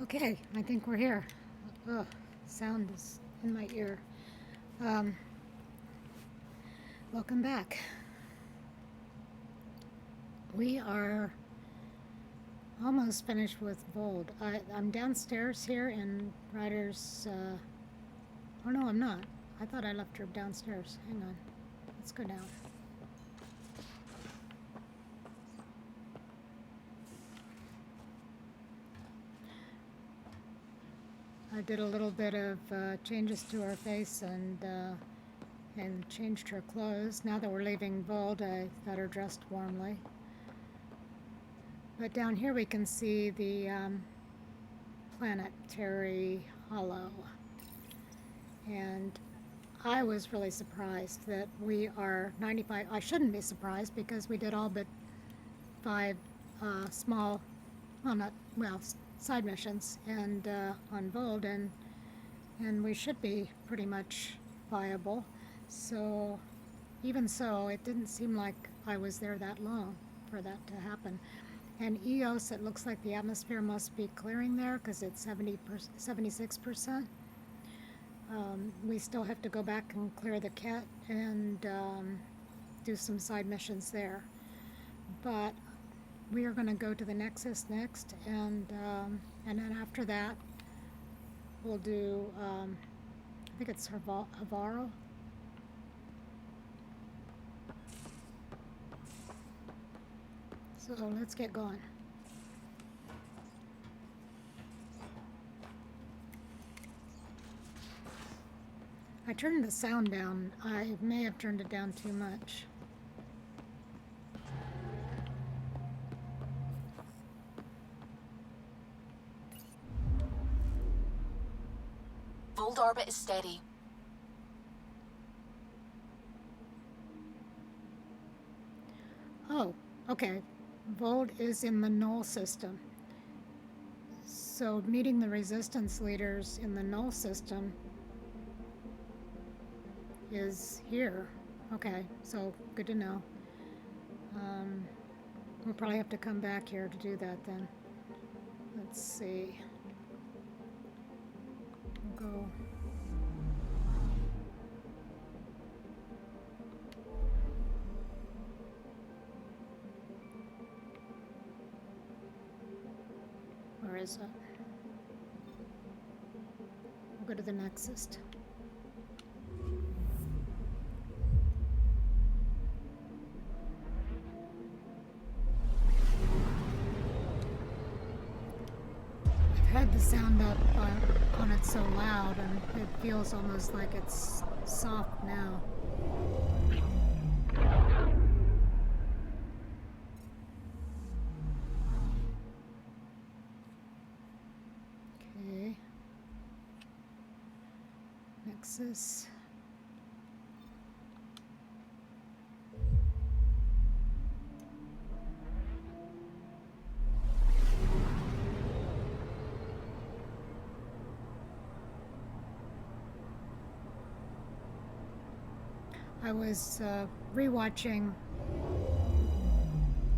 Okay, I think we're here. Ugh, sound is in my ear. Um, Welcome back. We are almost finished with Vold. I'm downstairs here in Ryder's. Oh no, I'm not. I thought I left her downstairs. Hang on. Let's go down. I did a little bit of changes to her face and changed her clothes. Now that we're leaving Vold, I got her dressed warmly. But down here we can see the planetary hollow. And I was really surprised that we are 95. I shouldn't be surprised because we did all but 5 small, well, not, well, side missions and on Vold, and we should be pretty much viable. So even so, it didn't seem like I was there that long for that to happen. And EOS, it looks like the atmosphere must be clearing there because it's 76%. We still have to go back and clear the cat and do some side missions there. But we are going to go to the Nexus next, and then after that, we'll do, I think it's Havaro. So let's get going. I turned the sound down. I may have turned it down too much. Vold orbit is steady. Oh, okay. Vold is in the null system. So meeting the resistance leaders in the null system is here. Okay, so good to know. We'll probably have to come back here to do that then. Let's see. We'll go. Where is it? We'll go to the Nexus. I've had the sound up on it so loud, and it feels almost like it's soft now. Okay. Nexus. I was rewatching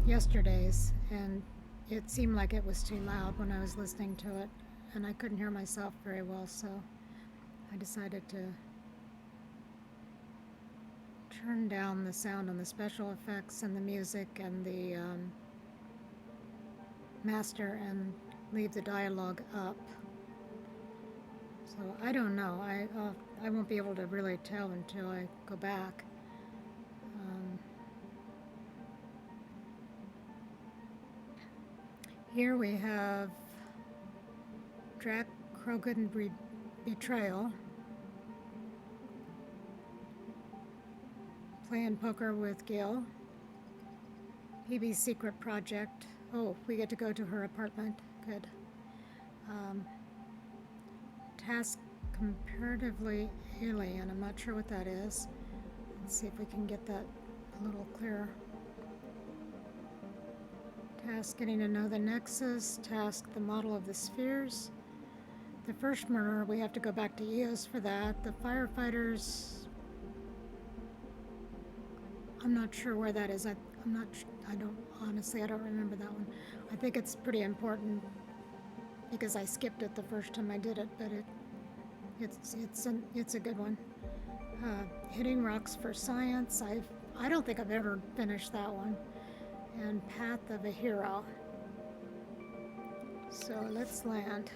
yesterday's, and it seemed like it was too loud when I was listening to it, and I couldn't hear myself very well, so I decided to turn down the sound on the special effects and the music and the master and leave the dialogue up. So I don't know. I won't be able to really tell until I go back. Here we have Drac Krogan Betrayal. Playing poker with Gil. PB's secret project. Oh, we get to go to her apartment. Good. Task comparatively alien. I'm not sure what that is. Let's see if we can get that a little clearer. Task getting to know the Nexus. Task the model of the spheres. The first murder, we have to go back to EOS for that. The firefighters, I'm not sure where that is. Honestly, I don't remember that one. I think it's pretty important because I skipped it the first time I did it, but it's a good one. Hitting Rocks for Science. I don't think I've ever finished that one. And Path of a Hero. So let's land.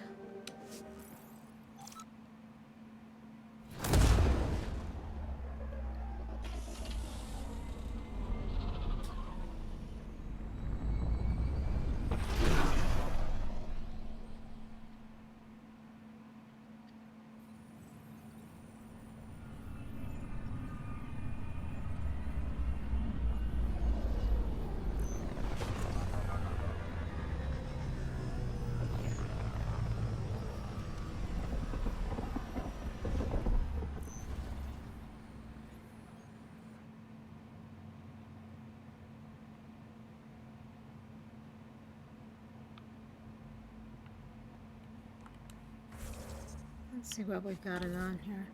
Let's see what we've got it on here.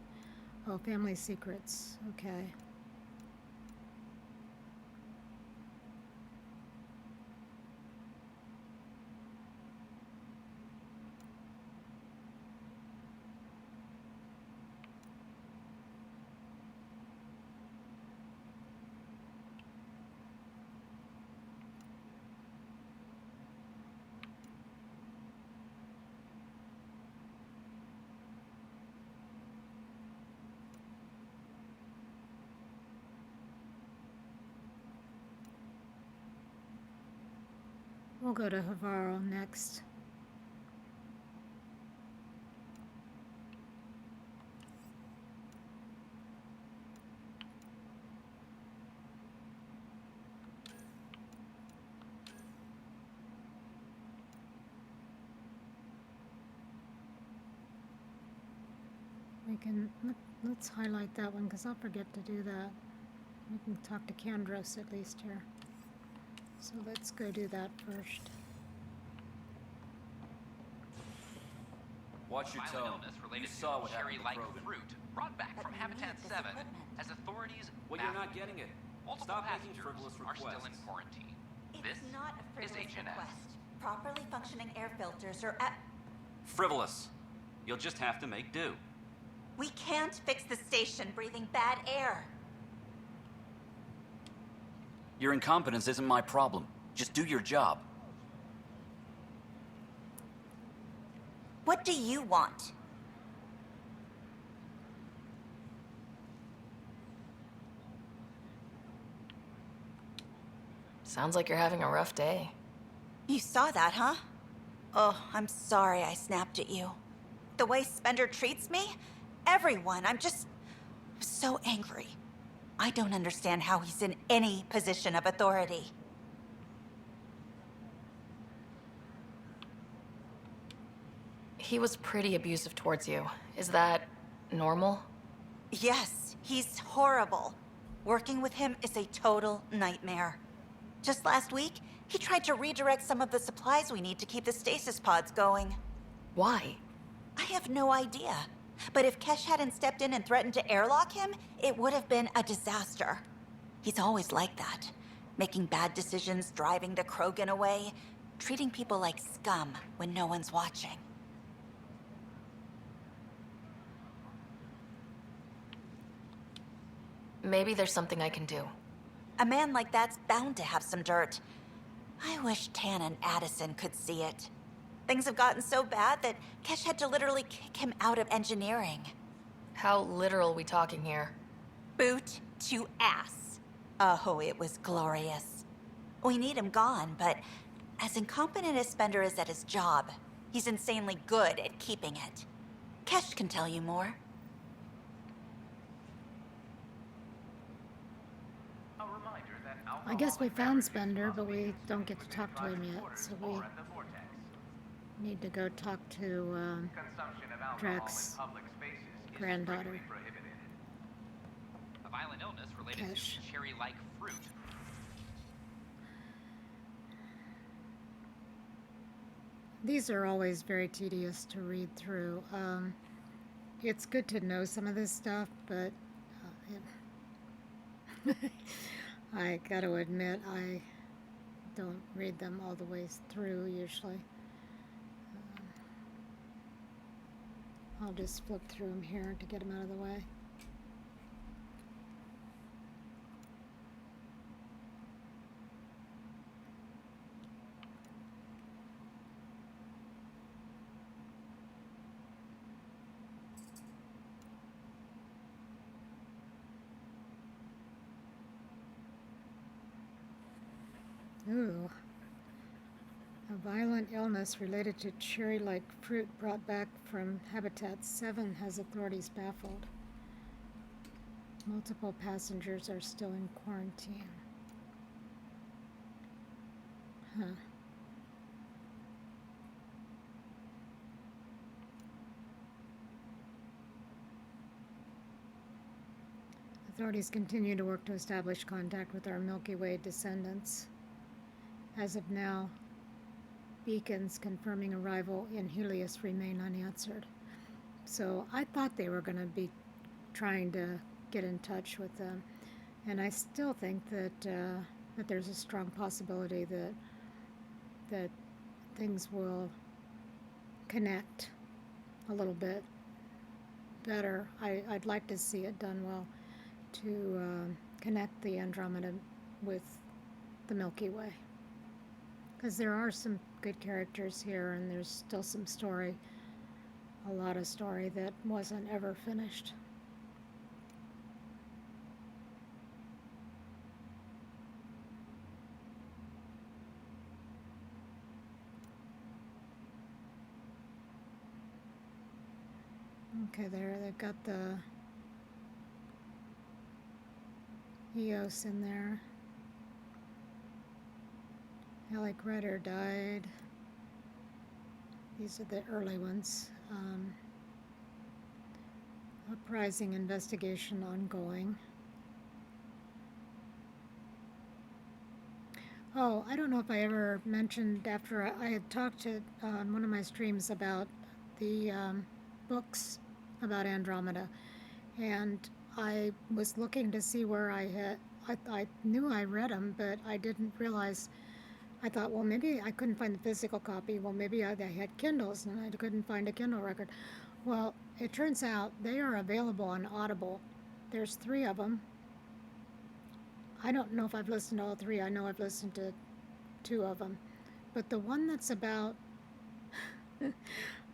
Oh, Family Secrets. Okay. We'll go to Havaro next. Let's highlight that one because I'll forget to do that. We can talk to Kandros at least here. So let's go do that first. Watch your tone. Illness related You saw what to happened to cherry-like Krogan. fruit brought back from Habitat 7 as authorities Well, you're not getting it. multiple Stop making passengers frivolous are still in requests. quarantine. It's This not a is frivolous HNS. request. Properly functioning air filters are at... Frivolous. You'll just have to make do. We can't fix the station breathing bad air. Your incompetence isn't my problem. Just do your job. What do you want? Sounds like you're having a rough day. You saw that, huh? Oh, I'm sorry I snapped at you. The way Spender treats me? Everyone, I'm so angry. I don't understand how he's in any position of authority. He was pretty abusive towards you. Is that normal? Yes, he's horrible. Working with him is a total nightmare. Just last week, he tried to redirect some of the supplies we need to keep the stasis pods going. Why? I have no idea. But if Kesh hadn't stepped in and threatened to airlock him, it would have been a disaster. He's always like that. Making bad decisions, driving the Krogan away, treating people like scum when no one's watching. Maybe there's something I can do. A man like that's bound to have some dirt. I wish Tan and Addison could see it. Things have gotten so bad that Kesh had to literally kick him out of engineering. How literal we talking here? Boot to ass. Oh, it was glorious. We need him gone, but as incompetent as Spender is at his job, he's insanely good at keeping it. Kesh can tell you more. I guess we found Spender, but we don't get to talk to him yet, so we need to go talk to Drax's granddaughter. A violent illness related Kesh. to cherry-like fruit. These are always very tedious to read through. It's good to know some of this stuff, but I gotta admit, I don't read them all the way through usually. I'll just flip through them here to get them out of the way. Ooh. A violent illness related to cherry-like fruit brought back from Habitat 7 has authorities baffled. Multiple passengers are still in quarantine. Huh. Authorities continue to work to establish contact with our Milky Way descendants. As of now, beacons confirming arrival in Helios remain unanswered. So I thought they were going to be trying to get in touch with them, and I still think that that there's a strong possibility that things will connect a little bit better. I'd like to see it done well to connect the Andromeda with the Milky Way, because there are some good characters here, and there's still some story, a lot of story that wasn't ever finished. Okay, there, they've got the Eos in there. Alec Redder died. These are the early ones. Uprising investigation ongoing. Oh, I don't know if I ever mentioned after I had talked to on one of my streams about the books about Andromeda, and I was looking to see where I knew I read them, but I didn't realize. I thought, well, maybe I couldn't find the physical copy. Well, maybe they had Kindles and I couldn't find a Kindle record. Well, it turns out they are available on Audible. There's 3 of them. I don't know if I've listened to all 3. I know I've listened to 2 of them. But the one that's about,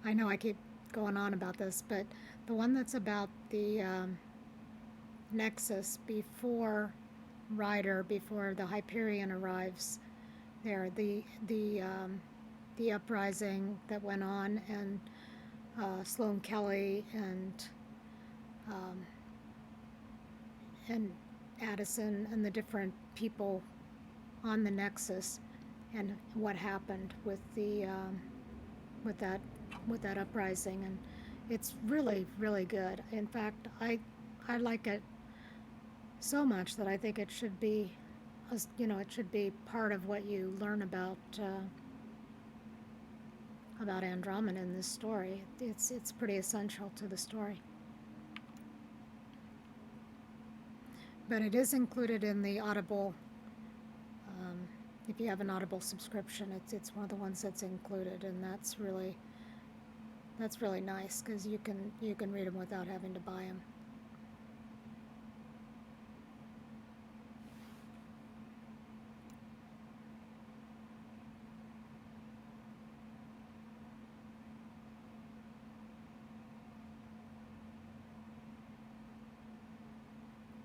I know I keep going on about this, but the one that's about the Nexus before Ryder, before the Hyperion arrives, there, the uprising that went on, and Sloane Kelly and Addison and the different people on the Nexus, and what happened with the with that uprising, and it's really, really good. In fact, I like it so much that I think it should be, it should be part of what you learn about Andromeda in this story. It's pretty essential to the story. But it is included in the Audible. If you have an Audible subscription, it's one of the ones that's included, and that's really nice, because you can read them without having to buy them.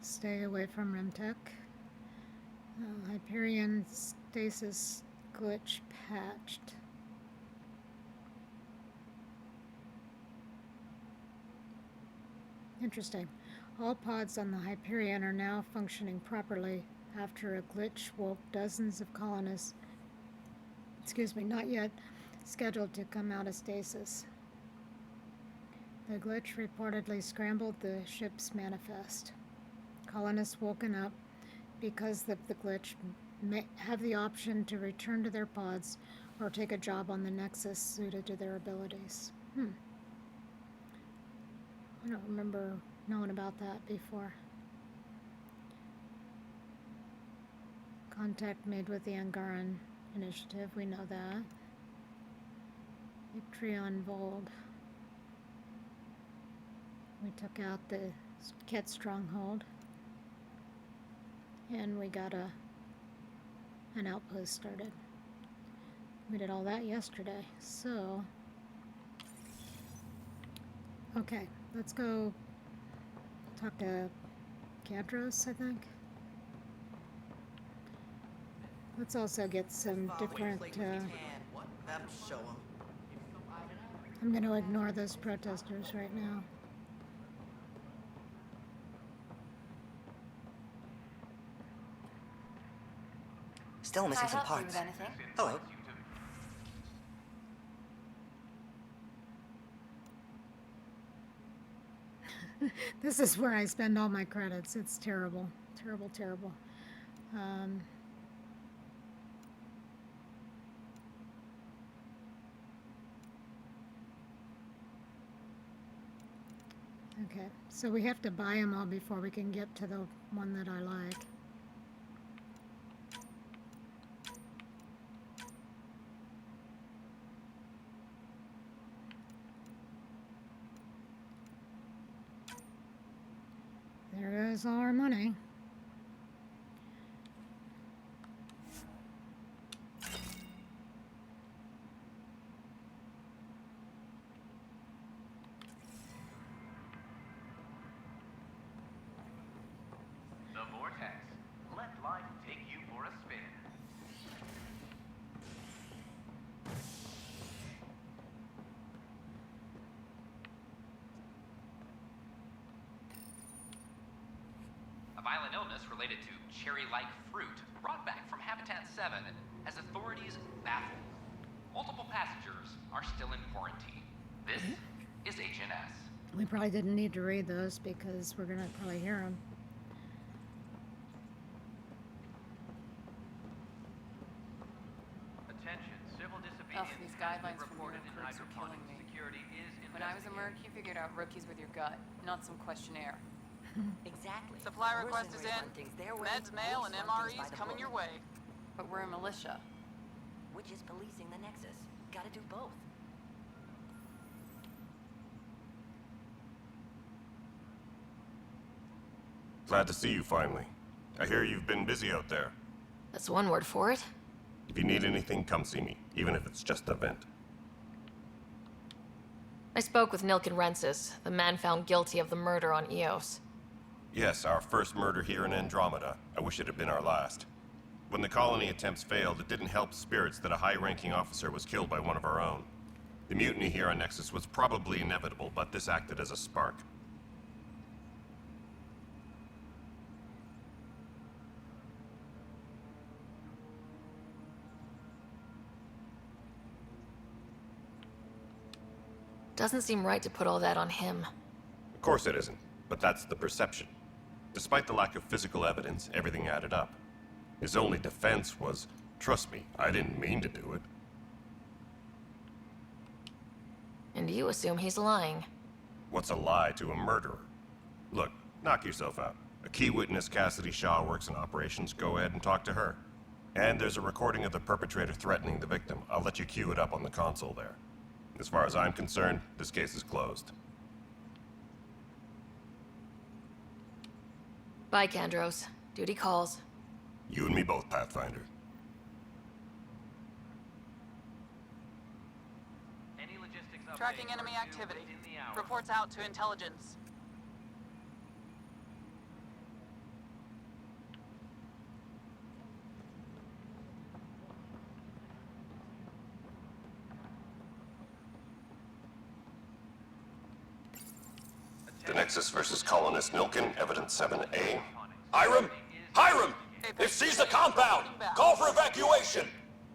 Stay away from Remtech. Hyperion stasis glitch patched. Interesting. All pods on the Hyperion are now functioning properly after a glitch woke dozens of colonists, not yet scheduled to come out of stasis. The glitch reportedly scrambled the ship's manifest. Colonists woken up because of the glitch may have the option to return to their pods or take a job on the Nexus suited to their abilities. I don't remember knowing about that before. Contact made with the Angaran Initiative, we know that. Victory on Veold. We took out the Ket stronghold, and we got an outpost started. We did all that yesterday, so okay, let's go talk to Cadros, I think. Let's also get some different, That'll show 'em. I'm going to ignore those protesters right now. Still missing some parts. Hello. This is where I spend all my credits. It's terrible. Terrible, terrible. Okay, so we have to buy them all before we can get to the one that I like. There goes all our money. The Vortex. Let life take you for a spin. A violent illness related to cherry-like fruit brought back from Habitat 7 has authorities baffled. Multiple passengers are still in quarantine. This is HNS. We probably didn't need to read those because we're gonna probably hear them. Attention, civil disobedience These has been guidelines from reported in bureaucrats are killing hydroponics. me. Security is When I was a merc, investigating. you figured out rookies with your gut, not some questionnaire. Exactly. Supply request is Mercenaries in. run things their way, Meds, mail, and police run things by MREs the coming book. your way. But we're a militia. Which is policing the Nexus. Gotta do both. Glad to see you finally. I hear you've been busy out there. That's one word for it. If you need anything, come see me, even if it's just a vent. I spoke with Nilken Rensis, the man found guilty of the murder on Eos. Yes, our first murder here in Andromeda. I wish it had been our last. When the colony attempts failed, it didn't help spirits that a high-ranking officer was killed by one of our own. The mutiny here on Nexus was probably inevitable, but this acted as a spark. Doesn't seem right to put all that on him. Of course it isn't, but that's the perception. Despite the lack of physical evidence, everything added up. His only defense was, trust me, I didn't mean to do it. And you assume he's lying. What's a lie to a murderer? Look, knock yourself out. A key witness, Cassidy Shaw, works in operations. Go ahead and talk to her. And there's a recording of the perpetrator threatening the victim. I'll let you cue it up on the console there. As far as I'm concerned, this case is closed. Bye, Kandros. Duty calls. You and me both, Pathfinder. Any logistics updates Tracking are enemy due activity. within the hour. Reports out to intelligence. The Nexus versus Colonist Nilken, Evidence 7A. Hiram! Hiram! They've seized the compound! Call for evacuation!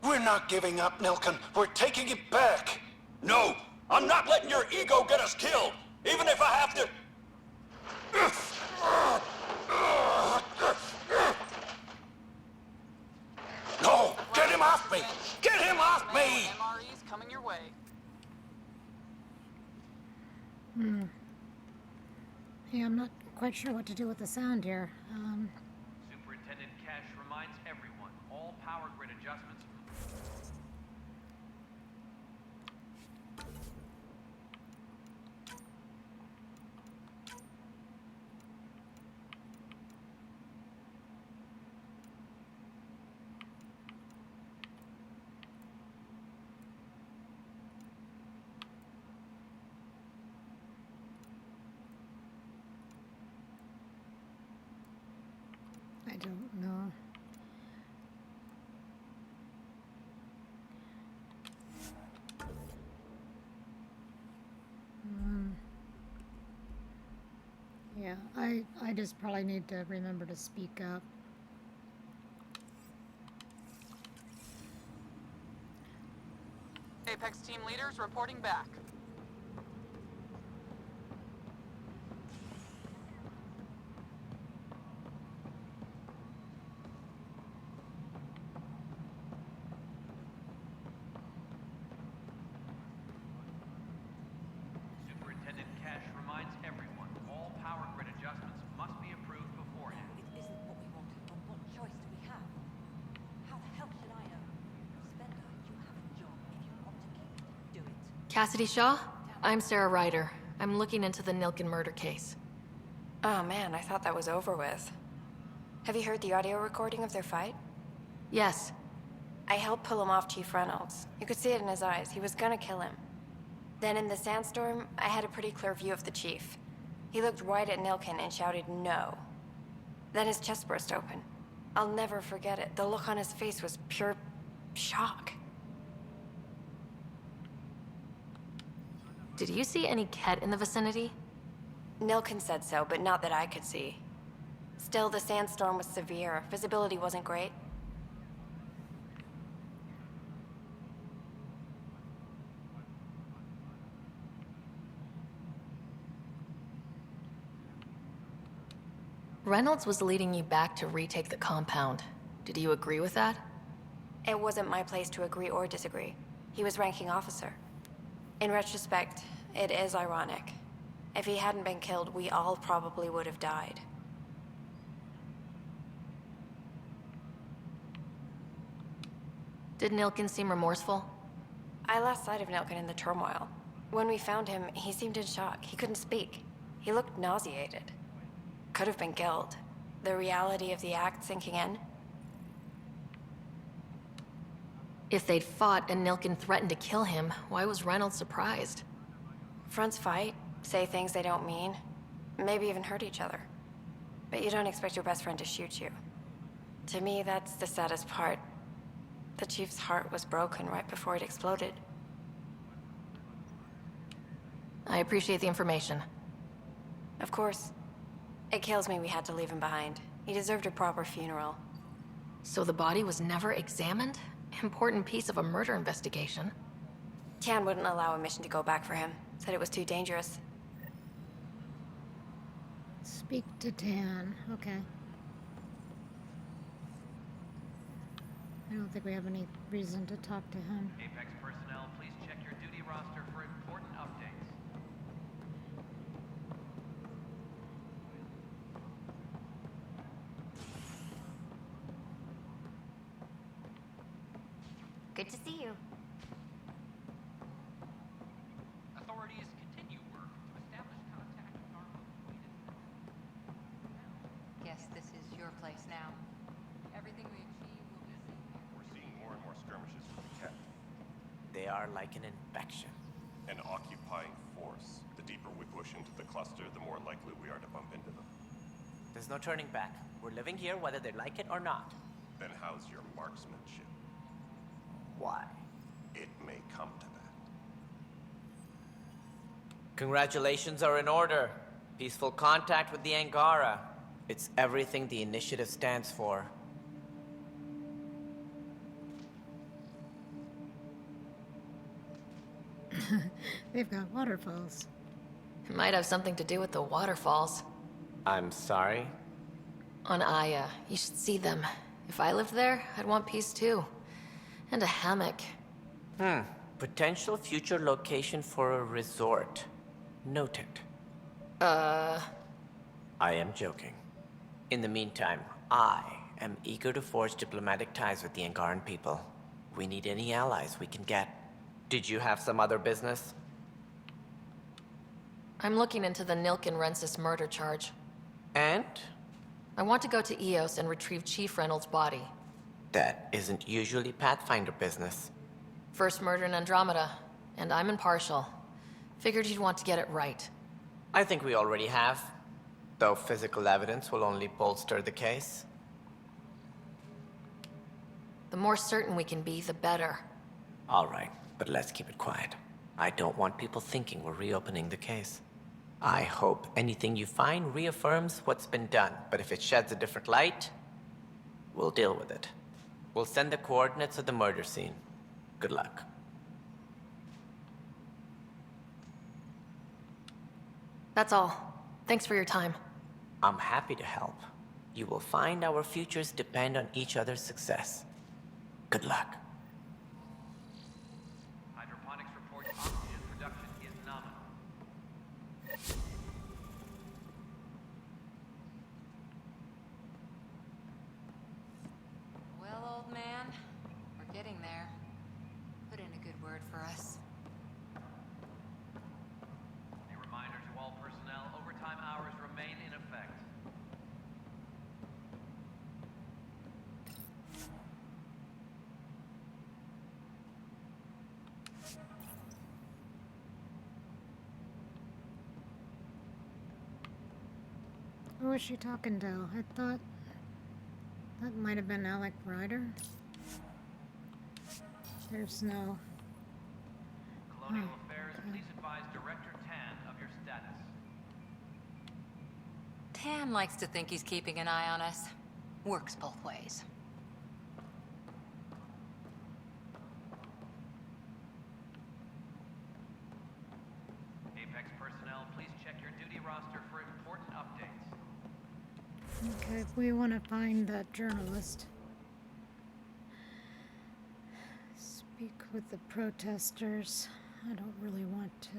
We're not giving up, Nilken. We're taking it back. No! I'm not letting your ego get us killed! Even if I have to... No! Get him off me! Get him off Mail me! and MREs coming your way. Yeah, I'm not quite sure what to do with the sound here. Superintendent Cash reminds everyone, all power grid adjustments. don't know. Yeah, I just probably need to remember to speak up. Apex team leaders reporting back. Superintendent Cash reminds everyone all power grid adjustments must be approved beforehand. It isn't what we wanted, but what choice do we have? How the hell should I know? Spender, you have a job. If you want to keep it, do it. Cassidy Shaw? I'm Sarah Ryder. I'm looking into the Nilken murder case. Oh man, I thought that was over with. Have you heard the audio recording of their fight? Yes. I helped pull him off Chief Reynolds. You could see it in his eyes. He was gonna kill him. Then in the sandstorm, I had a pretty clear view of the chief. He looked right at Nilken and shouted no. Then his chest burst open. I'll never forget it. The look on his face was pure shock. Did you see any Ket in the vicinity? Nilken said so, but not that I could see. Still, the sandstorm was severe. Visibility wasn't great. Reynolds was leading you back to retake the compound. Did you agree with that? It wasn't my place to agree or disagree. He was ranking officer. In retrospect, it is ironic. If he hadn't been killed, we all probably would have died. Did Nilken seem remorseful? I lost sight of Nilken in the turmoil. When we found him, he seemed in shock. He couldn't speak. He looked nauseated. Could have been killed. The reality of the act sinking in. If they'd fought and Nilken threatened to kill him, why was Reynolds surprised? Fronts fight, say things they don't mean, maybe even hurt each other. But you don't expect your best friend to shoot you. To me, that's the saddest part. The chief's heart was broken right before it exploded. I appreciate the information. Of course. It kills me we had to leave him behind. He deserved a proper funeral. So the body was never examined? Important piece of a murder investigation. Tian wouldn't allow a mission to go back for him. Said it was too dangerous. Speak to Tan. Okay. I don't think we have any reason to talk to him. Apex personnel, please check your duty roster for important updates. Good to see you. Authorities continue work to establish contact with our Guess this is your place now. Everything we achieve will be seen here. We're seeing more and more skirmishes with the Ket. They are like an infection. An occupying force. The deeper we push into the cluster, the more likely we are to bump into them. There's no turning back. We're living here whether they like it or not. Then how's your marksmanship? Why? It may come to that. Congratulations are in order. Peaceful contact with the Angara. It's everything the initiative stands for. They've got waterfalls. It might have something to do with the waterfalls. I'm sorry? On Aya, you should see them. If I lived there, I'd want peace too. And a hammock. Potential future location for a resort. Noted. I am joking. In the meantime, I am eager to forge diplomatic ties with the Angaran people. We need any allies we can get. Did you have some other business? I'm looking into the Nilken Rensis murder charge. And? I want to go to Eos and retrieve Chief Reynolds' body. That isn't usually Pathfinder business. First murder in Andromeda, and I'm impartial. Figured you'd want to get it right. I think we already have. Though physical evidence will only bolster the case. The more certain we can be, the better. All right, but let's keep it quiet. I don't want people thinking we're reopening the case. I hope anything you find reaffirms what's been done, but if it sheds a different light, we'll deal with it. We'll send the coordinates of the murder scene. Good luck. That's all. Thanks for your time. I'm happy to help. You will find our futures depend on each other's success. Good luck. Hydroponics reports oxygen production is nominal. Well, old man, we're getting there. Put in a good word for us. A reminder to all personnel, overtime hours remain in effect. Who was she talking to? I thought that might have been Alec Ryder. There's no... Colonial Affairs, please advise Director Tan of your status. Tan likes to think he's keeping an eye on us. Works both ways. Apex personnel, please check your duty roster for important updates. Okay, we want to find that journalist. Speak with the protesters. I don't really want to.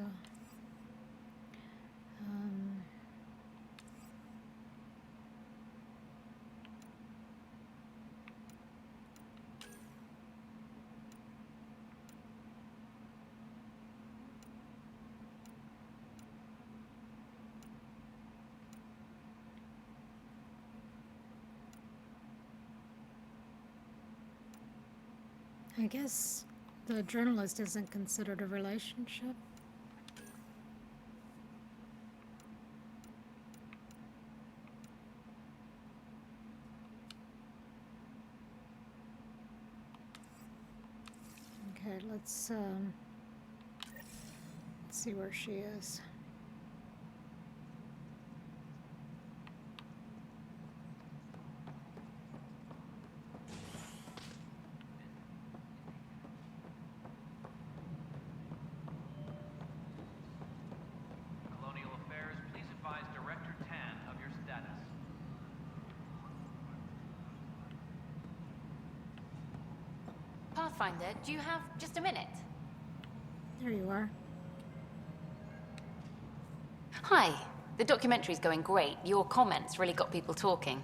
I guess the journalist isn't considered a relationship. Okay, let's see where she is. Colonial Affairs, please advise Director Tan of your status. Pathfinder, do you have just a minute? There you are. Hi. The documentary's going great. Your comments really got people talking.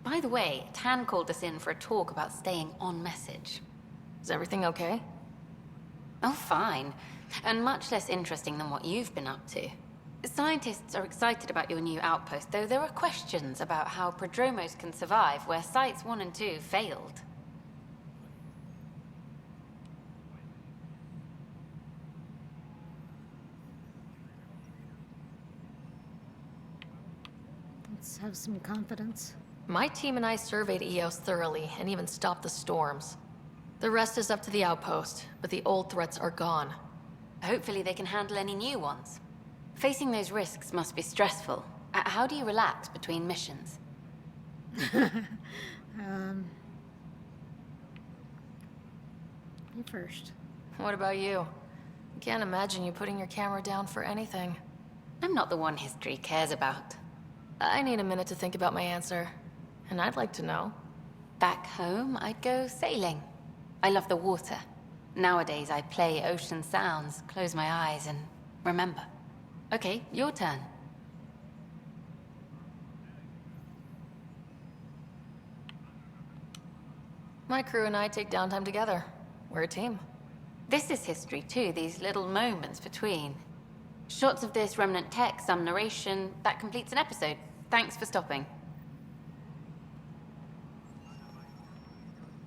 By the way, Tan called us in for a talk about staying on message. Is everything okay? Oh, fine. And much less interesting than what you've been up to. Scientists are excited about your new outpost, though there are questions about how prodromos can survive where Sites 1 and 2 failed. Let's have some confidence. My team and I surveyed EOS thoroughly and even stopped the storms. The rest is up to the outpost, but the old threats are gone. Hopefully they can handle any new ones. Facing those risks must be stressful. How do you relax between missions? You first. What about you? I can't imagine you putting your camera down for anything. I'm not the one history cares about. I need a minute to think about my answer. And I'd like to know. Back home, I'd go sailing. I love the water. Nowadays, I play ocean sounds, close my eyes, and remember. Okay, your turn. My crew and I take downtime together. We're a team. This is history too, these little moments between. Shots of this remnant tech, some narration, that completes an episode. Thanks for stopping.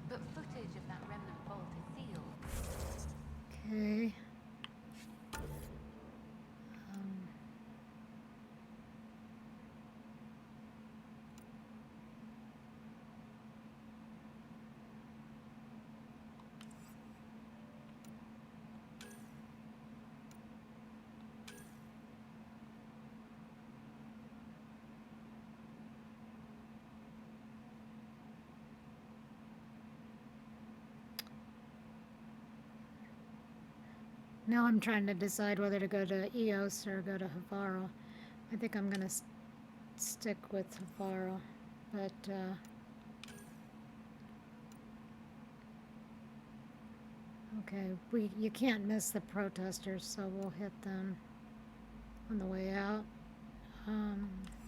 But footage of that remnant vault is sealed. Okay. Now I'm trying to decide whether to go to Eos or go to Havaro. I think I'm gonna stick with Havaro, but okay, you can't miss the protesters, so we'll hit them on the way out.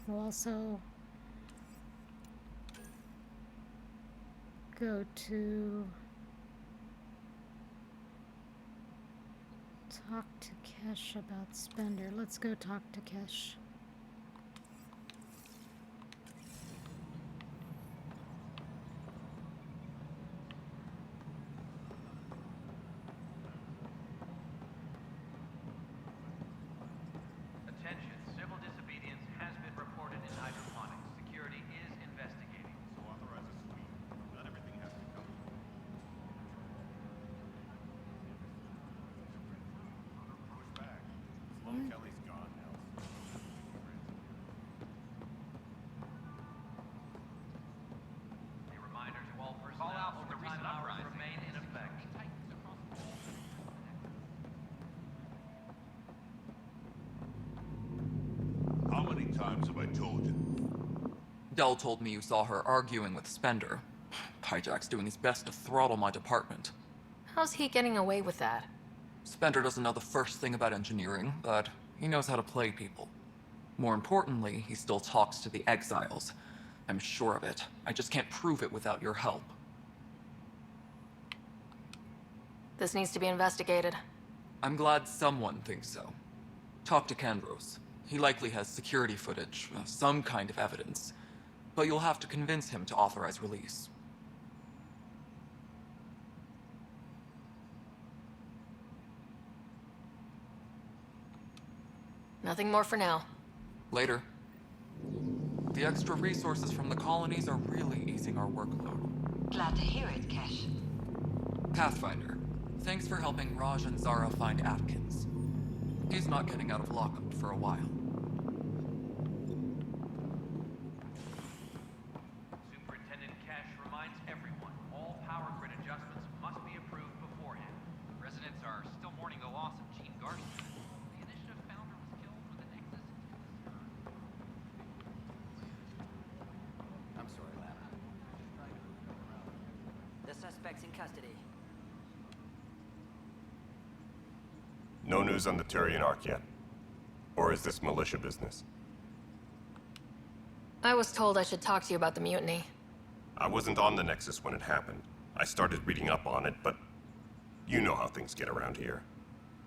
We'll also go to talk to Kesh about Spender. Let's go talk to Kesh. Attention, civil disobedience has been reported in hydroponics. Security is investigating. So authorize a sweep. Not everything has to come. Push back. Sloan Kelly's gone now. A reminder to all personnel, overtime hours remain in effect. How many times have I told you? Dell told me you saw her arguing with Spender. Hijack's doing his best to throttle my department. How's he getting away with that? Spender doesn't know the first thing about engineering, but he knows how to play people. More importantly, he still talks to the exiles. I'm sure of it. I just can't prove it without your help. This needs to be investigated. I'm glad someone thinks so. Talk to Kandros. He likely has security footage, some kind of evidence. But you'll have to convince him to authorize release. Nothing more for now. Later. The extra resources from the colonies are really easing our workload. Glad to hear it, Kesh. Pathfinder, thanks for helping Raj and Zara find Atkins. He's not getting out of lockup for a while. Superintendent Cash reminds everyone, all power grid adjustments must be approved beforehand. Residents are still mourning the loss of Gene Garcia. The initiative founder was killed with a nexus. I'm sorry, Lana. The suspect's in custody. No news on the Turian Arc yet? Or is this militia business? I was told I should talk to you about the mutiny. I wasn't on the Nexus when it happened. I started reading up on it, but you know how things get around here.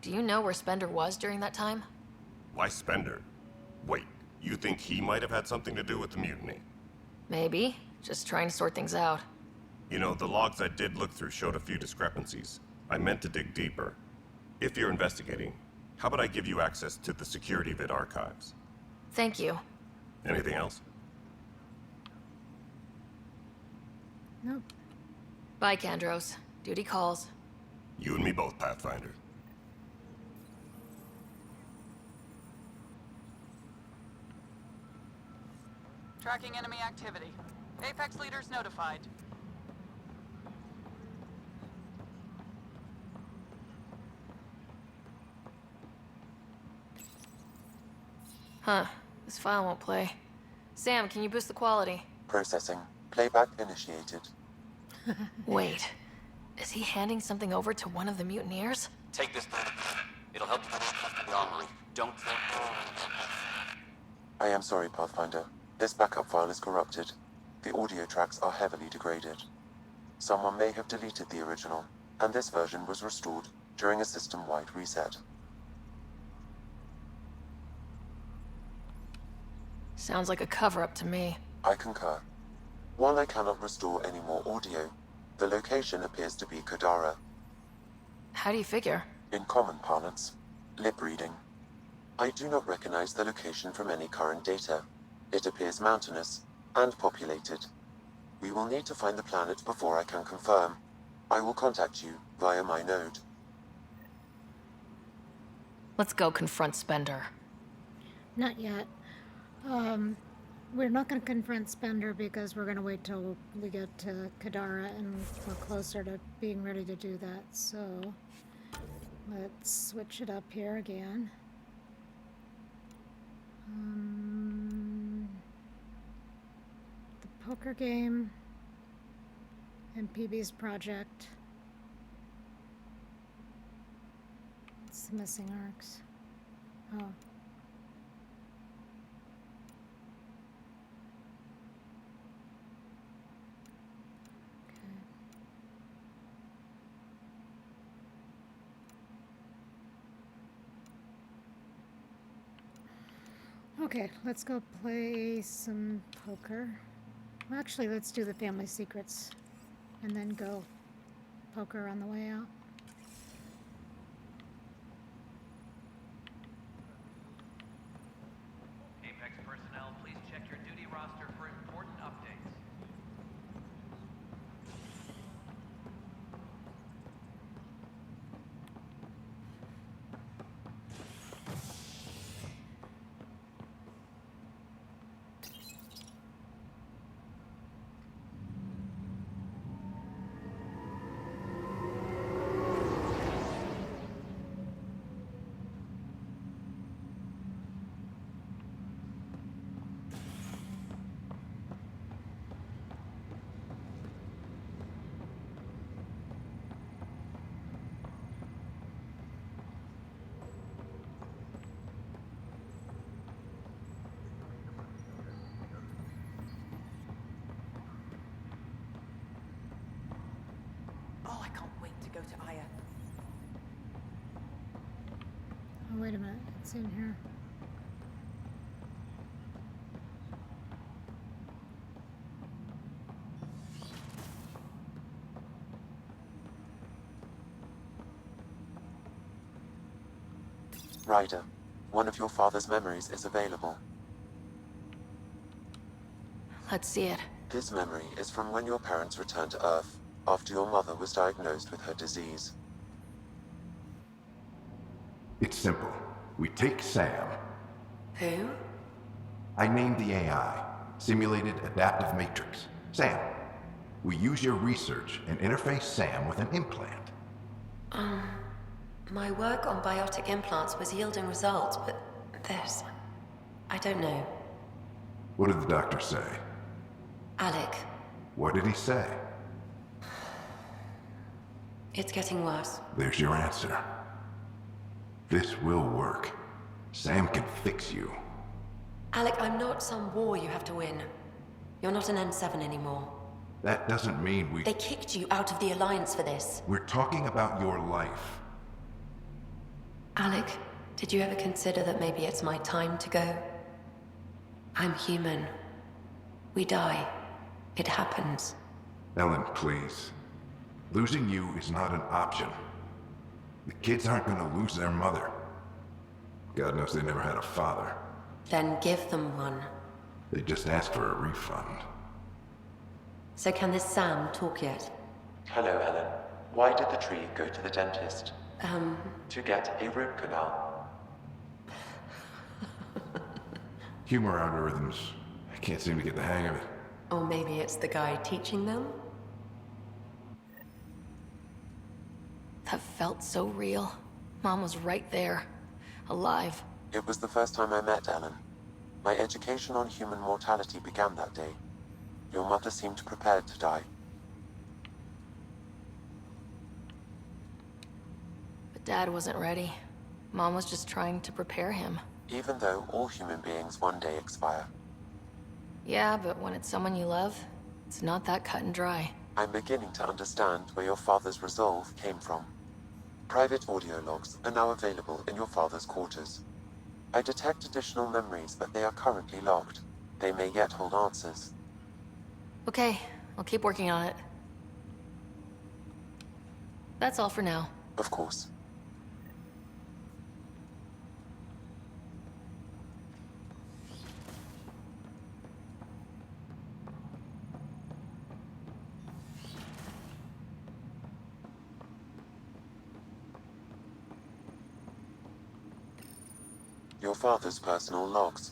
Do you know where Spender was during that time? Why Spender? Wait, you think he might have had something to do with the mutiny? Maybe. Just trying to sort things out. You know, the logs I did look through showed a few discrepancies. I meant to dig deeper. If you're investigating, how about I give you access to the security vid archives? Thank you. Anything else? Nope. Bye, Kandros. Duty calls. You and me both, Pathfinder. Tracking enemy activity. Apex leaders notified. Huh. This file won't play. Sam, can you boost the quality? Processing. Playback initiated. Wait. Is he handing something over to one of the mutineers? Take this. It'll help you. Don't. I am sorry, Pathfinder. This backup file is corrupted. The audio tracks are heavily degraded. Someone may have deleted the original, and this version was restored during a system-wide reset. Sounds like a cover-up to me. I concur. While I cannot restore any more audio, the location appears to be Kadara. How do you figure? In common parlance, lip reading. I do not recognize the location from any current data. It appears mountainous and populated. We will need to find the planet before I can confirm. I will contact you via my node. Let's go confront Spender. Not yet. We're not going to confront Spender because we're going to wait till we get to Kadara and we're closer to being ready to do that. So Let's switch it up here again. The poker game and PB's project. It's the missing arcs. Oh. Okay, let's go play some poker. Well, actually, let's do the family secrets and then go poker on the way out. Apex personnel, please check your duty roster for important updates. Oh, I can't wait to go to Aya. Oh, wait a minute. It's in here. Ryder, one of your father's memories is available. Let's see it. This memory is from when your parents returned to Earth, after your mother was diagnosed with her disease. It's simple. We take Sam. Who? I named the AI, Simulated Adaptive Matrix. Sam. We use your research and interface Sam with an implant. My work on biotic implants was yielding results, but this... I don't know. What did the doctor say? Alec, What did he say? it's getting worse. There's your answer. This will work. Sam can fix you. Alec, I'm not some war you have to win. You're not an N7 anymore. That doesn't mean we... They kicked you out of the Alliance for this. We're talking about your life. Alec, did you ever consider that maybe it's my time to go? I'm human. We die. It happens. Ellen, please. Losing you is not an option. The kids aren't gonna lose their mother. God knows they never had a father. Then give them one. They just asked for a refund. So can this Sam talk yet? Hello, Ellen. Why did the tree go to the dentist? To get a root canal. Humor algorithms. I can't seem to get the hang of it. Or maybe it's the guy teaching them? That felt so real. Mom was right there. Alive. It was the first time I met Ellen. My education on human mortality began that day. Your mother seemed prepared to die. But Dad wasn't ready. Mom was just trying to prepare him. Even though all human beings one day expire. Yeah, but when it's someone you love, it's not that cut and dry. I'm beginning to understand where your father's resolve came from. Private audio logs are now available in your father's quarters. I detect additional memories, but they are currently locked. They may yet hold answers. Okay, I'll keep working on it. That's all for now. Of course. Your father's personal logs.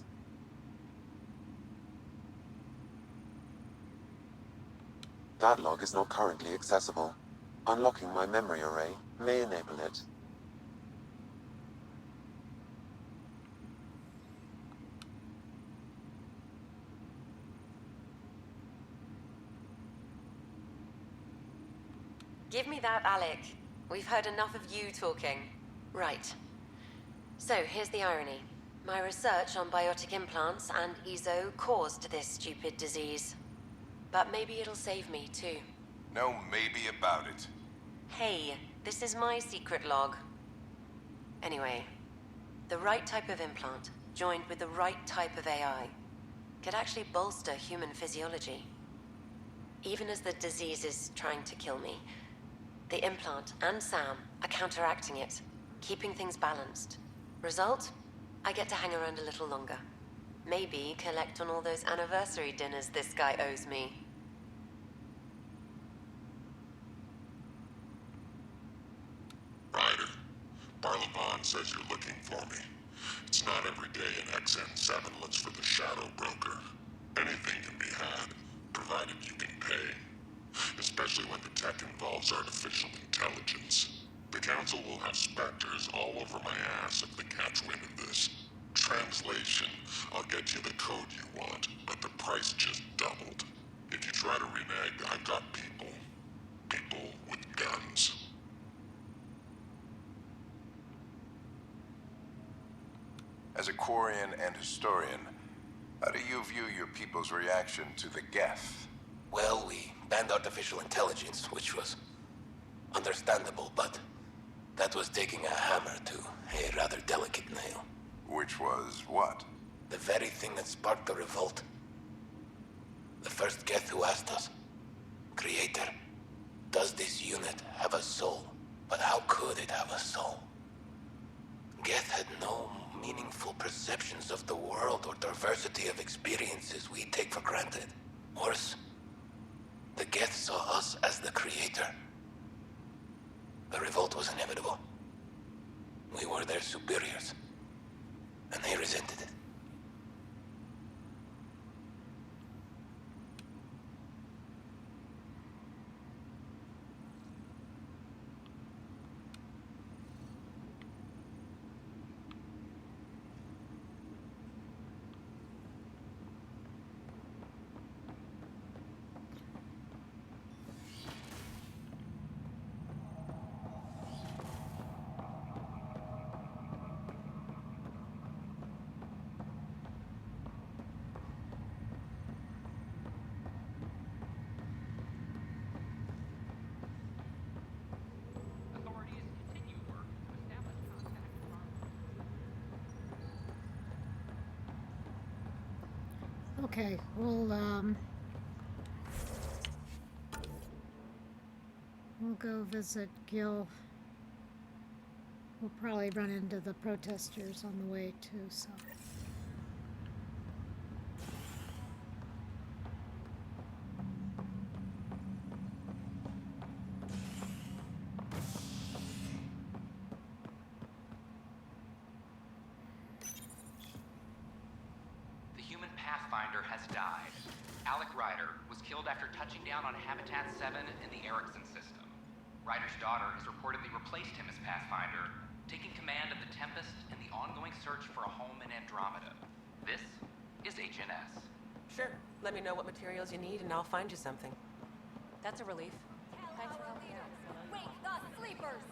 That log is not currently accessible. Unlocking my memory array may enable it. Give me that, Alec. We've heard enough of you talking. Right. So, here's the irony. My research on biotic implants and EZO caused this stupid disease. But maybe it'll save me, too. No maybe about it. Hey, this is my secret log. Anyway, the right type of implant, joined with the right type of AI, could actually bolster human physiology. Even as the disease is trying to kill me, the implant and Sam are counteracting it, keeping things balanced. Result? I get to hang around a little longer. Maybe collect on all those anniversary dinners this guy owes me. Ryder, Barlavon says you're looking for me. It's not every day an XN7 looks for the Shadow Broker. Anything can be had, provided you can pay. Especially when the tech involves artificial intelligence. The Council will have specters all over my ass if they catch wind of this. Translation, I'll get you the code you want, but the price just doubled. If you try to renege, I've got people. People with guns. As a Quarian and historian, how do you view your people's reaction to the Geth? Well, we banned artificial intelligence, which was understandable, but that was taking a hammer to a rather delicate nail. Which was what? The very thing that sparked the revolt. The first Geth who asked us, Creator, does this unit have a soul? But how could it have a soul? Geth had no meaningful perceptions of the world or diversity of experiences we take for granted. Worse, the Geth saw us as the Creator. The revolt was inevitable. We were their superiors, and they resented it. Okay, we'll go visit Gil. We'll probably run into the protesters on the way too, so. Pathfinder has died. Alec Ryder was killed after touching down on Habitat 7 in the Erickson system. Ryder's daughter has reportedly replaced him as Pathfinder, taking command of the Tempest and the ongoing search for a home in Andromeda. This is HNS. Sure. Let me know what materials you need and I'll find you something. That's a relief. Thanks for helping out. Wake the sleepers!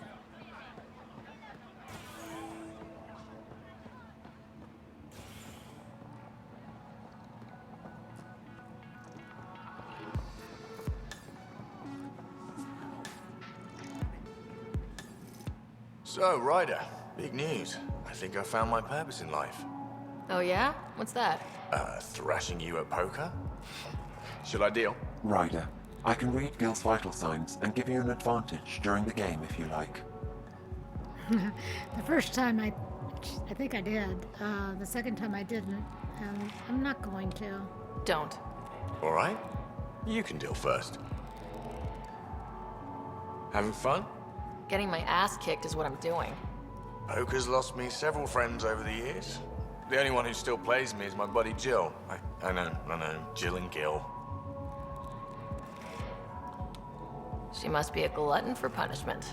So, Ryder, big news. I think I found my purpose in life. Oh yeah? What's that? Thrashing you at poker? Shall I deal? Ryder, I can read Gil's vital signs and give you an advantage during the game if you like. The first time I think I did. The second time I didn't, and I'm not going to. Don't. All right. You can deal first. Having fun? Getting my ass kicked is what I'm doing. Poker's lost me several friends over the years. The only one who still plays me is my buddy Jill. I know, Jill and Gil. She must be a glutton for punishment.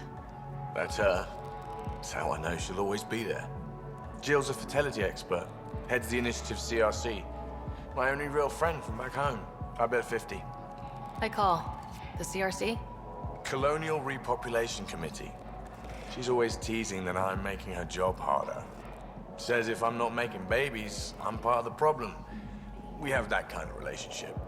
That's her. That's how I know she'll always be there. Jill's a fertility expert, heads the initiative CRC. My only real friend from back home. I bet 50. I call. The CRC? Colonial Repopulation Committee. She's always teasing that I'm making her job harder. Says if I'm not making babies, I'm part of the problem. We have that kind of relationship.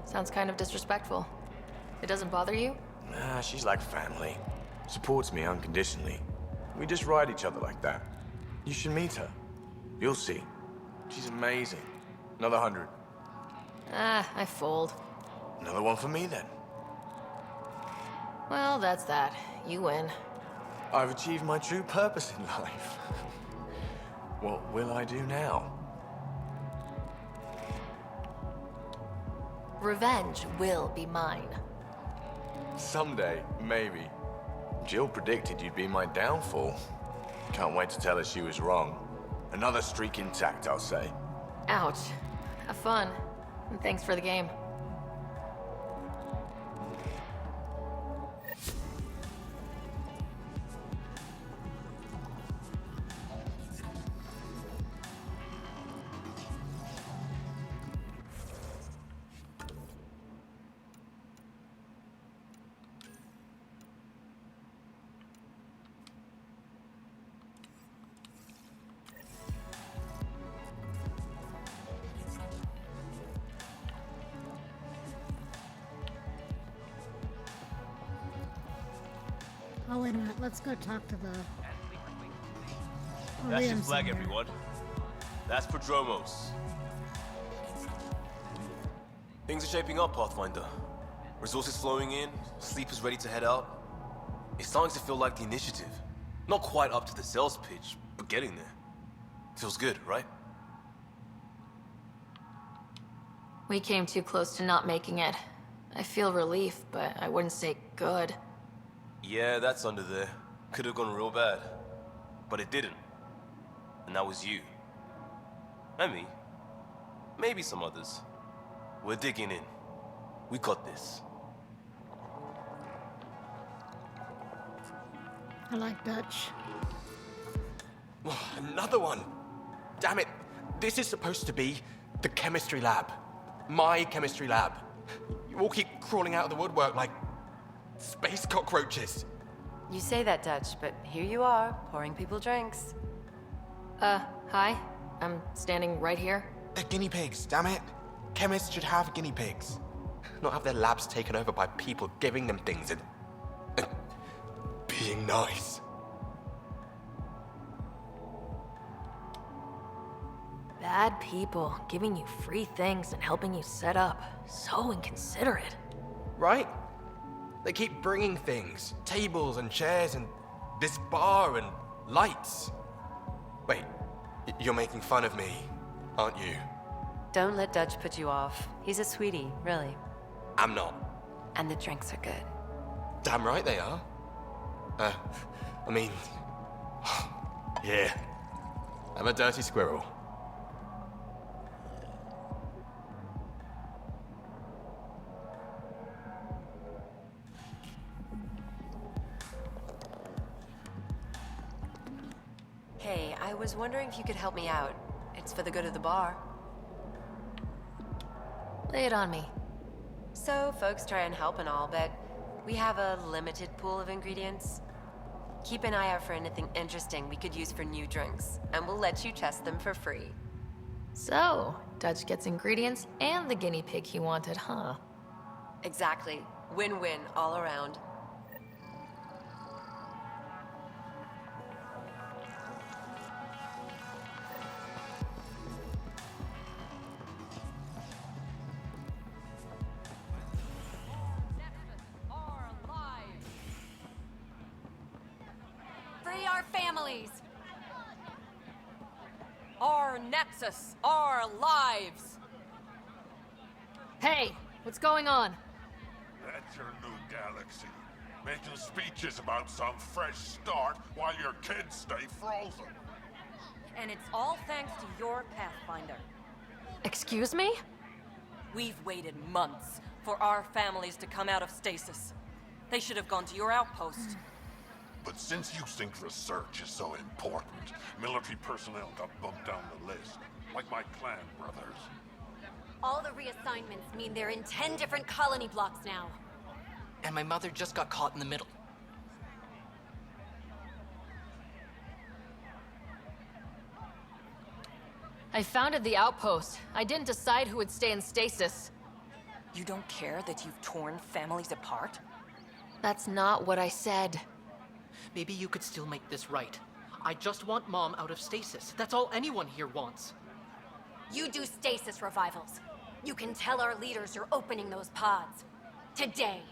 Sounds kind of disrespectful. It doesn't bother you? Nah, she's like family. Supports me unconditionally. We just ride each other like that. You should meet her. You'll see. She's amazing. Another 100. I fold. Another one for me, then. Well, that's that. You win. I've achieved my true purpose in life. What will I do now? Revenge will be mine. Someday, maybe. Jill predicted you'd be my downfall. Can't wait to tell her she was wrong. Another streak intact, I'll say. Ouch. Have fun. And thanks for the game. Oh, wait a minute. Let's go talk to the... That's your Liam's flag, in there. everyone. That's Prodromos. Things are shaping up, Pathfinder. Resources flowing in, sleepers ready to head out. It's starting to feel like the initiative. Not quite up to the sales pitch, but getting there. Feels good, right? We came too close to not making it. I feel relief, but I wouldn't say good. Yeah, that's under there. Could have gone real bad. But it didn't. And that was you. And me. Maybe some others. We're digging in. We got this. I like Dutch. Another one! Damn it! This is supposed to be the chemistry lab. My chemistry lab. You all keep crawling out of the woodwork like space cockroaches. You say that, Dutch, but here you are, pouring people drinks. Hi. I'm standing right here. They're guinea pigs, damn it. Chemists should have guinea pigs. Not have their labs taken over by people giving them things and being nice. Bad people giving you free things and helping you set up. So inconsiderate. Right? They keep bringing things. Tables and chairs and this bar and lights. Wait, you're making fun of me, aren't you? Don't let Dutch put you off. He's a sweetie, really. I'm not. And the drinks are good. Damn right they are. I mean... yeah. I'm a dirty squirrel. Hey, I was wondering if you could help me out. It's for the good of the bar. Lay it on me. So, folks try and help and all, but we have a limited pool of ingredients. Keep an eye out for anything interesting we could use for new drinks, and we'll let you test them for free. So, Dutch gets ingredients and the guinea pig he wanted, huh? Exactly. Win-win all around. Free our families! Our Nexus, our lives! Hey, what's going on? That's your new galaxy. Making speeches about some fresh start while your kids stay frozen. And it's all thanks to your Pathfinder. Excuse me? We've waited months for our families to come out of stasis. They should have gone to your outpost. But Since you think research is so important, military personnel got bumped down the list, like my clan brothers. All the reassignments mean they're in 10 different colony blocks now. And my mother just got caught in the middle. I founded the outpost. I didn't decide who would stay in stasis. You don't care that you've torn families apart? That's not what I said. Maybe you could still make this right. I just want Mom out of stasis. That's all anyone here wants. You do stasis revivals. You can tell our leaders you're opening those pods. Today.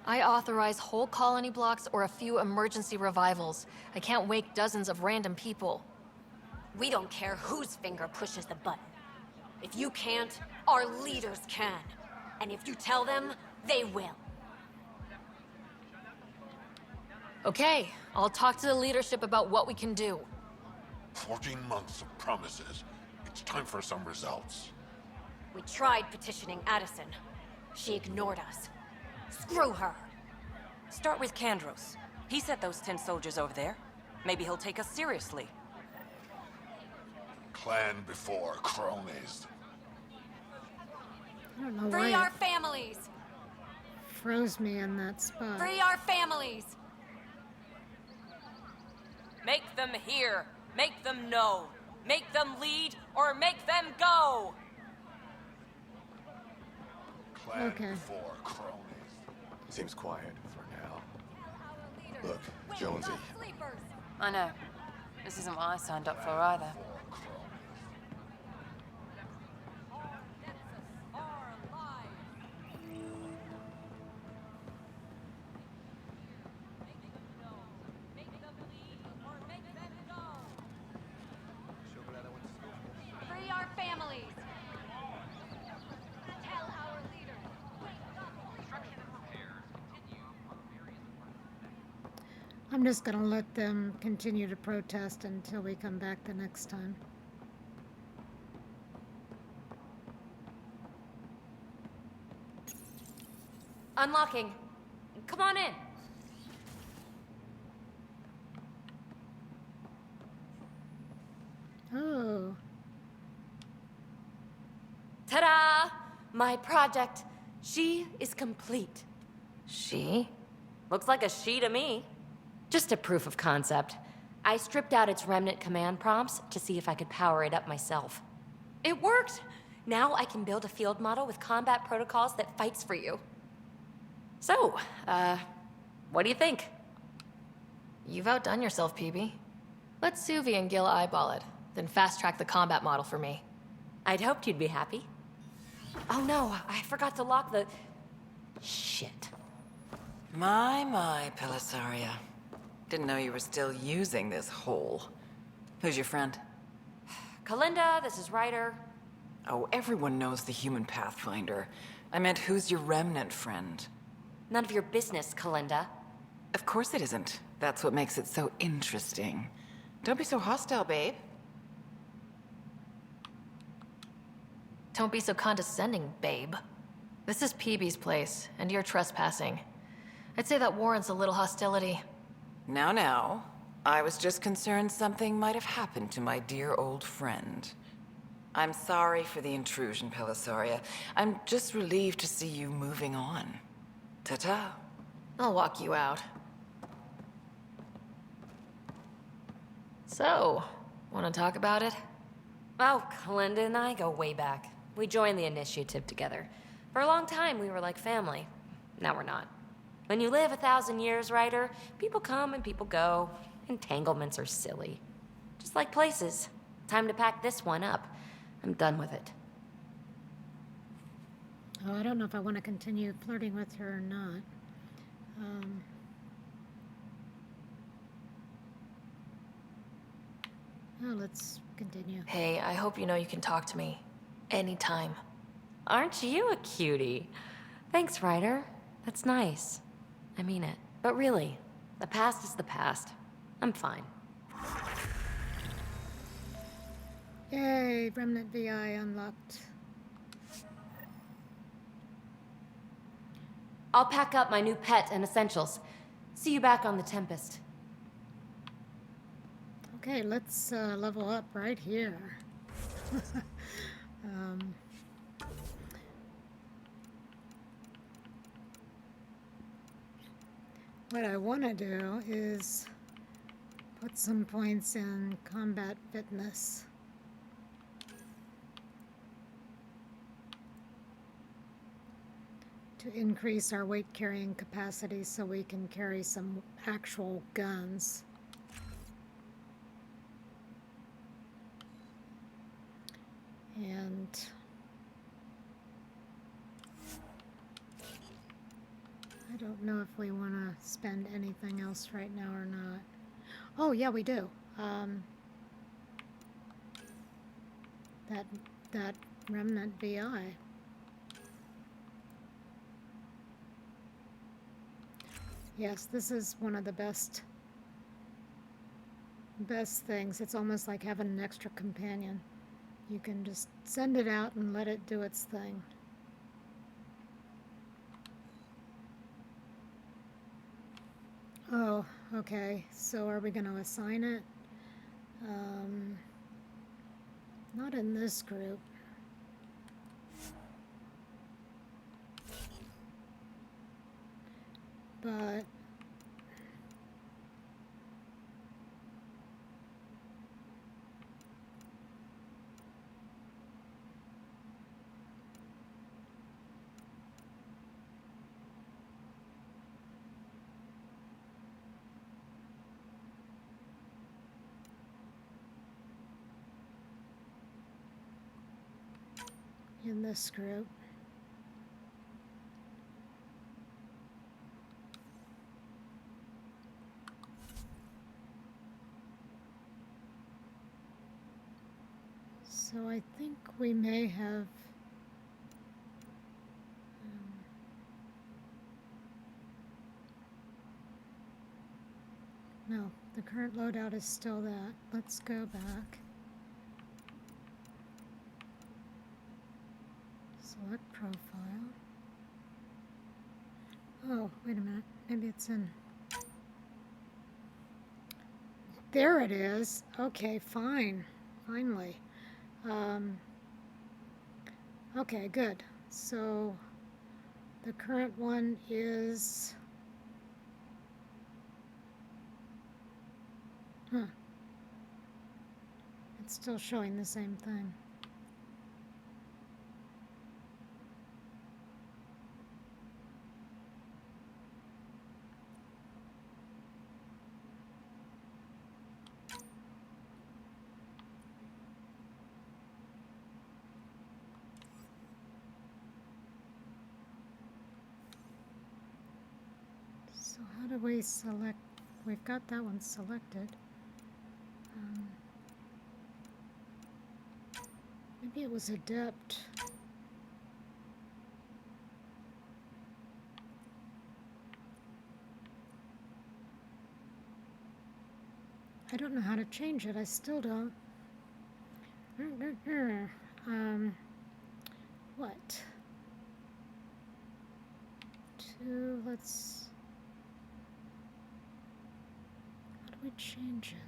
I authorize whole colony blocks or a few emergency revivals. I can't wake dozens of random people. We don't care whose finger pushes the button. If you can't, our leaders can. And if you tell them, they will. Okay, I'll talk to the leadership about what we can do. 14 months of promises. It's time for some results. We tried petitioning Addison. She ignored us. Screw her. Start with Kandros. He sent those 10 soldiers over there. Maybe he'll take us seriously. Clan before cronies. I don't know Free why our it families! froze me in that spot. Free our families! Make them hear. Make them know. Make them lead or make them go! Clan Okay. before cronies. Seems quiet for now. Look, Jonesy. I know. This isn't what I signed up for either. Free our families! Tell our leaders. I'm just gonna let them continue to protest until we come back the next time. Unlocking. Come on in. Oh, Ta-da! My project. She is complete. She? Looks like a she to me. Just a proof of concept. I stripped out its remnant command prompts to see if I could power it up myself. It worked! Now I can build a field model with combat protocols that fights for you. So, what do you think? You've outdone yourself, PB. Let Suvi and Gil eyeball it, then fast-track the combat model for me. I'd hoped you'd be happy. Oh no, I forgot to lock the... Shit. My, Pelisaria. Didn't know you were still using this hole. Who's your friend? Kalinda, this is Ryder. Oh, everyone knows the human Pathfinder. I meant, who's your remnant friend? None of your business, Kalinda. Of course it isn't. That's what makes it so interesting. Don't be so hostile, babe. Don't be so condescending, babe. This is PB's place, and you're trespassing. I'd say that warrants a little hostility. Now. I was just concerned something might have happened to my dear old friend. I'm sorry for the intrusion, Pelisaria. I'm just relieved to see you moving on. Ta-ta. I'll walk you out. So, want to talk about it? Oh, Kalinda and I go way back. We joined the initiative together. For a long time, we were like family. Now we're not. When you live 1,000 years, Ryder, people come and people go. Entanglements are silly. Just like places. Time to pack this one up. I'm done with it. oh, I don't know if I want to continue flirting with her or not. Oh, let's continue. Hey, I hope you know you can talk to me. Anytime. Aren't you a cutie? Thanks, Ryder. That's nice. I mean it. But really, the past is the past. I'm fine. Yay, Remnant VI unlocked. I'll pack up my new pet and essentials. See you back on the Tempest. Okay, let's level up right here. um, what I want to do is put some points in combat fitness. To increase our weight carrying capacity so we can carry some actual guns. And I don't know if we want to spend anything else right now or not. Oh yeah, we do. That remnant VI. Yes, this is one of the best things. It's almost like having an extra companion. You can just send it out and let it do its thing. Oh, okay. So are we going to assign it? Not in this group. But in this group. So I think we may have no, the current loadout is still that. Let's go back. Select profile. Oh, wait a minute. Maybe it's in. There it is. Okay, fine. Finally. Okay, good. So the current one is. Huh. It's still showing the same thing. So how do we select? We've got that one selected. Maybe it was adept. I don't know how to change it. I still don't. What? Let's. How do we change it?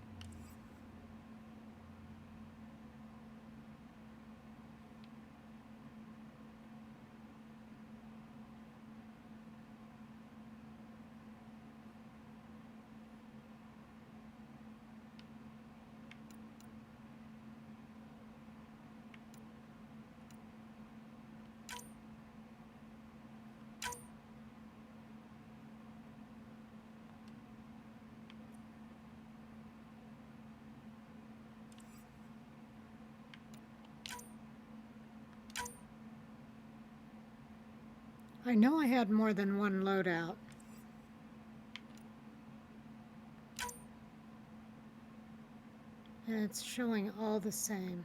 I know I had more than one loadout. And it's showing all the same.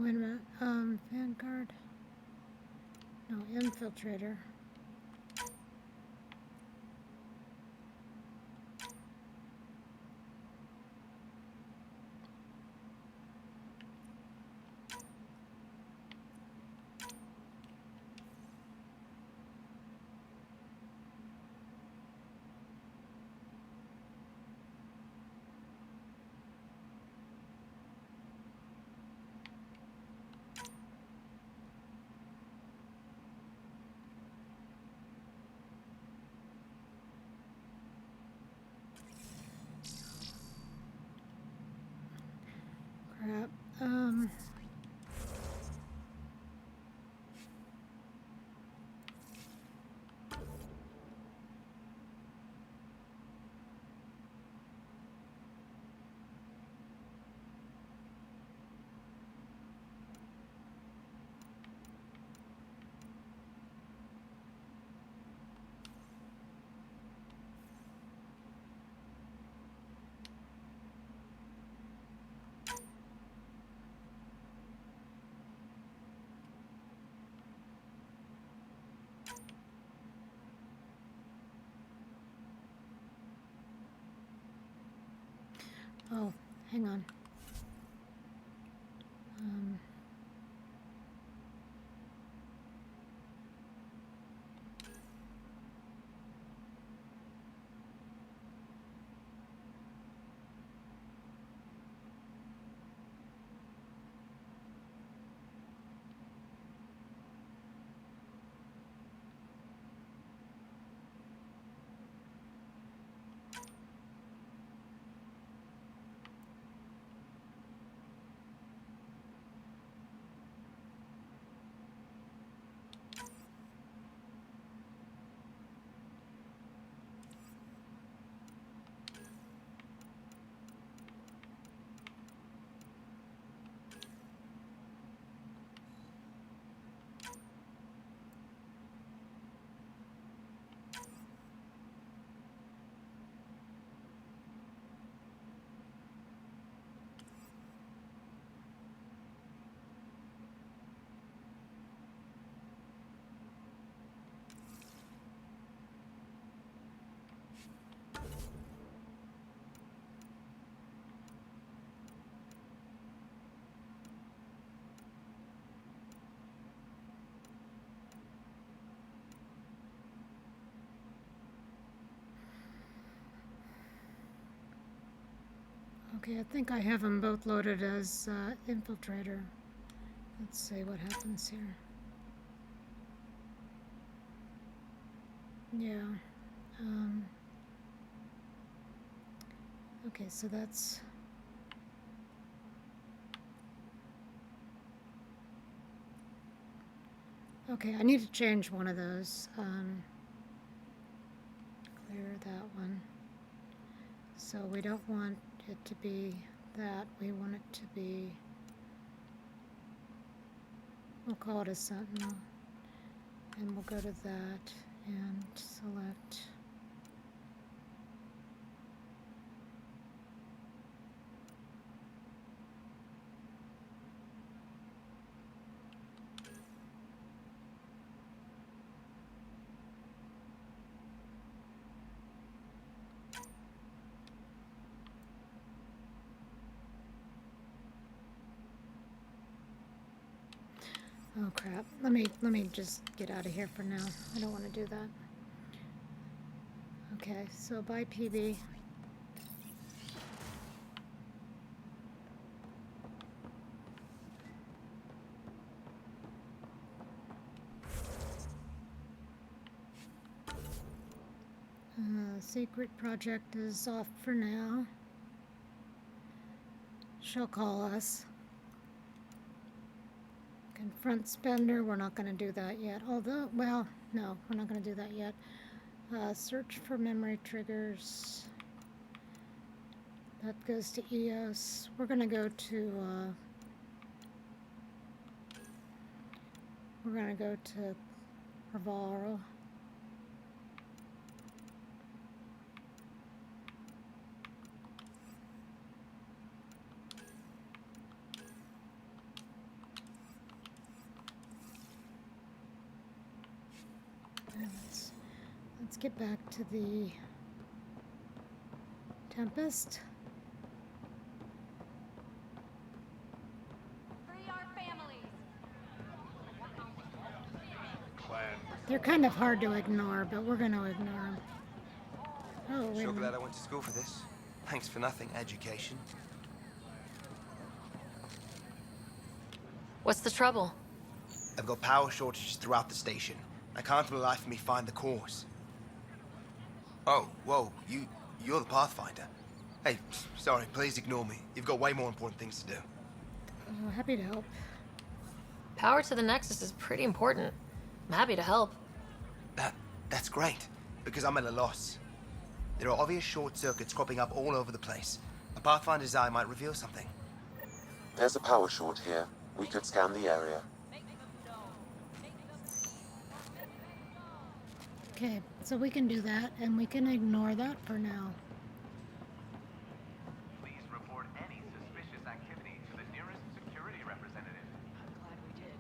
Wait a minute. Vanguard. No, infiltrator. Crap. Oh, hang on. Okay, I think I have them both loaded as infiltrator. Let's see what happens here. Yeah. Okay, so that's... Okay, I need to change one of those. Clear that one. So we don't want it to be that. We want it to be... We'll call it a sentinel. And we'll go to that and select... Oh crap. Let me just get out of here for now. I don't want to do that. Okay, so by PB. Secret project is off for now. She'll call us. Confront spender, we're not going to do that yet. Although, well, no, we're not going to do that yet. Search for memory triggers. That goes to EOS. We're going to go to, Raval. Let's get back to the Tempest. Free our families. They're kind of hard to ignore, but we're going to ignore them. Oh, wait a So glad minute. I went to school for this. Thanks for nothing, education. What's the trouble? I've got power shortages throughout the station. I can't for the life of me find the cause. Oh, whoa, you're the Pathfinder. Hey, sorry, please ignore me. You've got way more important things to do. Oh, happy to help. Power to the Nexus is pretty important. I'm happy to help. That's great, because I'm at a loss. There are obvious short circuits cropping up all over the place. A Pathfinder's eye might reveal something. There's a power short here. We could scan the area. Okay, so we can do that, and we can ignore that for now. Please report any suspicious activity to the nearest security representative. I'm glad we did.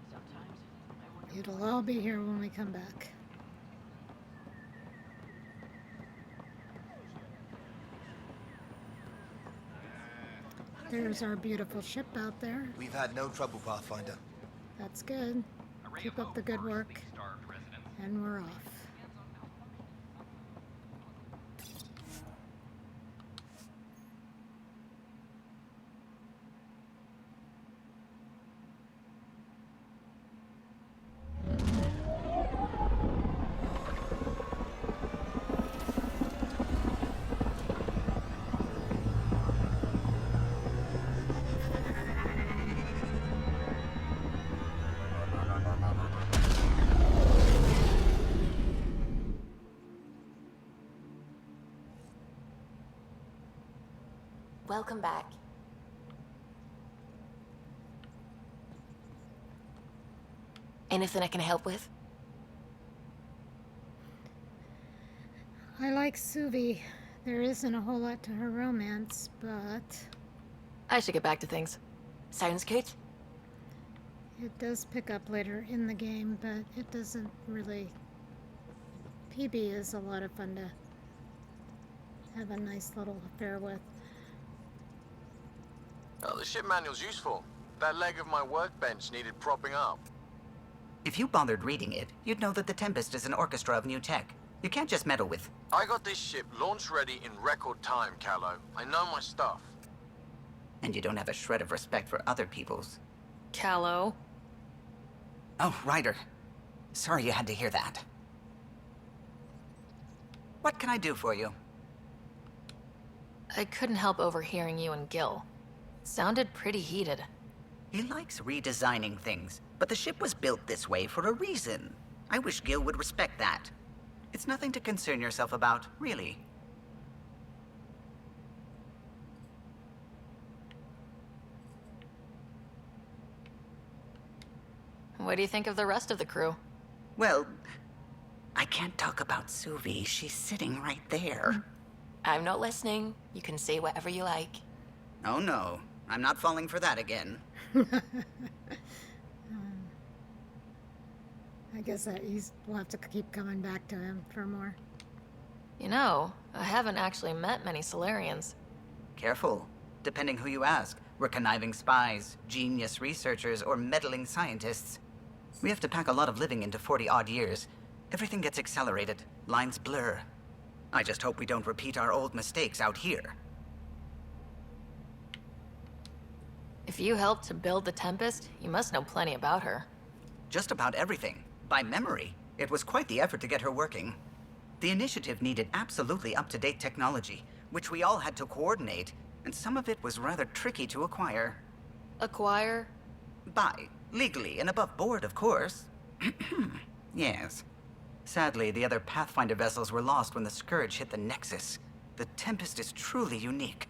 Sometimes I wonder. It'll all be here when we come back. There's our beautiful ship out there. We've had no trouble, Pathfinder. That's good. Keep up the good work. And we're off. Welcome back. Anything I can help with? I like Suvi. There isn't a whole lot to her romance, but I should get back to things. Sounds good. it does pick up later in the game, but it doesn't really. PB is a lot of fun to have a nice little affair with. Oh, the ship manual's useful. That leg of my workbench needed propping up. If you bothered reading it, you'd know that the Tempest is an orchestra of new tech. You can't just meddle with... I got this ship launch ready in record time, Callow. I know my stuff. And you don't have a shred of respect for other people's. Callow. Oh, Ryder. Sorry you had to hear that. What can I do for you? I couldn't help overhearing you and Gil. Sounded pretty heated. He likes redesigning things, but the ship was built this way for a reason. I wish Gil would respect that. It's nothing to concern yourself about, really. What do you think of the rest of the crew? Well, I can't talk about Suvi. She's sitting right there. I'm not listening. You can say whatever you like. Oh no, I'm not falling for that again. I guess that we'll have to keep coming back to him for more. You know, I haven't actually met many Solarians. Careful. Depending who you ask, we're conniving spies, genius researchers, or meddling scientists. We have to pack a lot of living into 40-odd years. Everything gets accelerated. Lines blur. I just hope we don't repeat our old mistakes out here. If you helped to build the Tempest, you must know plenty about her. Just about everything. By memory. It was quite the effort to get her working. The initiative needed absolutely up-to-date technology, which we all had to coordinate, and some of it was rather tricky to acquire. Acquire? Buy. Legally and above board, of course. Yes. Sadly, the other Pathfinder vessels were lost when the Scourge hit the Nexus. The Tempest is truly unique.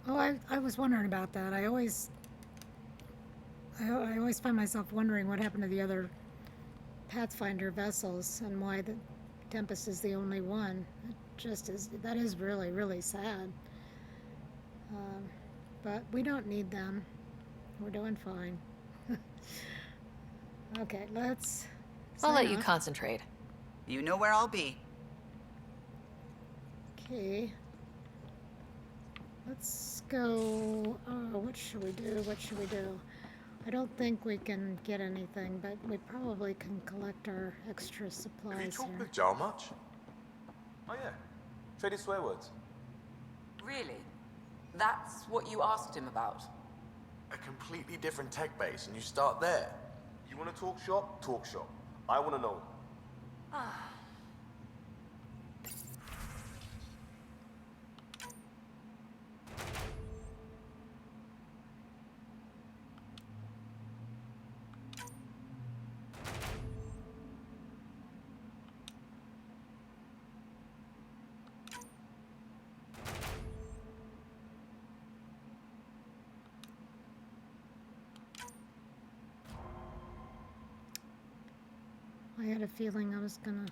Oh, I was wondering about that. I always find myself wondering what happened to the other Pathfinder vessels and why the Tempest is the only one. It just is. That is really, really sad. But we don't need them. We're doing fine. Okay, let's. I'll let sign you off. concentrate. You know where I'll be. Okay. Let's go. Oh, what should we do? What should we do? I don't think we can get anything, but we probably can collect our extra Have you supplies talked here. with Jar much? Oh yeah. Traded swear words. Really? That's what you asked him about? A completely different tech base, and you start there. You want to talk shop? Talk shop. I want to know. Ah. I had a feeling I was gonna.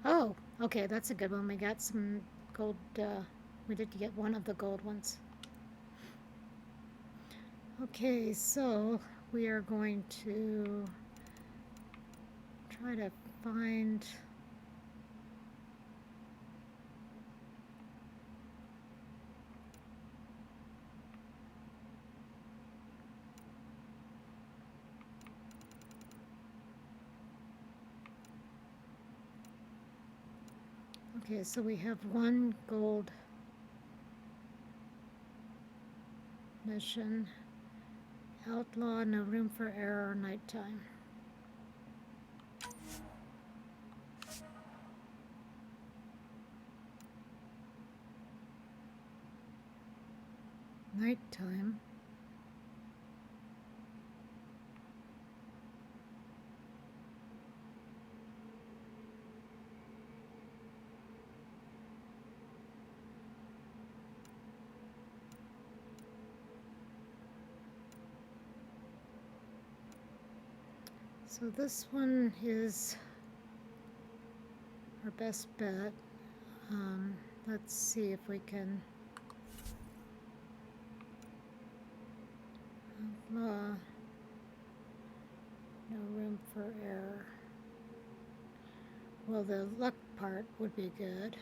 Oh, okay, that's a good one. We got some gold. We did get one of the gold ones. Okay, so we are going to try to find. Okay, so we have one gold mission. Outlaw, no room for error, nighttime. Nighttime. So this one is our best bet. Let's see if we can. Outlaw. No room for error. Well, the luck part would be good.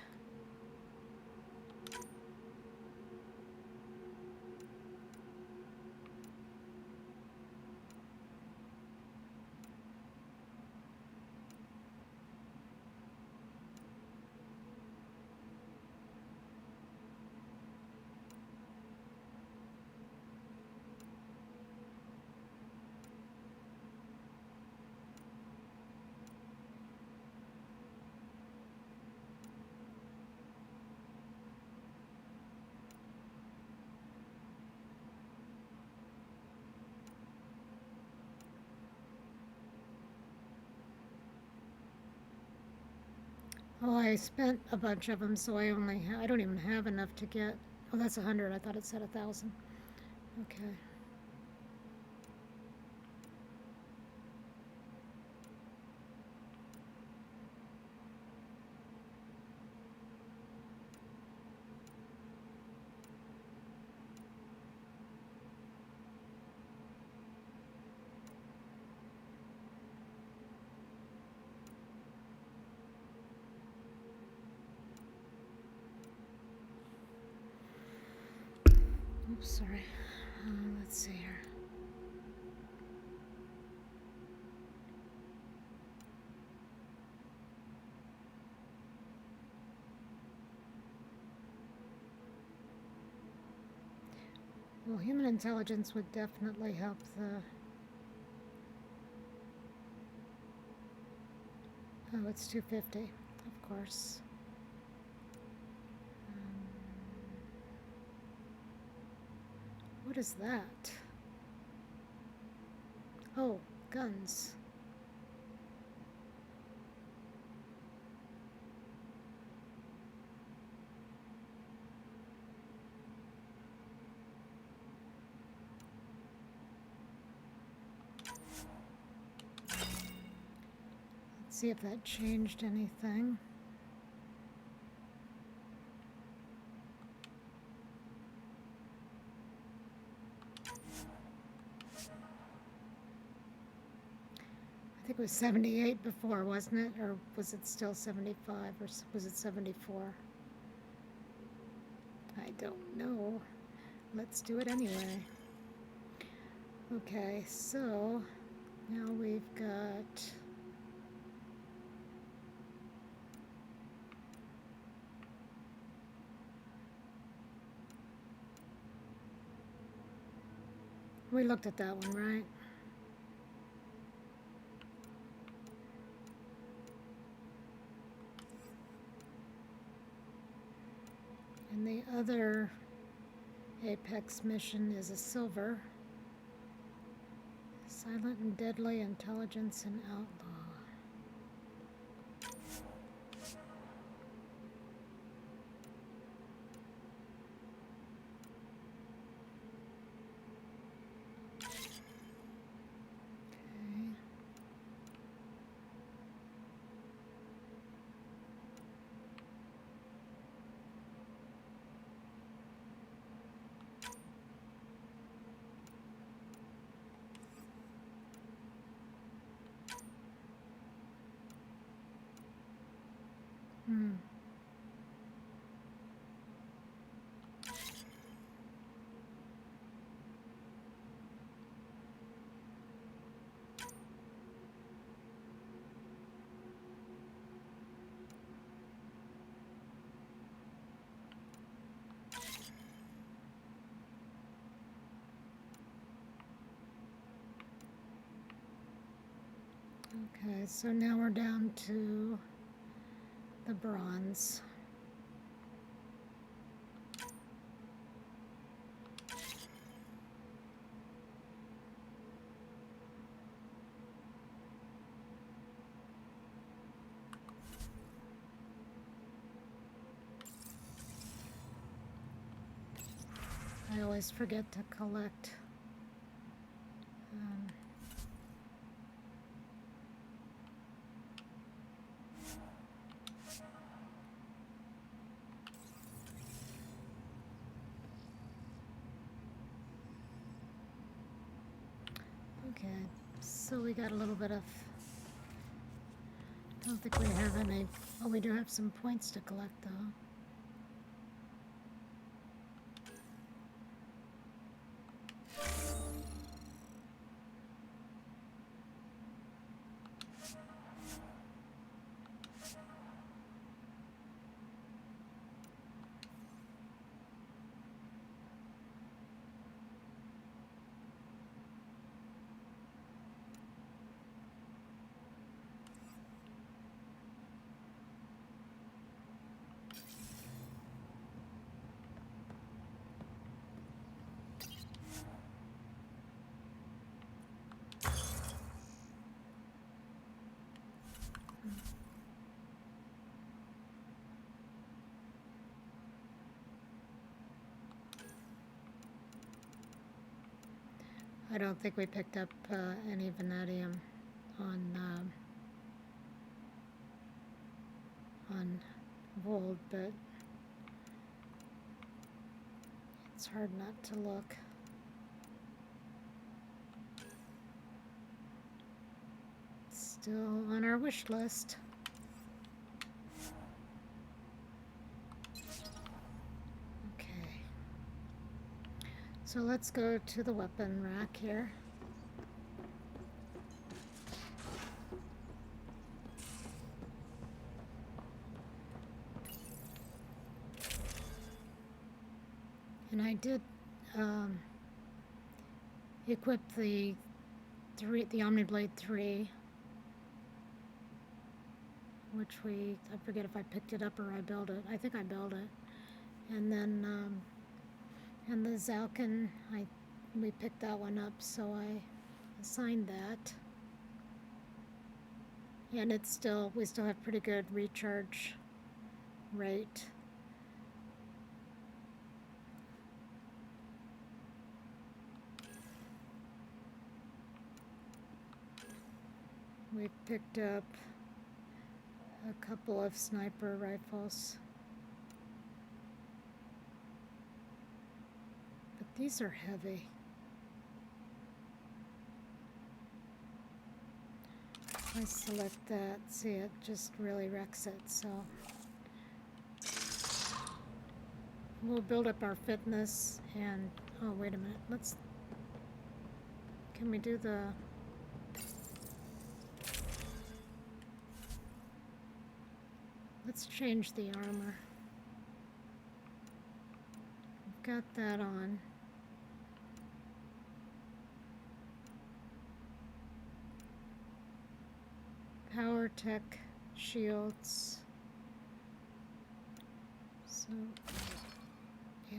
Oh, I spent a bunch of them, so I don't even have enough to get. Oh, that's 100. I thought it said 1,000. Okay. Oops, sorry. Let's see here. Well, human intelligence would definitely help the. Oh, it's 250, of course. What is that? Oh, guns. Let's see if that changed anything. think it was 78 before, wasn't it? Or was it still 75? Or was it 74? I don't know. Let's do it anyway. Okay, so now we've got... We looked at that one, right? And the other Apex mission is a silver. Silent and deadly intelligence and outlaw. Hmm. Okay, so now we're down to the bronze. I always forget to collect. Okay, so we got a little bit of... Don't think we have any... Oh, we do have some points to collect, though. I don't think we picked up any vanadium on Veold, but it's hard not to look. Still on our wish list. Okay. So let's go to the weapon rack here. And I did equip the Omniblade 3, which I forget if I picked it up or I built it. I think I built it. And then, and the Zalkin, we picked that one up, so I assigned that. And we still have pretty good recharge rate. We picked up a couple of sniper rifles. But these are heavy. I select that, see, it just really wrecks it, so we'll build up our fitness and, oh, wait a minute, can we do let's change the armor. We've got that on. Power tech shields. So, yeah.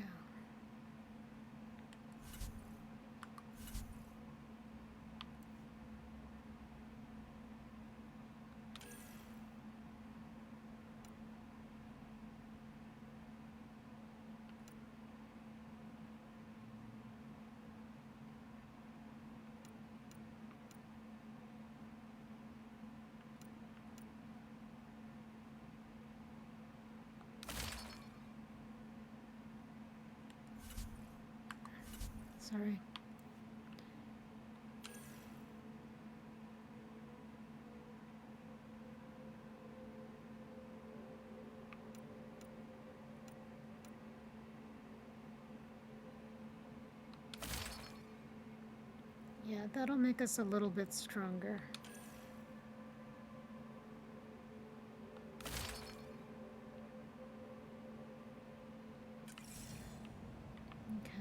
Sorry. Yeah, that'll make us a little bit stronger. Okay.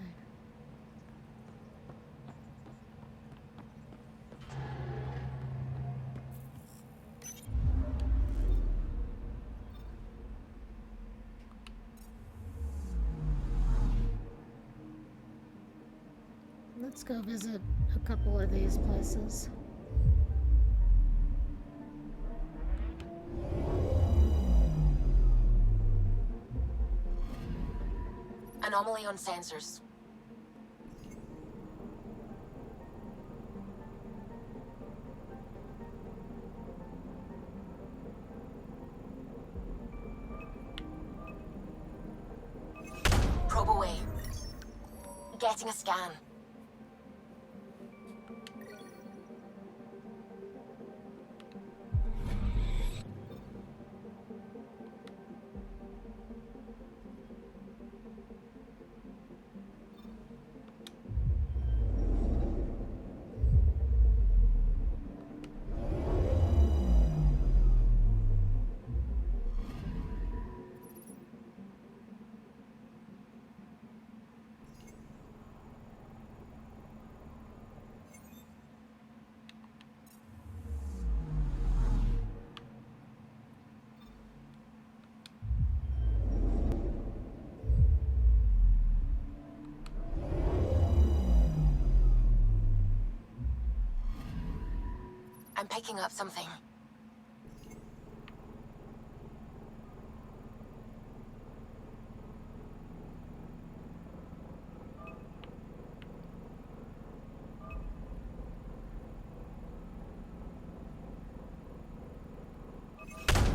Let's go visit a couple of these places. Anomaly on sensors. Probe away. Getting a scan. I'm picking up something.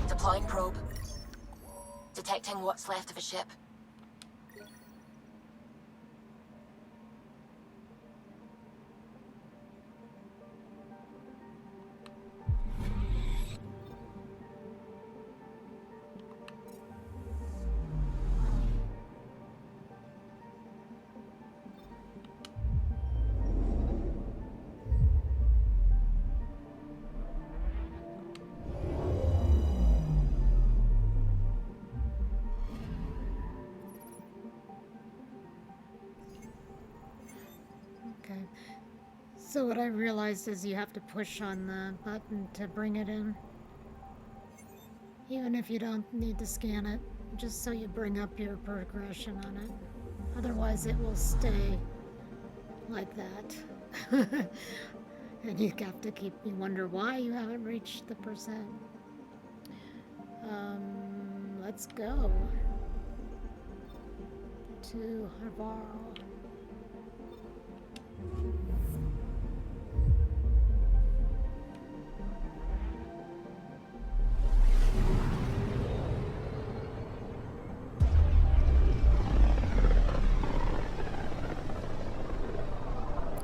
Deploying probe. Detecting what's left of a ship. Okay. So what I realized is you have to push on the button to bring it in. Even if you don't need to scan it, just so you bring up your progression on it. Otherwise it will stay like that. And you have to you wonder why you haven't reached the percent. Let's go to Harvaro.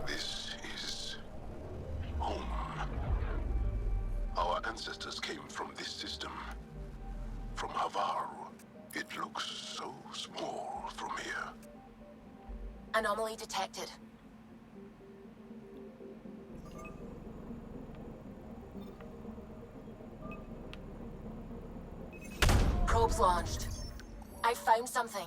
This is home. Our Anomaly detected. Probes launched. I found something.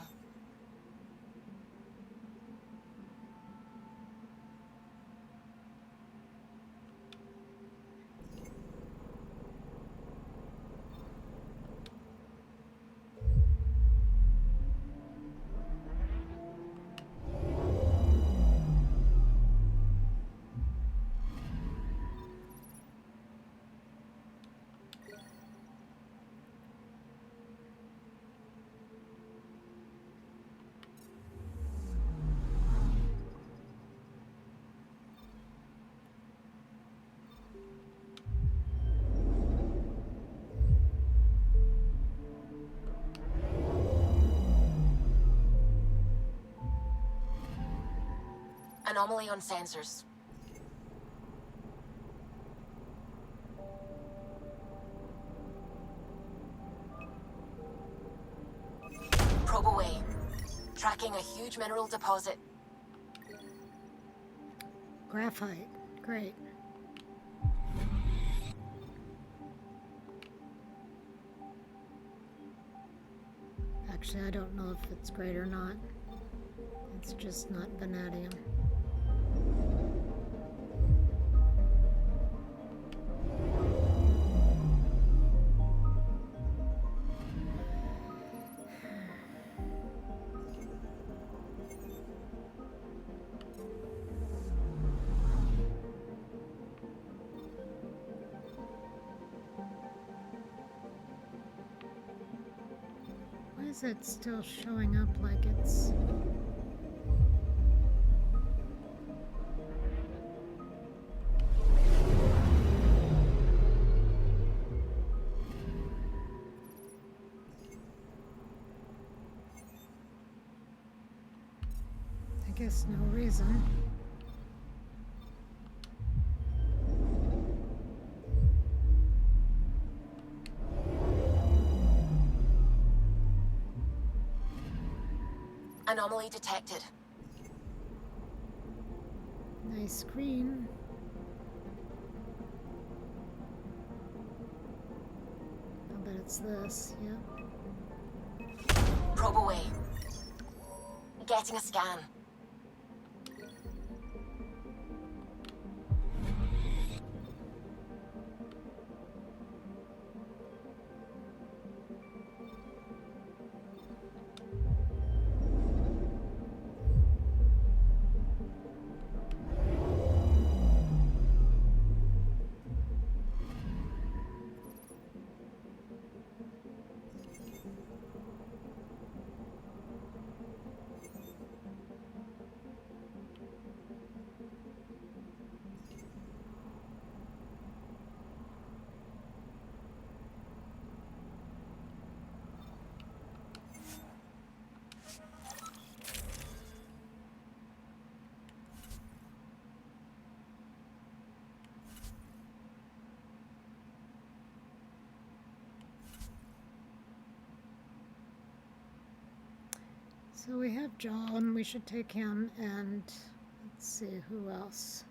Anomaly on sensors. Probe away. Tracking a huge mineral deposit. Graphite. Great. Actually, I don't know if it's great or not. It's just not vanadium. Why is it still showing up like it's... I guess no reason. Anomaly detected. Nice screen. I'll bet it's this, yep. Probe away. Getting a scan. So we have John, we should take him, and let's see who else.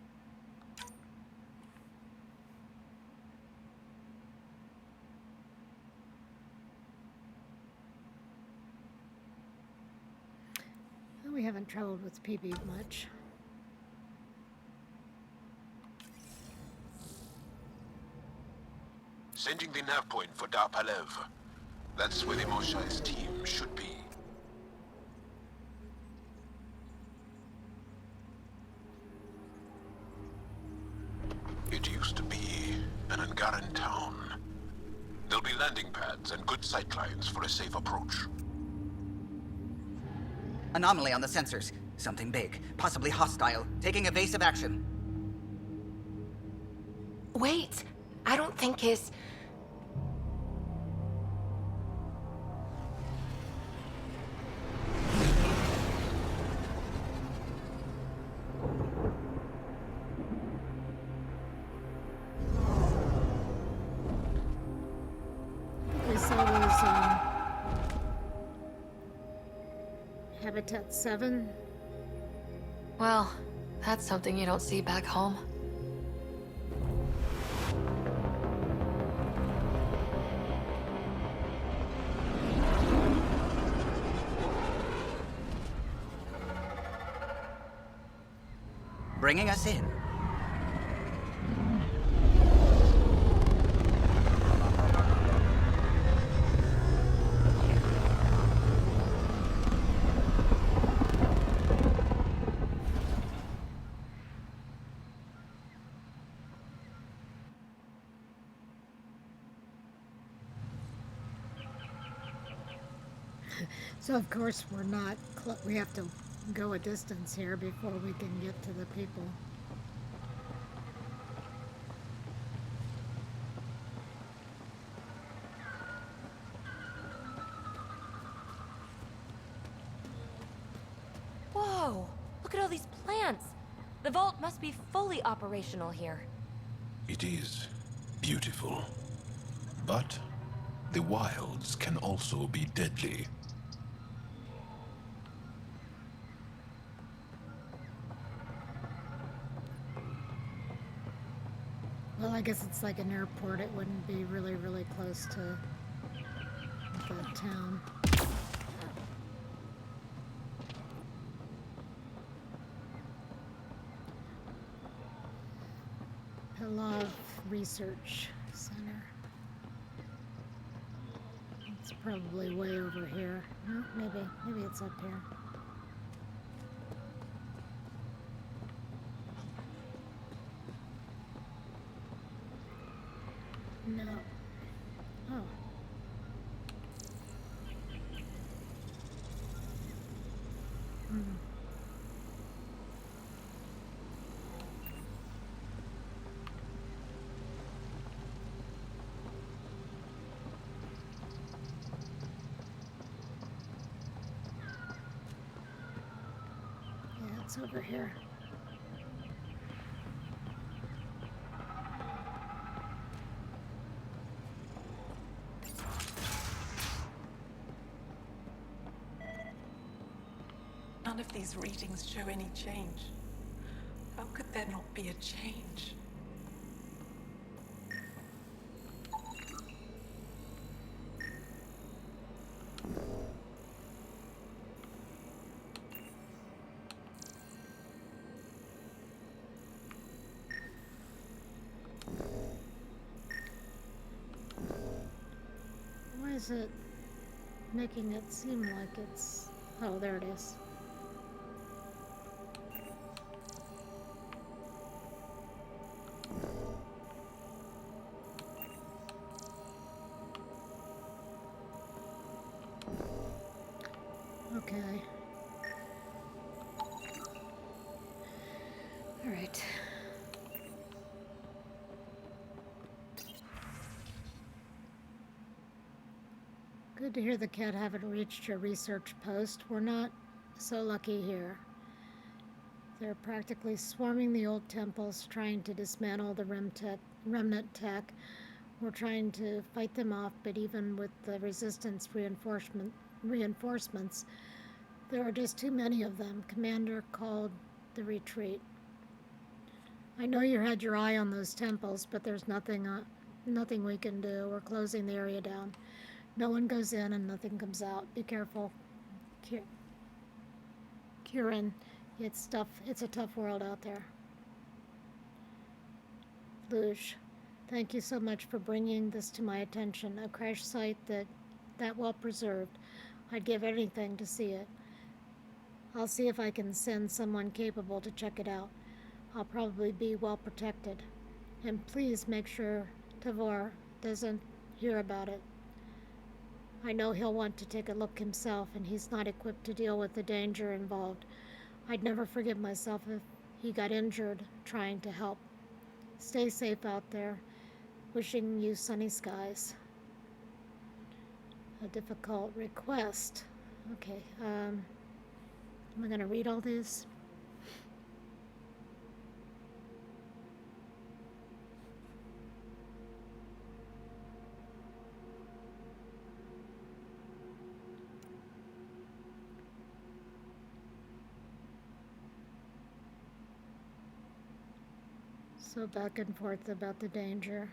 Well, we haven't traveled with PB much. Sending the nav point for Dar Palev. That's where the Moshai's team should be. It used to be an Angaran town. There'll be landing pads and good sightlines for a safe approach. Anomaly on the sensors. Something big, possibly hostile, taking evasive action. Wait! I don't think his... We saw those, Habitat 7. Well, that's something you don't see back home. Bringing us in. So of course we're not, we have to go a distance here before we can get to the people. Whoa! Look at all these plants! The vault must be fully operational here. It is beautiful. But the wilds can also be deadly. Well, I guess it's like an airport. It wouldn't be really, really close to the town. Pilov Research Center. It's probably way over here. No, maybe it's up here. No. Oh. Hmm. Yeah, it's over here. None of these readings show any change. How could there not be a change? Why is it making it seem like it's... Oh, there it is. Okay. All right. Good to hear the cat haven't reached your research post. We're not so lucky here. They're practically swarming the old temples, trying to dismantle the remnant tech. We're trying to fight them off, but even with the resistance reinforcements, there are just too many of them. Commander called the retreat. I know you had your eye on those temples, but there's nothing we can do. We're closing the area down. No one goes in and nothing comes out. Be careful. Kieran, it's a tough world out there. Luge, thank you so much for bringing this to my attention. A crash site that well preserved. I'd give anything to see it. I'll see if I can send someone capable to check it out. I'll probably be well protected. And please make sure Tavor doesn't hear about it. I know he'll want to take a look himself, and he's not equipped to deal with the danger involved. I'd never forgive myself if he got injured trying to help. Stay safe out there. Wishing you sunny skies. A difficult request. Okay, am I gonna read all these? So back and forth about the danger.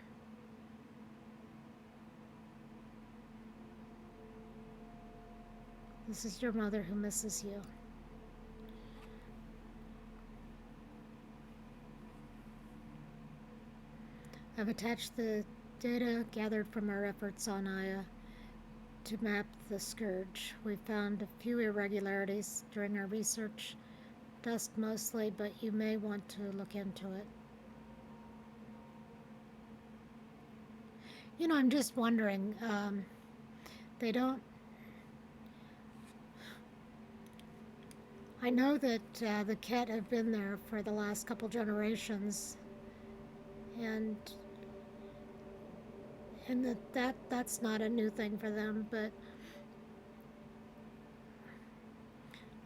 This is your mother who misses you. I've attached the data gathered from our efforts on Aya to map the scourge. We found a few irregularities during our research, dust mostly, but you may want to look into it. You know, I'm just wondering, they don't... I know that the Ket have been there for the last couple generations, and that's not a new thing for them, but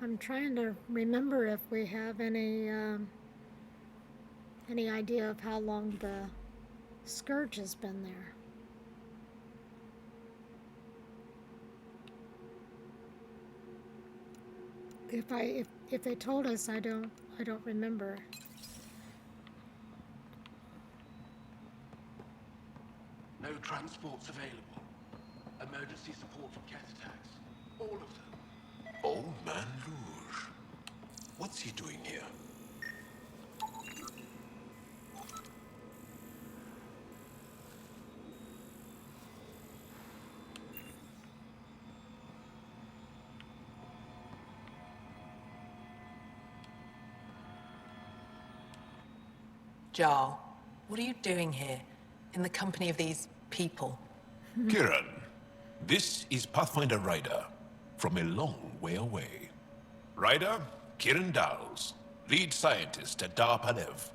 I'm trying to remember if we have any idea of how long the scourge has been there. If they told us, I don't remember. No transports available. Emergency support from cat attacks. All of them. Old man Luge. What's he doing here? Jarl, what are you doing here, in the company of these people? Kiran, this is Pathfinder Ryder, from a long way away. Ryder, Kiran Dowles, lead scientist at Dar Palev.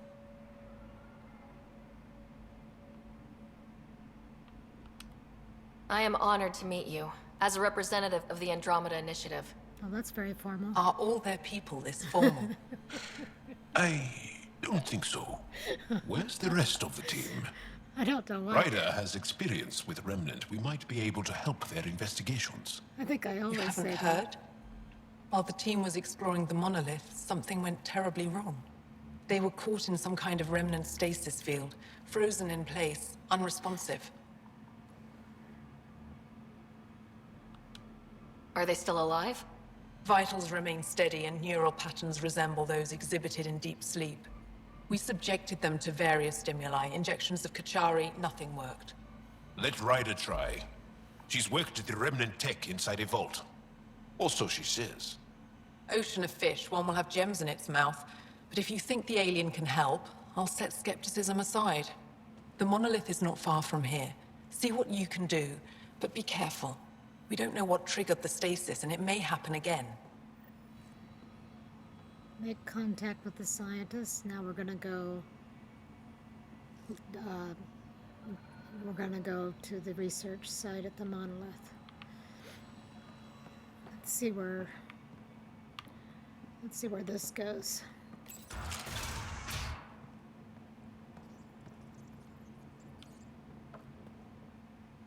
I am honored to meet you, as a representative of the Andromeda Initiative. Oh, that's very formal. Are all their people this formal? I don't think so. Where's the rest of the team? I don't know why. Ryder has experience with Remnant. We might be able to help their investigations. I think I You always haven't say heard? that. While the team was exploring the monolith, something went terribly wrong. They were caught in some kind of remnant stasis field, frozen in place, unresponsive. Are they still alive? Vitals remain steady and neural patterns resemble those exhibited in deep sleep. We subjected them to various stimuli, injections of Kachari, nothing worked. Let Ryder try. She's worked at the Remnant tech inside a vault. Or so she says. Ocean of fish, one will have gems in its mouth. But if you think the alien can help, I'll set skepticism aside. The monolith is not far from here. See what you can do, but be careful. We don't know what triggered the stasis, and it may happen again. Make contact with the scientists. Now we're gonna go. We're gonna go to the research site at the monolith. Let's see where this goes.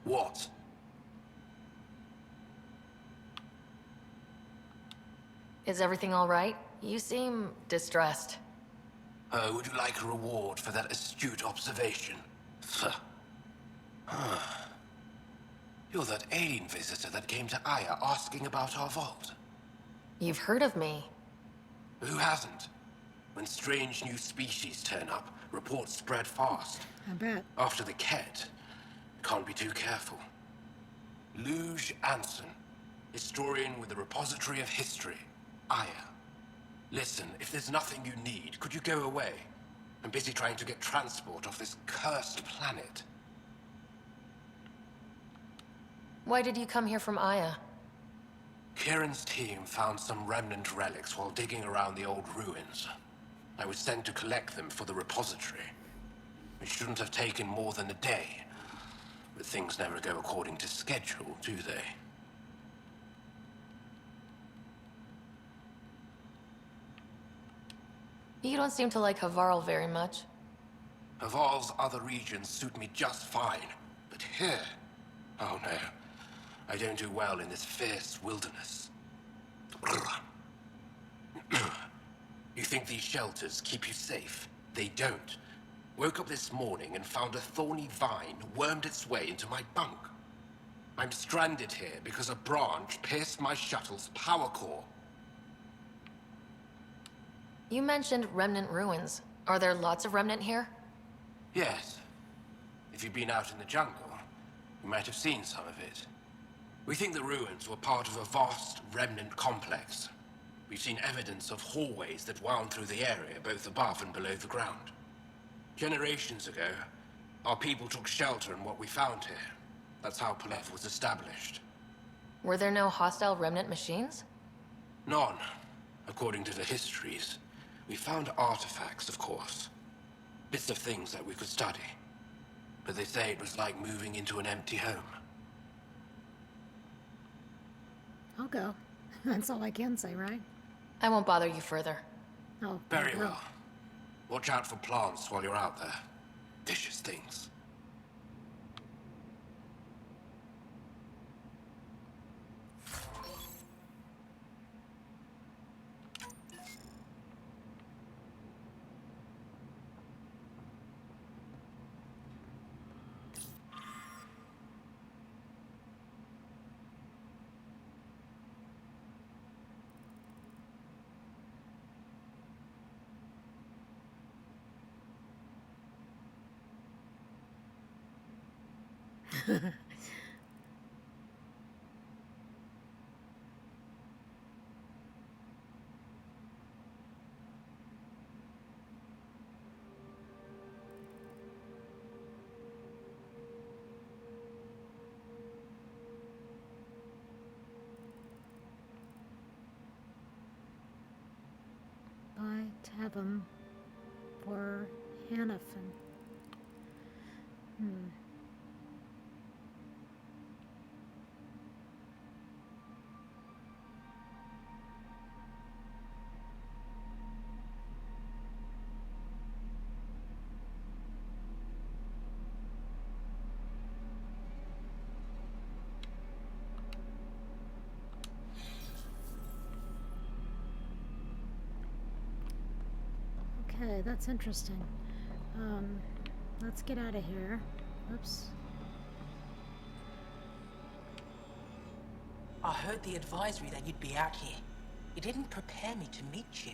What? Is everything all right? You seem distressed. Would you like a reward for that astute observation? You're that alien visitor that came to Aya asking about our vault. You've heard of me. Who hasn't? When strange new species turn up, reports spread fast. I bet. After the Ket, can't be too careful. Luge Anson, historian with the Repository of History, Aya. Listen, if there's nothing you need, could you go away? I'm busy trying to get transport off this cursed planet. Why did you come here from Aya? Kieran's team found some remnant relics while digging around the old ruins. I was sent to collect them for the repository. It shouldn't have taken more than a day. But things never go according to schedule, do they? You don't seem to like Havarl very much. Haval's other regions suit me just fine. But here... oh no. I don't do well in this fierce wilderness. You think these shelters keep you safe? They don't. Woke up this morning and found a thorny vine wormed its way into my bunk. I'm stranded here because a branch pierced my shuttle's power core. You mentioned Remnant ruins. Are there lots of Remnant here? Yes. If you've been out in the jungle, you might have seen some of it. We think the ruins were part of a vast Remnant complex. We've seen evidence of hallways that wound through the area, both above and below the ground. Generations ago, our people took shelter in what we found here. That's how Palev was established. Were there no hostile Remnant machines? None, according to the histories. We found artifacts, of course. Bits of things that we could study. But they say it was like moving into an empty home. I'll go. That's all I can say, right? I won't bother you further. Oh, Very well. Watch out for plants while you're out there. Vicious things. By Tabum for Hannafin. Okay, that's interesting. Let's get out of here. Oops. I heard the advisory that you'd be out here. It didn't prepare me to meet you.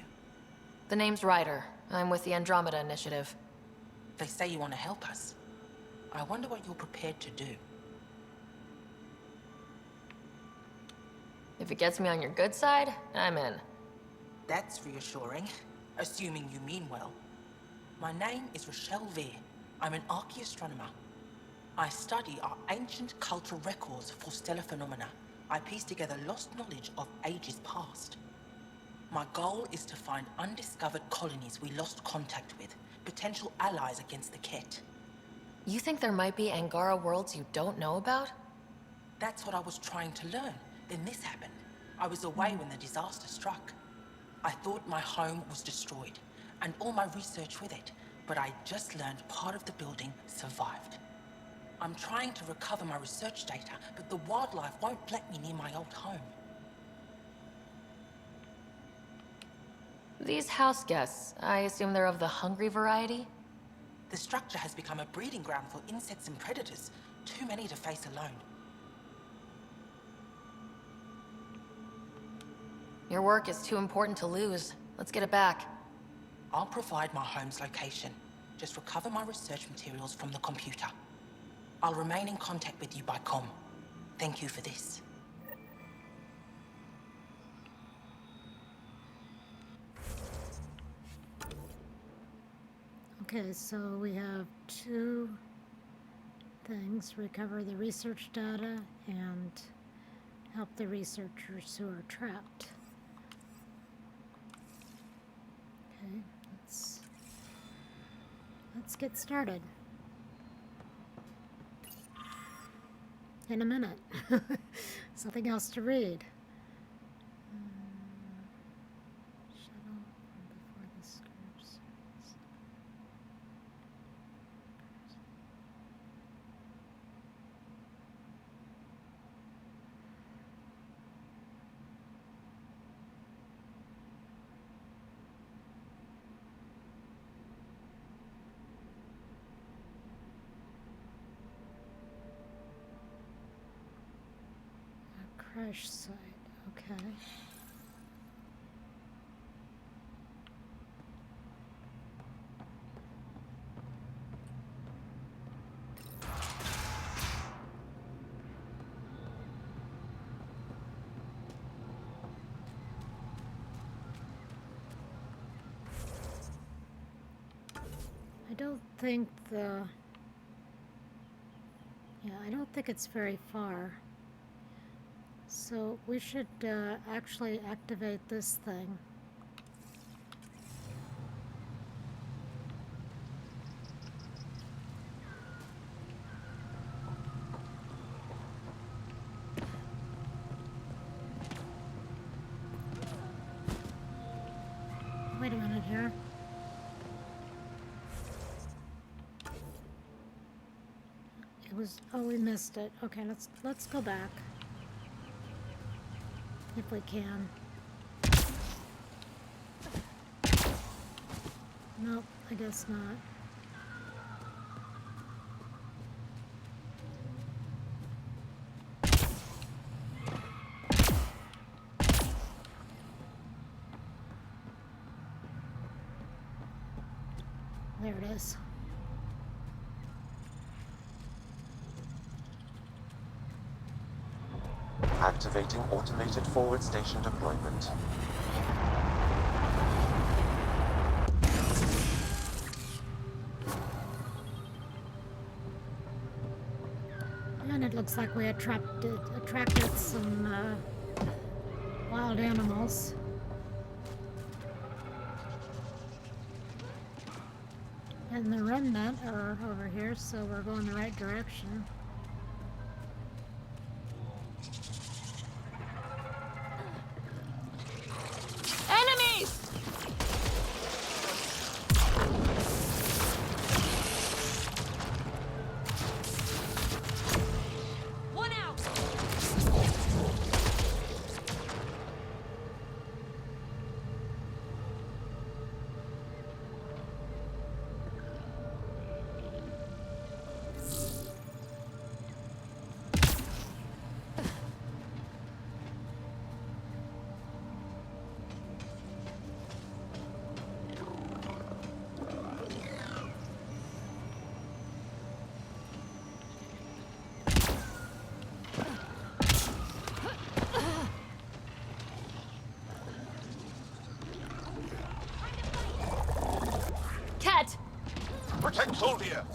The name's Ryder. I'm with the Andromeda Initiative. They say you want to help us. I wonder what you're prepared to do. If it gets me on your good side, I'm in. That's reassuring, assuming you mean well. My name is Rochelle Veer. I'm an archaeoastronomer. I study our ancient cultural records for stellar phenomena. I piece together lost knowledge of ages past. My goal is to find undiscovered colonies we lost contact with, potential allies against the Ket. You think there might be Angara worlds you don't know about? That's what I was trying to learn. Then this happened. I was away when the disaster struck. I thought my home was destroyed, and all my research with it, but I just learned part of the building survived. I'm trying to recover my research data, but the wildlife won't let me near my old home. These house guests, I assume they're of the hungry variety? The structure has become a breeding ground for insects and predators, too many to face alone. Your work is too important to lose. Let's get it back. I'll provide my home's location. Just recover my research materials from the computer. I'll remain in contact with you by comm. Thank you for this. Okay, so we have two things. Recover the research data and help the researchers who are trapped. Okay, let's get started. In a minute. Something else to read. Shuttle from before the scourge surface. Crash site. Okay. I don't think I don't think it's very far. So we should actually activate this thing. Wait a minute here. It was, oh, we missed it. Okay, let's go back. If we can. Nope, I guess not. There it is. Activating automated forward station deployment. And it looks like we attracted some wild animals. And the remnant are over here, so we're going the right direction. Enemies! One out! Cat! Protect Soldier!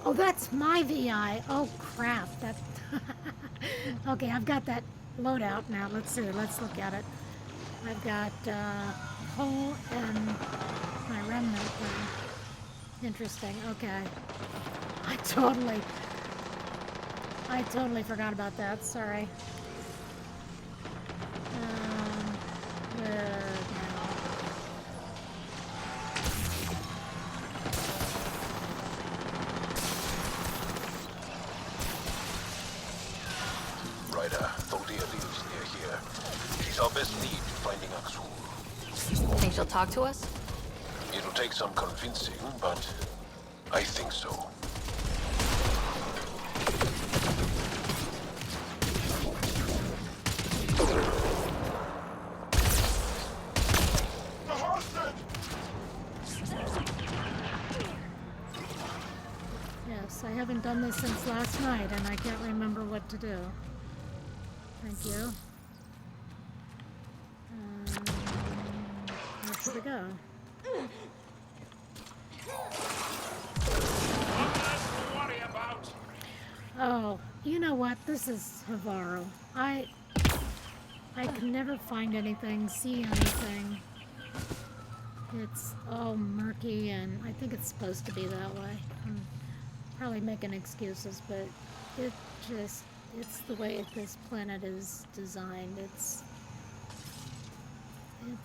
Oh, that's my VI. Oh, crap. That. Okay, I've got that loadout now. Let's see. Let's look at it. I've got Hull and my remnant thing. Interesting. Okay. I totally forgot about that. Sorry. Where now? Ryder, Thordia lives near here. She's our best lead finding Axul. Think she'll talk to us? It'll take some convincing, but I think so. Yes, I haven't done this since last night, and I can't remember what to do. Thank you. Where should we go? Oh, you know what? This is Havaro. I can never find anything, see anything. It's all murky, and I think it's supposed to be that way. I'm probably making excuses, but it just, it's the way this planet is designed. It's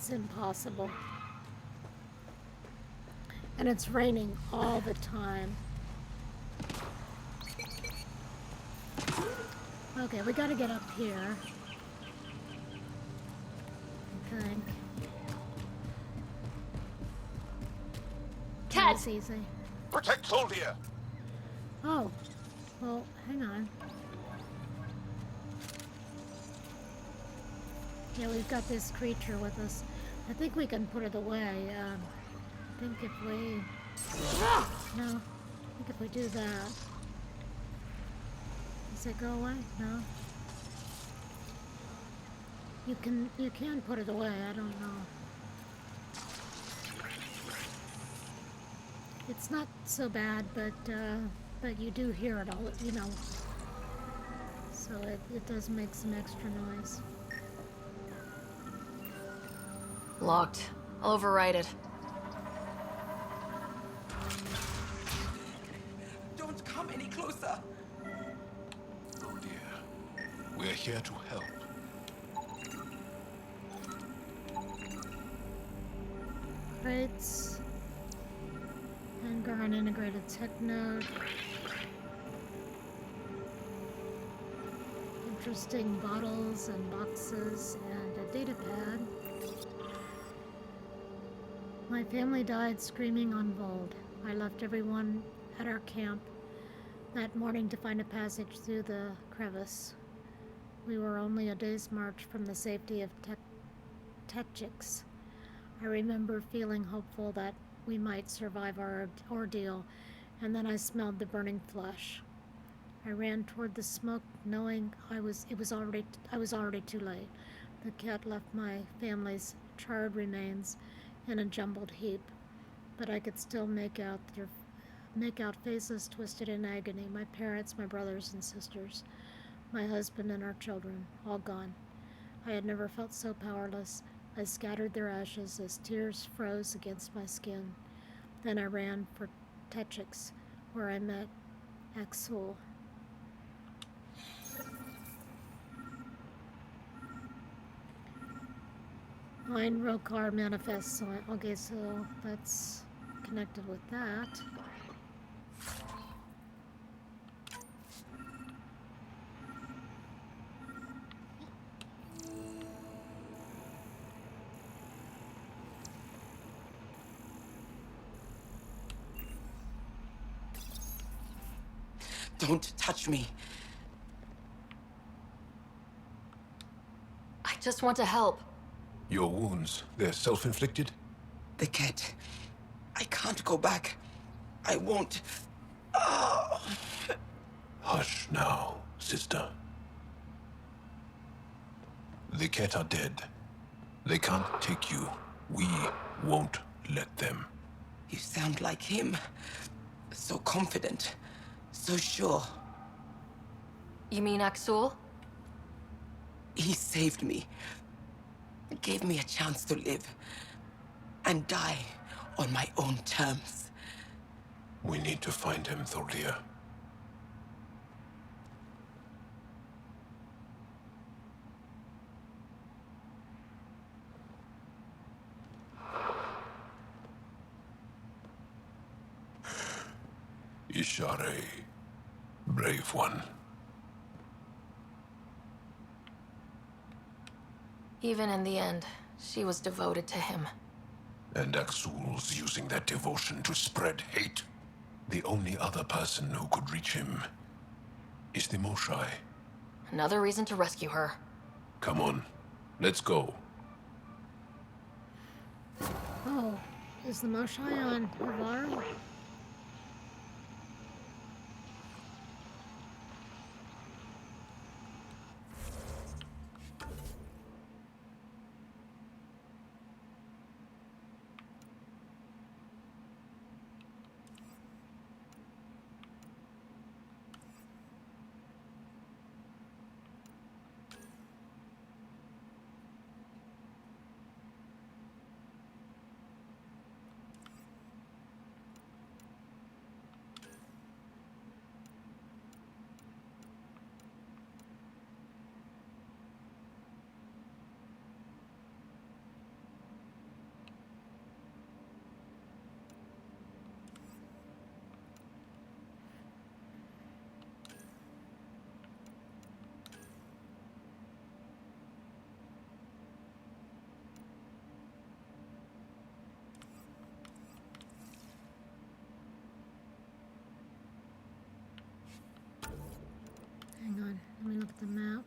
impossible. And it's raining all the time. Okay, we gotta get up here. I think. Cat! That's easy. Protect Soldier! Oh, well, hang on. Yeah, we've got this creature with us. I think we can put it away. I think if we... No. I think if we do that... Does it go away? No. You can put it away. I don't know. It's not so bad, but you do hear it all, you know. So it does make some extra noise. Locked. I'll override it. Don't come any closer. Oh dear. We're here to help. Crates. Hangar on integrated tech node. Interesting bottles and boxes and a data pad. My family died screaming on Veold. I left everyone at our camp that morning to find a passage through the crevice. We were only a day's march from the safety of Techix. I remember feeling hopeful that we might survive our ordeal, and then I smelled the burning flesh. I ran toward the smoke, knowing I was already too late. The cat left my family's charred remains in a jumbled heap, but I could still make out faces twisted in agony. My parents, my brothers and sisters, my husband and our children, all gone. I had never felt so powerless. I scattered their ashes as tears froze against my skin. Then I ran for Techix, where I met Axel. Mine Rokar manifest, so okay, so that's connected with that. Don't touch me. I just want to help. Your wounds, they're self-inflicted? They can't. I can't go back. I won't. Hush now, sister. The Ket are dead. They can't take you. We won't let them. You sound like him. So confident. So sure. You mean Axel? He saved me. Gave me a chance to live. And die on my own terms. We need to find him, Thorlia. Ishare, brave one. Even in the end, she was devoted to him. And Axul's using that devotion to spread hate. The only other person who could reach him is the Moshai. Another reason to rescue her. Come on, let's go. Oh, is the Moshai on Havaro? me look at the map.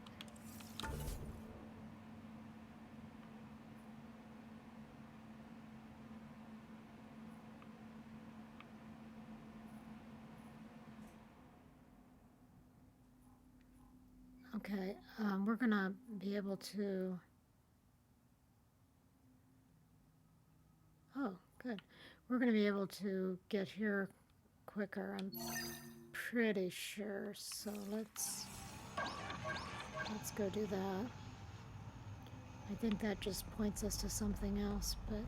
Okay, we're gonna be able to. Oh, good. We're gonna be able to get here quicker, I'm pretty sure. So let's go do that. I think that just points us to something else, but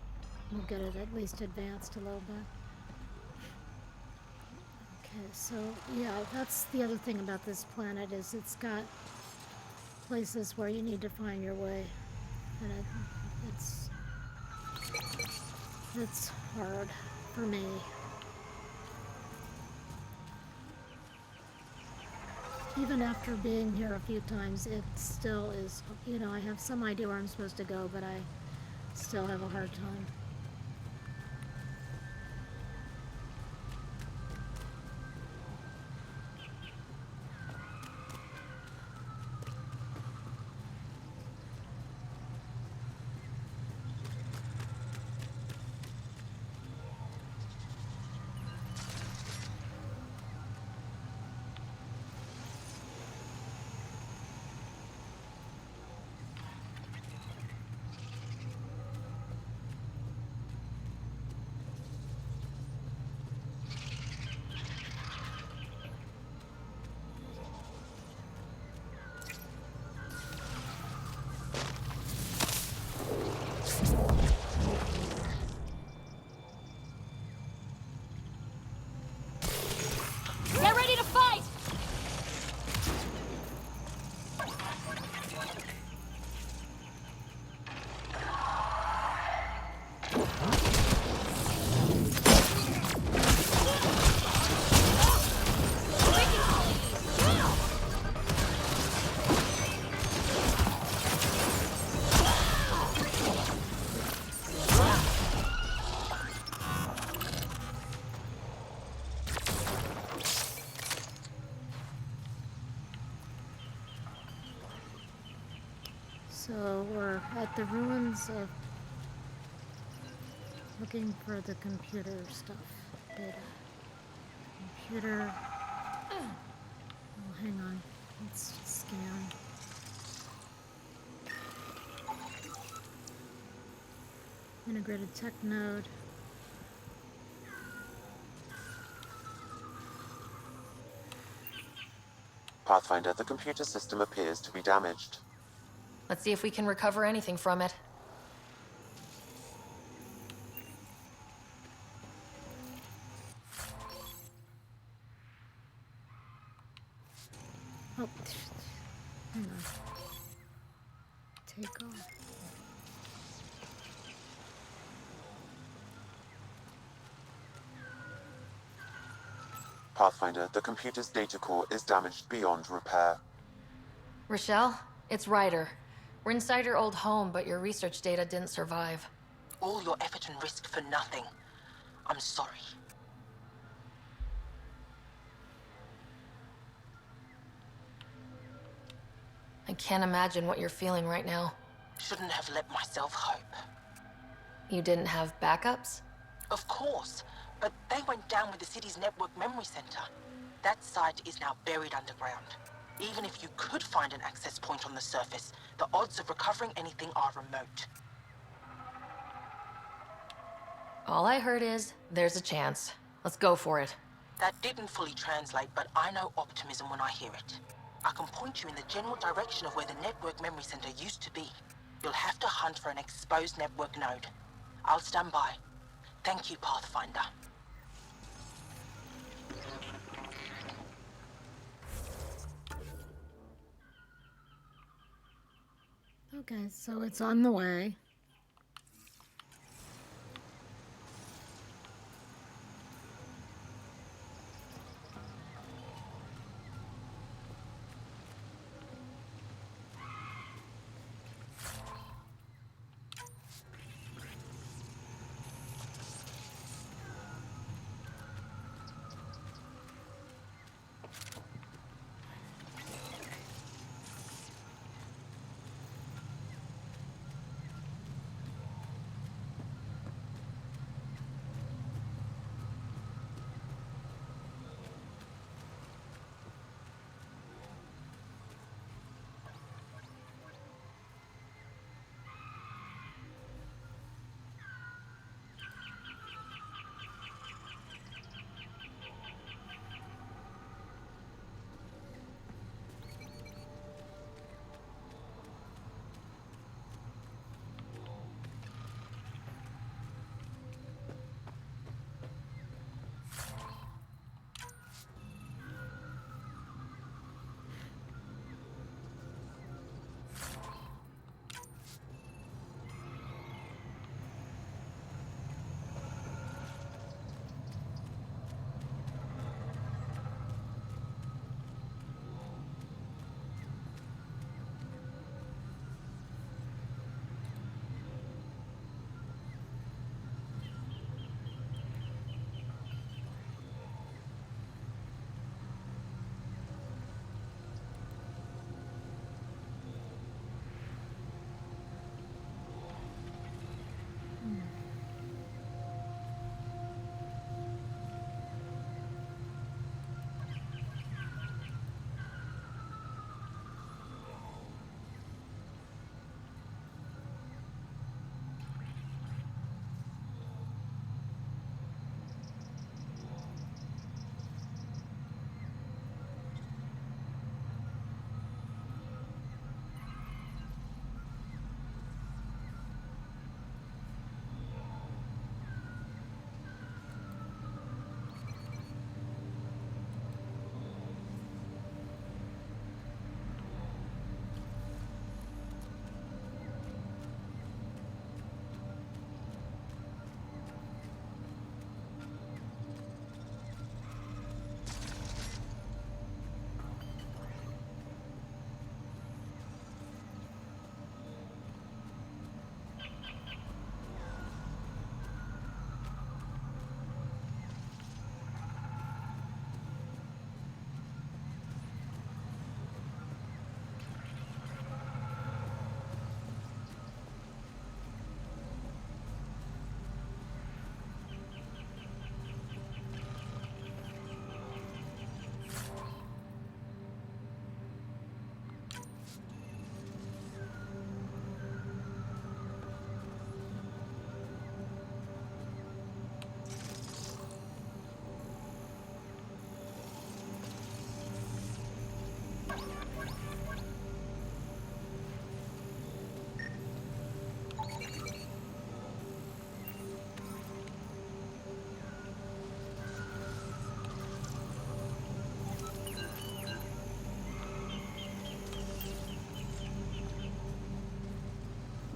we'll get it at least advanced a little bit. Okay, so yeah, that's the other thing about this planet is it's got places where you need to find your way, and it's hard for me. Even after being here a few times, it still is, you know, I have some idea where I'm supposed to go, but I still have a hard time. Get ready to fight! So we're at the ruins of looking for the computer stuff. Data. Computer. Oh, hang on. Let's scan. Integrated tech node. Pathfinder, the computer system appears to be damaged. Let's see if we can recover anything from it. Oh, hang on. Take off. Pathfinder, the computer's data core is damaged beyond repair. Rochelle, it's Ryder. We're inside your old home, but your research data didn't survive. All your effort and risk for nothing. I'm sorry. I can't imagine what you're feeling right now. Shouldn't have let myself hope. You didn't have backups? Of course, but they went down with the city's network memory center. That site is now buried underground. Even if you could find an access point on the surface, the odds of recovering anything are remote. All I heard is, there's a chance. Let's go for it. That didn't fully translate, but I know optimism when I hear it. I can point you in the general direction of where the network memory center used to be. You'll have to hunt for an exposed network node. I'll stand by. Thank you, Pathfinder. Okay, so it's on the way.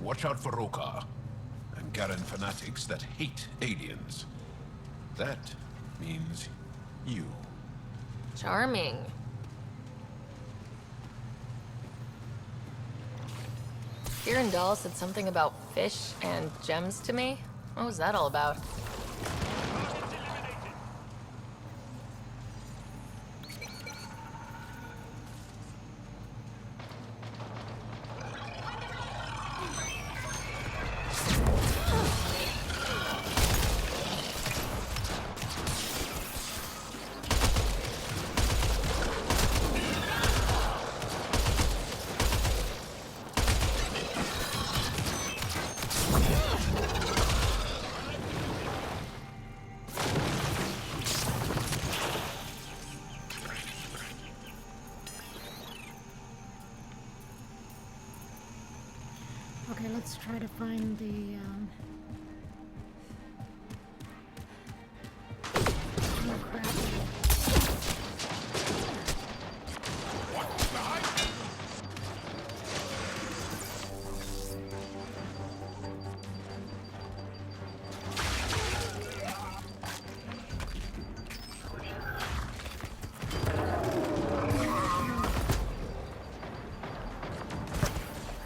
watch out for Rokar and Garen fanatics that hate aliens. That means you. Charming. Kirandal said something about fish and gems to me. What was that all about? Okay, let's try to find the, oh crap.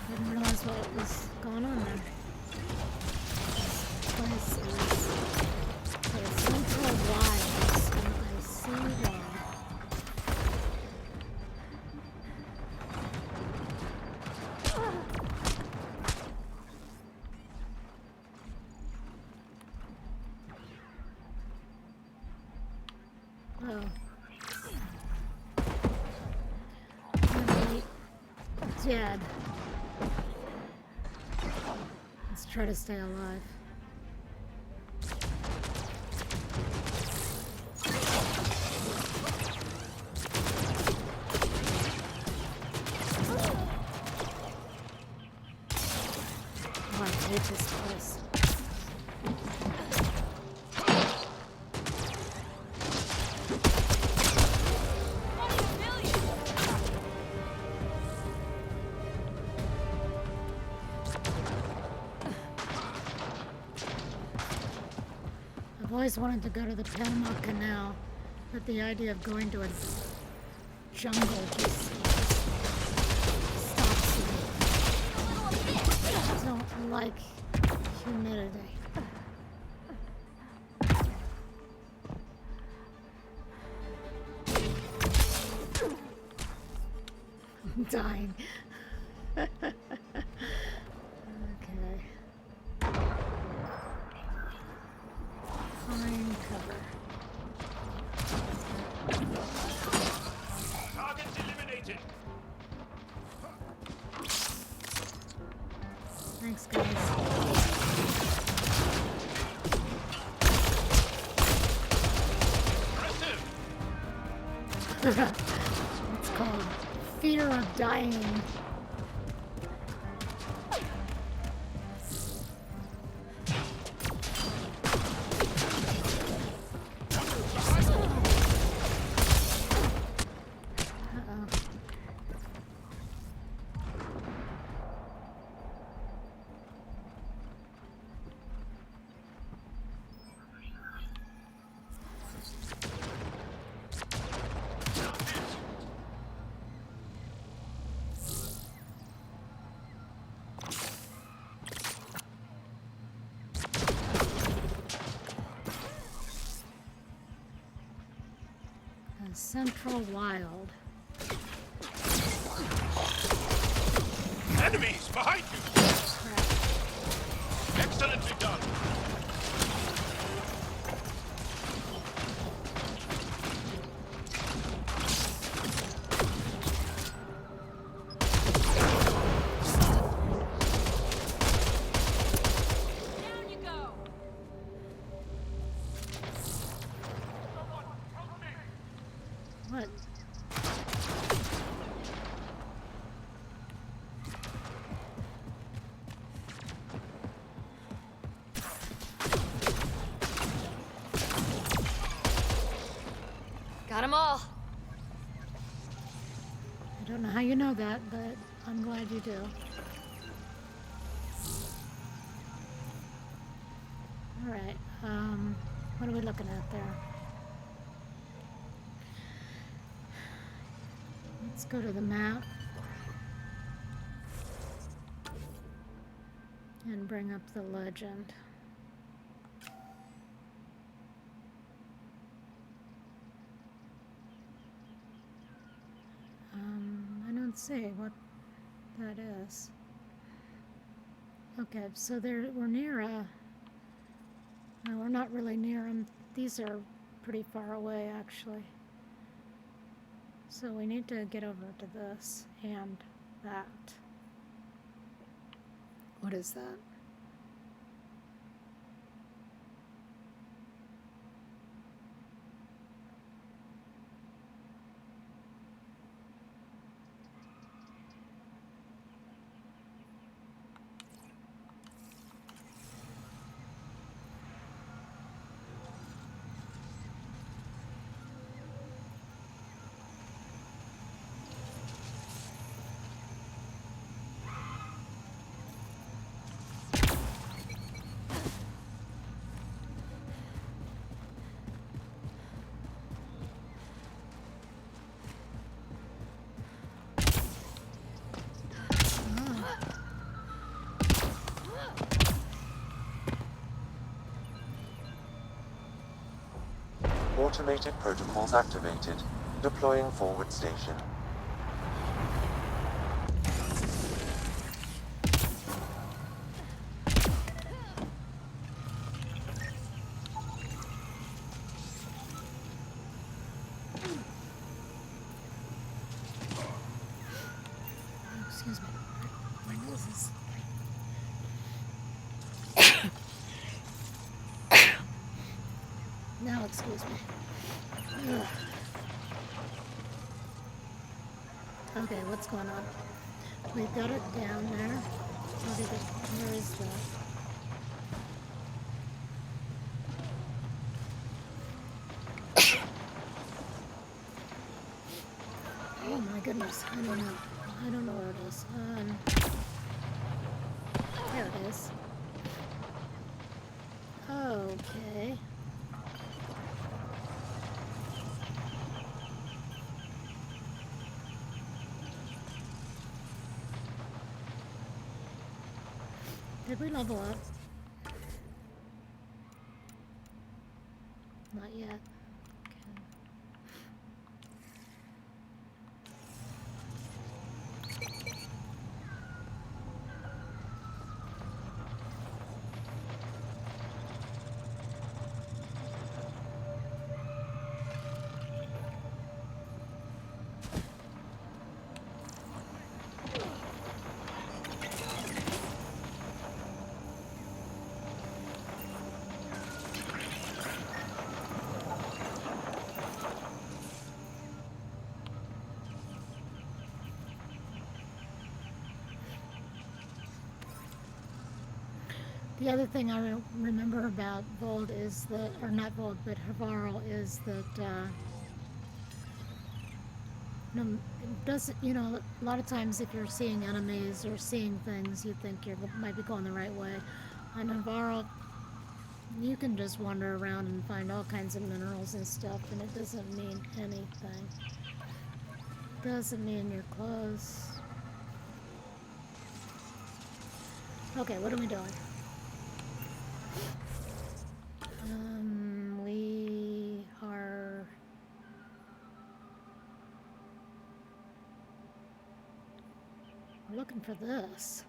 Didn't realize what was going on there. This place is the central wilds, and I see why. Oh. Enemy dead. Let's try to stay alive. Oh, I hate this place. I've always wanted to go to the Panama Canal, but the idea of going to a jungle just stops me. I don't like humidity. I'm dying. Okay. Find cover. Targets eliminated. Thanks, guys. It's called fear of dying. Central Wild. Enemies behind you! Excellently done! Down you go! What? Got 'em all. I don't know how you know that, but I'm glad you do. Alright, what are we looking at there? Let's go to the map. And bring up the legend. I don't see what that is. Okay, so we're near no, we're not really near them. These are pretty far away, actually. So we need to get over to this and that. What is that? Automated protocols activated. Deploying forward station. Excuse me. My nose is... Now, excuse me. Ugh. Okay, what's going on? We've got it down there. Where is that? Oh my goodness, I don't know. I don't know where it is. There it is. Okay. Did we level up? Not yet. The other thing I remember about Veold is that, or not Veold, but Havarl is that, it doesn't, a lot of times if you're seeing enemies or seeing things, you think you might be going the right way. On Havarl, you can just wander around and find all kinds of minerals and stuff, and it doesn't mean anything. Doesn't mean you're close. Okay, what are we doing? We are... We're looking for this.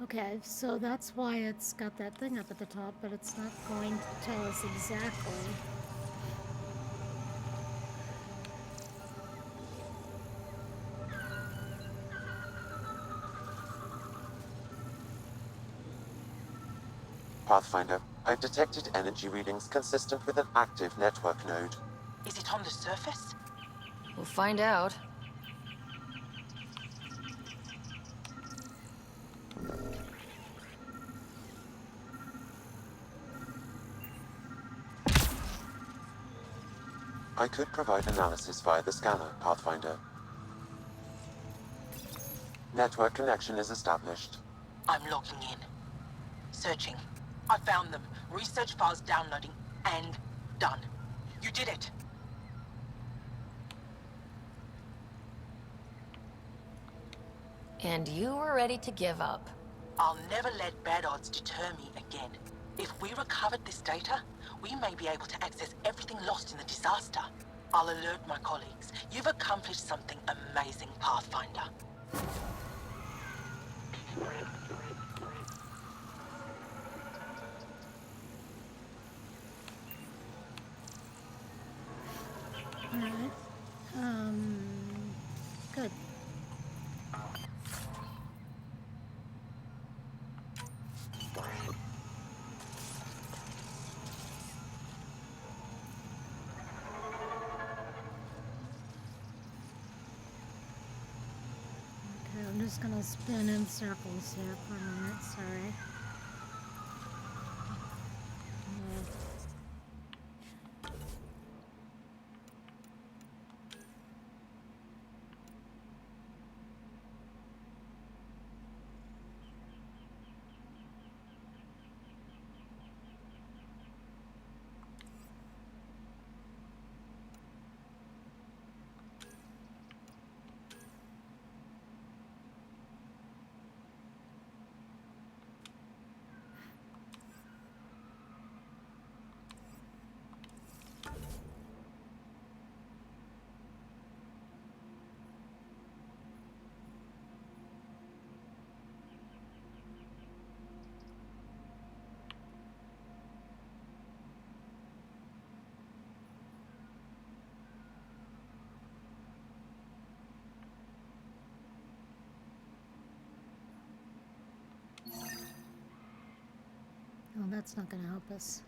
Okay, so that's why it's got that thing up at the top, but it's not going to tell us exactly. Pathfinder, I've detected energy readings consistent with an active network node. Is it on the surface? We'll find out. I could provide analysis via the scanner, Pathfinder. Network connection is established. I'm logging in. Searching. I found them. Research files downloading and done. You did it. And you were ready to give up. I'll never let bad odds deter me again. If we recovered this data, we may be able to access everything lost in the disaster. I'll alert my colleagues. You've accomplished something amazing, Pathfinder. Alright. Good. Okay, I'm just gonna spin in circles here for a minute, sorry. Oh, that's not gonna help us.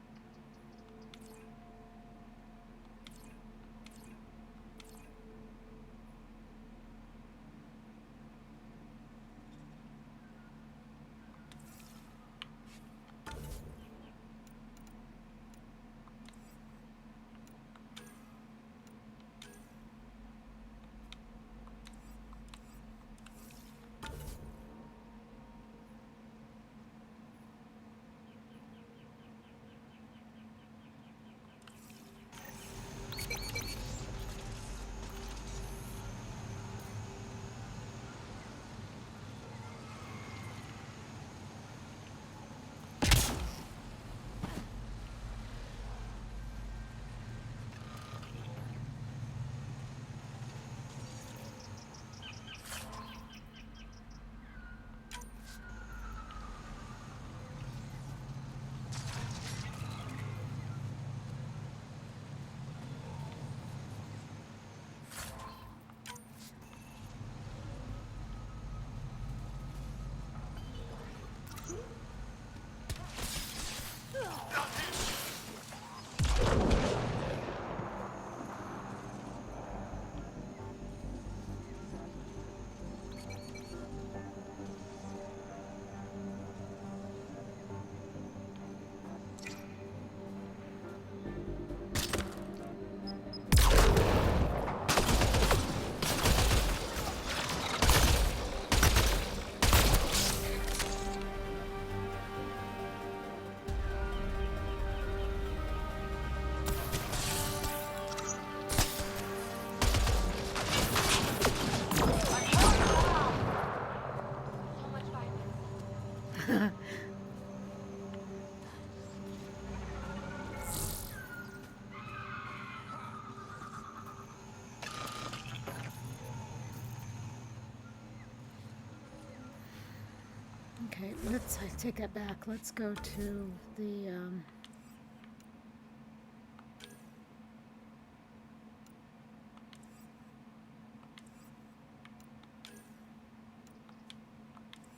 Okay, let's take that back. Let's go to the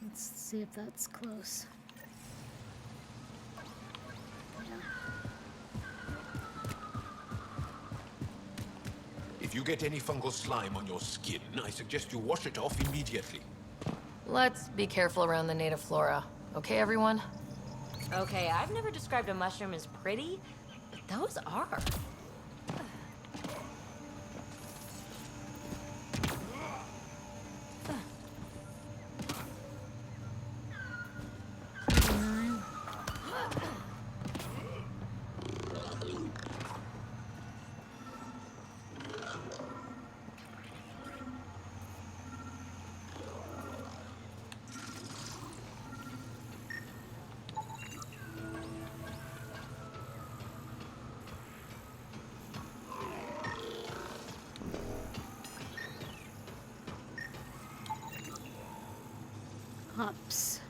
let's see if that's close. If you get any fungal slime on your skin, I suggest you wash it off immediately. Let's be careful around the native flora. Okay, everyone? Okay, I've never described a mushroom as pretty, but those are. hops.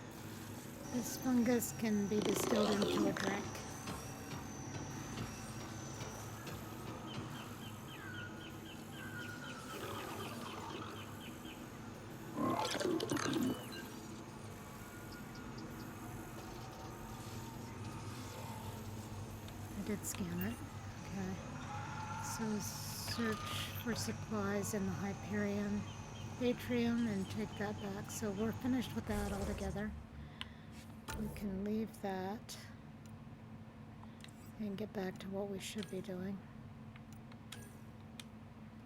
This fungus can be distilled into a drink. I did scan it. Okay. So search for supplies in the Hyperion atrium and take that back. So we're finished with that altogether. We can leave that and get back to what we should be doing.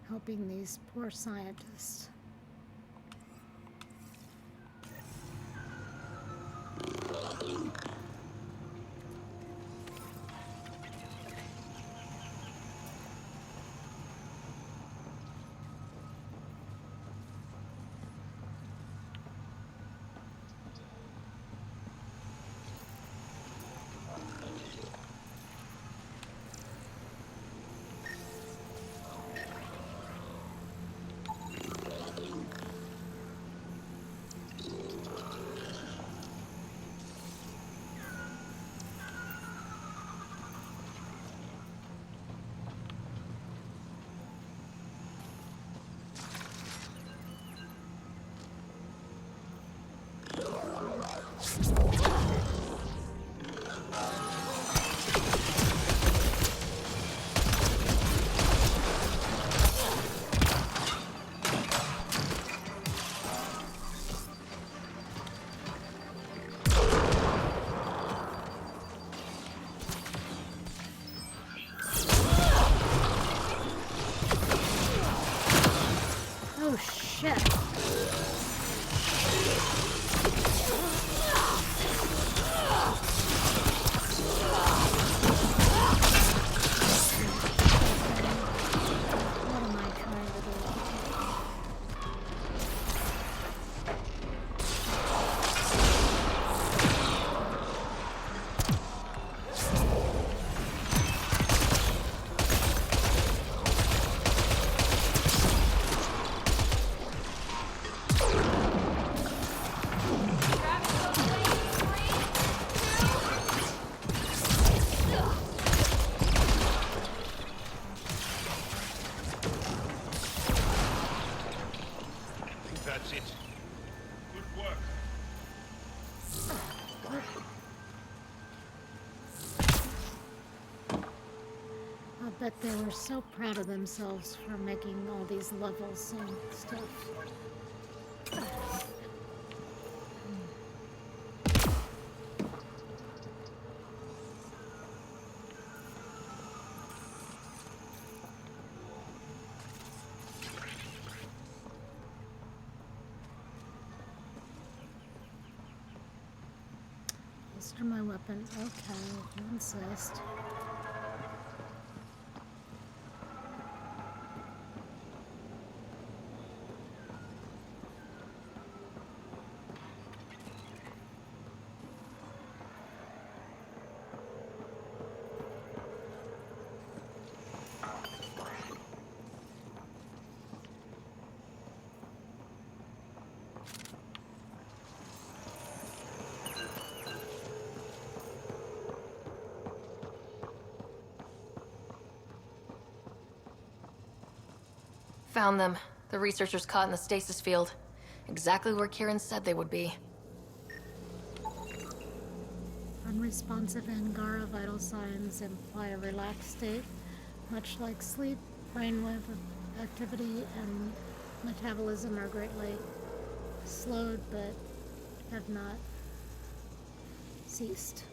Helping these poor scientists. Oh shit. What am I trying to do? I think that's it. Good work. I'll bet they were so proud of themselves for making all these levels and stuff. Holster my weapon. Okay, if you insist. Found them. The researchers caught in the stasis field. Exactly where Kieran said they would be. Unresponsive Angara vital signs imply a relaxed state, much like sleep. Brainwave activity and metabolism are greatly slowed but have not ceased.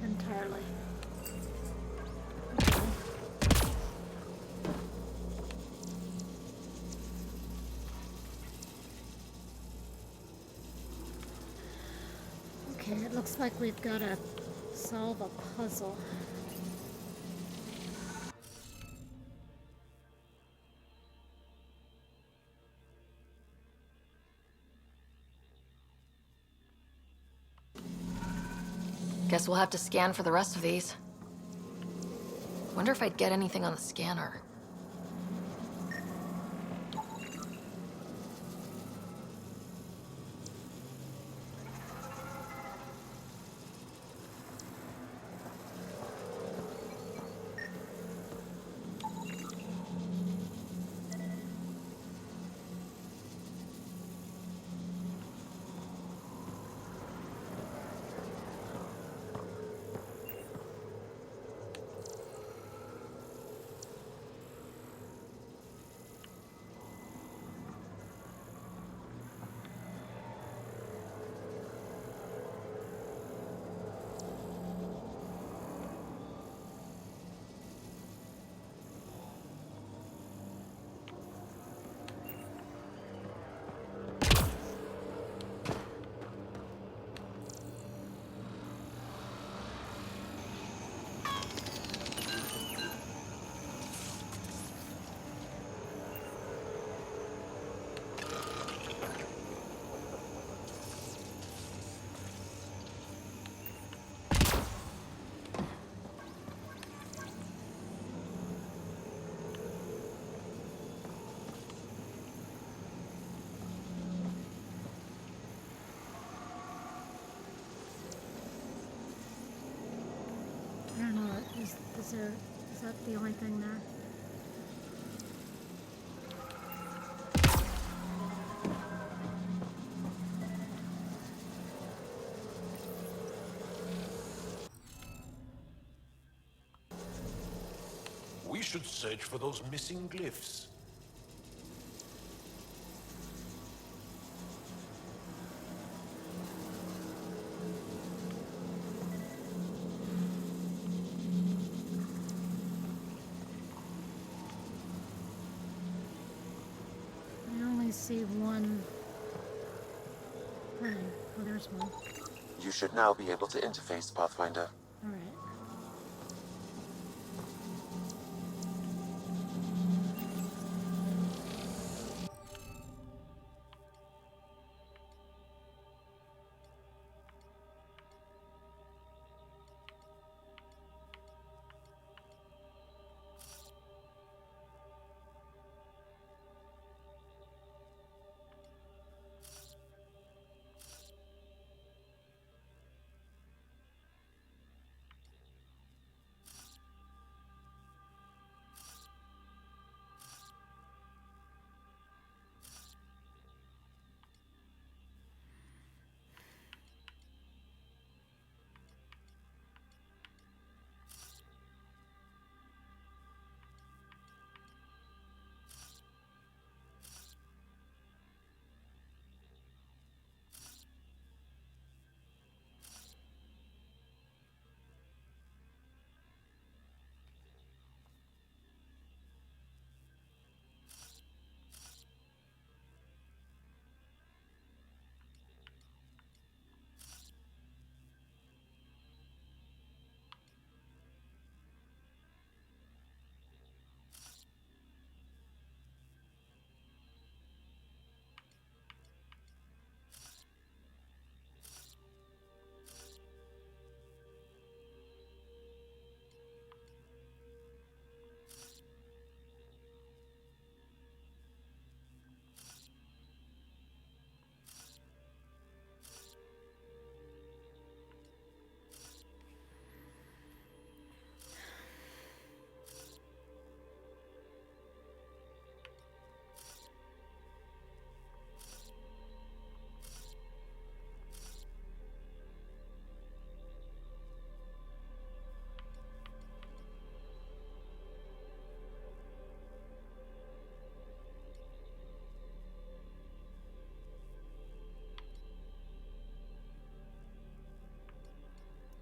Entirely. Okay, it looks like we've got to solve a puzzle. Guess we'll have to scan for the rest of these. Wonder if I'd get anything on the scanner. Is that the only thing there? We should search for those missing glyphs. I only see one thing. Oh, there's one. You should now be able to interface, Pathfinder. All right.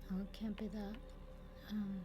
Oh, it can't be that. Hmm.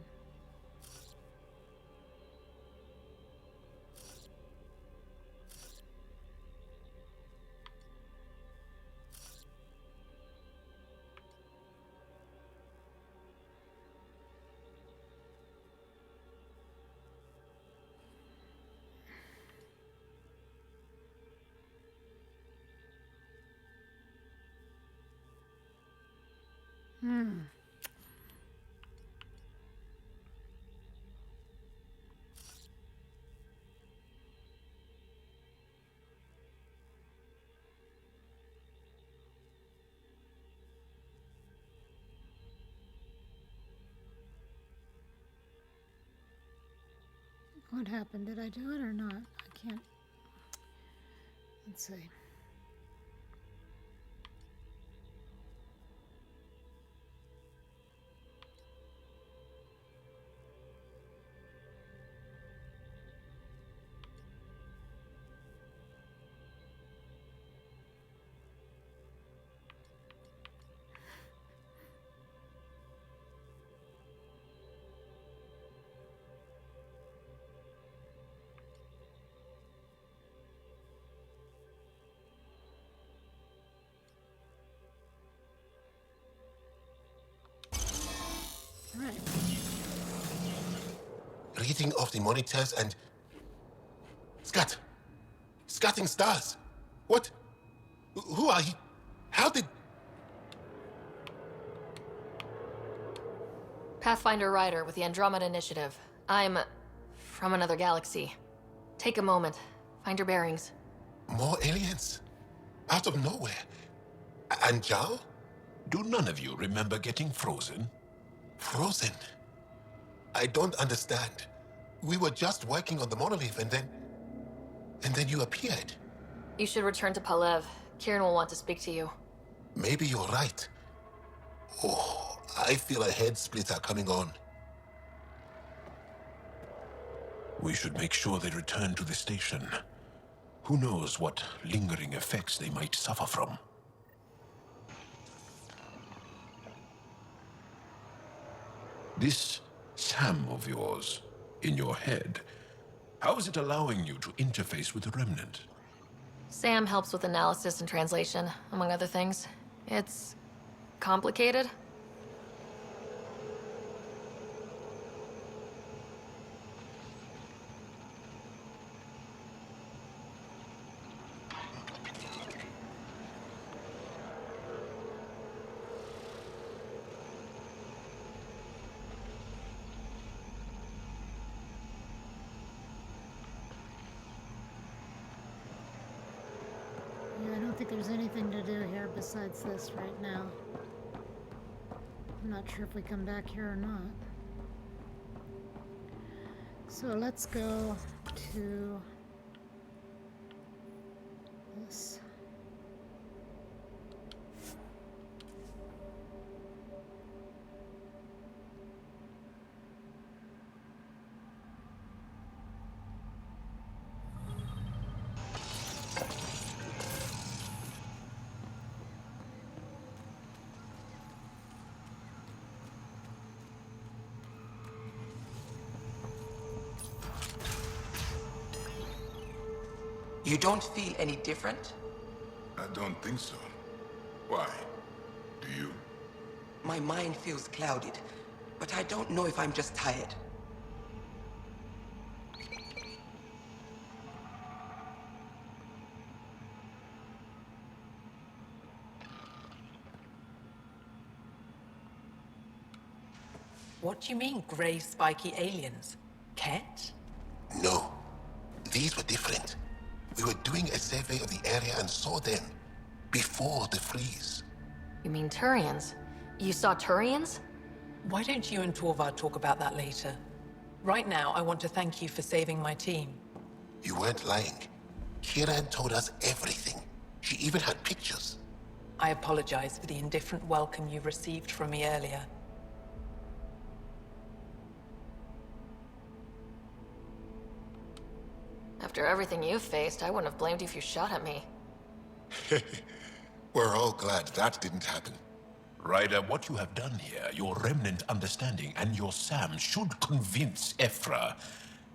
What happened? Did I do it or not? I can't. Let's see. Right. Reading of the monitors and... Scatting stars. What? Who are you? How did... Pathfinder Ryder with the Andromeda Initiative. I'm from another galaxy. Take a moment. Find your bearings. More aliens? Out of nowhere? And Jal? Do none of you remember getting frozen? Frozen? I don't understand. We were just working on the monolith and then you appeared. You should return to Palev. Kieran will want to speak to you. Maybe you're right. Oh, I feel a head splitter coming on. We should make sure they return to the station. Who knows what lingering effects they might suffer from. This Sam of yours, in your head, how is it allowing you to interface with the Remnant? Sam helps with analysis and translation, among other things. It's complicated. Yeah, I don't think there's anything to do here besides this right now. I'm not sure if we come back here or not. So let's go to this. You don't feel any different? I don't think so. Why? Do you? My mind feels clouded, but I don't know if I'm just tired. What do you mean, grey, spiky aliens? Ket? No, these were different. We were doing a survey of the area and saw them before the freeze. You mean Turians? You saw Turians? Why don't you and Torvald talk about that later? Right now, I want to thank you for saving my team. You weren't lying. Kieran told us everything. She even had pictures. I apologize for the indifferent welcome you received from me earlier. After everything you've faced, I wouldn't have blamed you if you shot at me. We're all glad that didn't happen. Ryder, what you have done here, your remnant understanding and your Sam should convince Ephra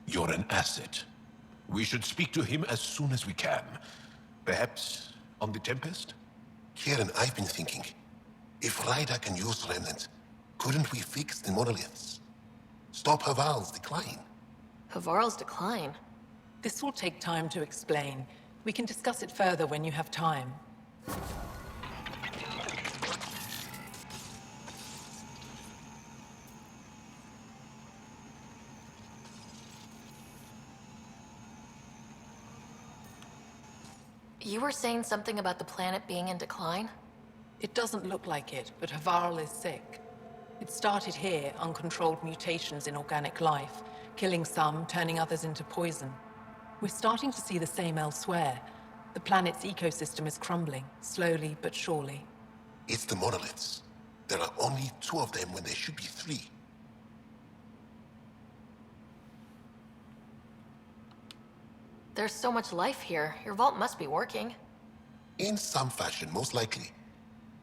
you're an asset. We should speak to him as soon as we can. Perhaps on the Tempest? Kieran, I've been thinking. If Ryder can use remnant, couldn't we fix the monoliths? Stop Haval's decline? Havarl's decline? This will take time to explain. We can discuss it further when you have time. You were saying something about the planet being in decline? It doesn't look like it, but Havarl is sick. It started here, uncontrolled mutations in organic life, killing some, turning others into poison. We're starting to see the same elsewhere. The planet's ecosystem is crumbling, slowly but surely. It's the monoliths. There are only 2 of them when there should be 3. There's so much life here. Your vault must be working. In some fashion, most likely.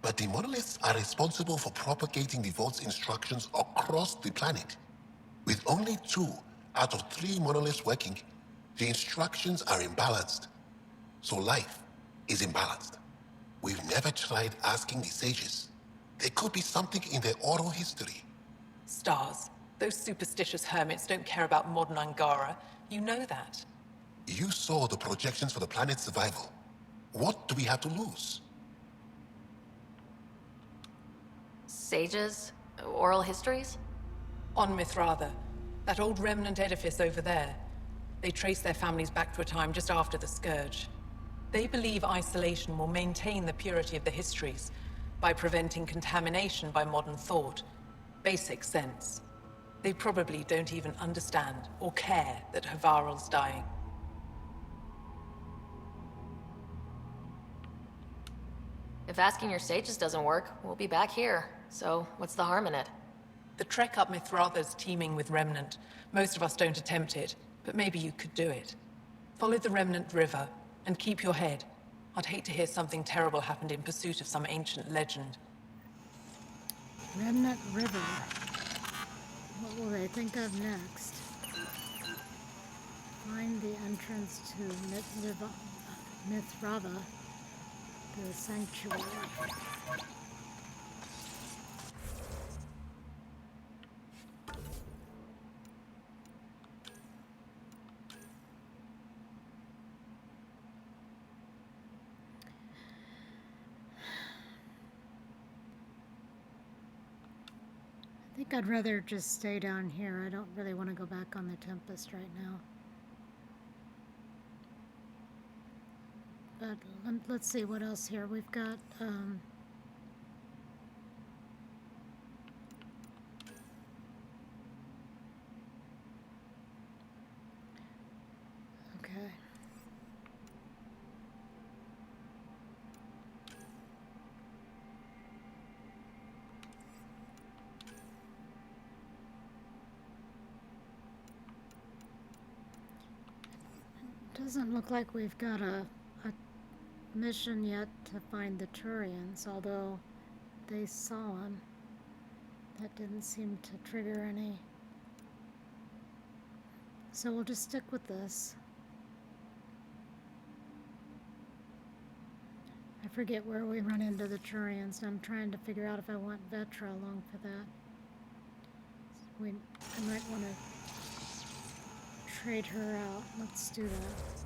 But the monoliths are responsible for propagating the vault's instructions across the planet. With only 2 out of 3 monoliths working, the instructions are imbalanced. So life is imbalanced. We've never tried asking the sages. There could be something in their oral history. Stars. Those superstitious hermits don't care about modern Angara. You know that. You saw the projections for the planet's survival. What do we have to lose? Sages? Oral histories? On Mithratha, that old remnant edifice over there. They trace their families back to a time just after the Scourge. They believe isolation will maintain the purity of the histories by preventing contamination by modern thought. Basic sense. They probably don't even understand or care that Havarl's dying. If asking your sages doesn't work, we'll be back here. So, what's the harm in it? The trek up Mithratha's teeming with Remnant. Most of us don't attempt it, but maybe you could do it. Follow the Remnant River, and keep your head. I'd hate to hear something terrible happened in pursuit of some ancient legend. Remnant River. What will they think of next? Find the entrance to Mithratha, the sanctuary. I think I'd rather just stay down here. I don't really want to go back on the Tempest right now. But let's see what else here. We've got, okay. Doesn't look like we've got a mission yet to find the Turians, although they saw him. That didn't seem to trigger any. So we'll just stick with this. I forget where we run into the Turians. I'm trying to figure out if I want Vetra along for that. I might want to trade her out. Let's do that.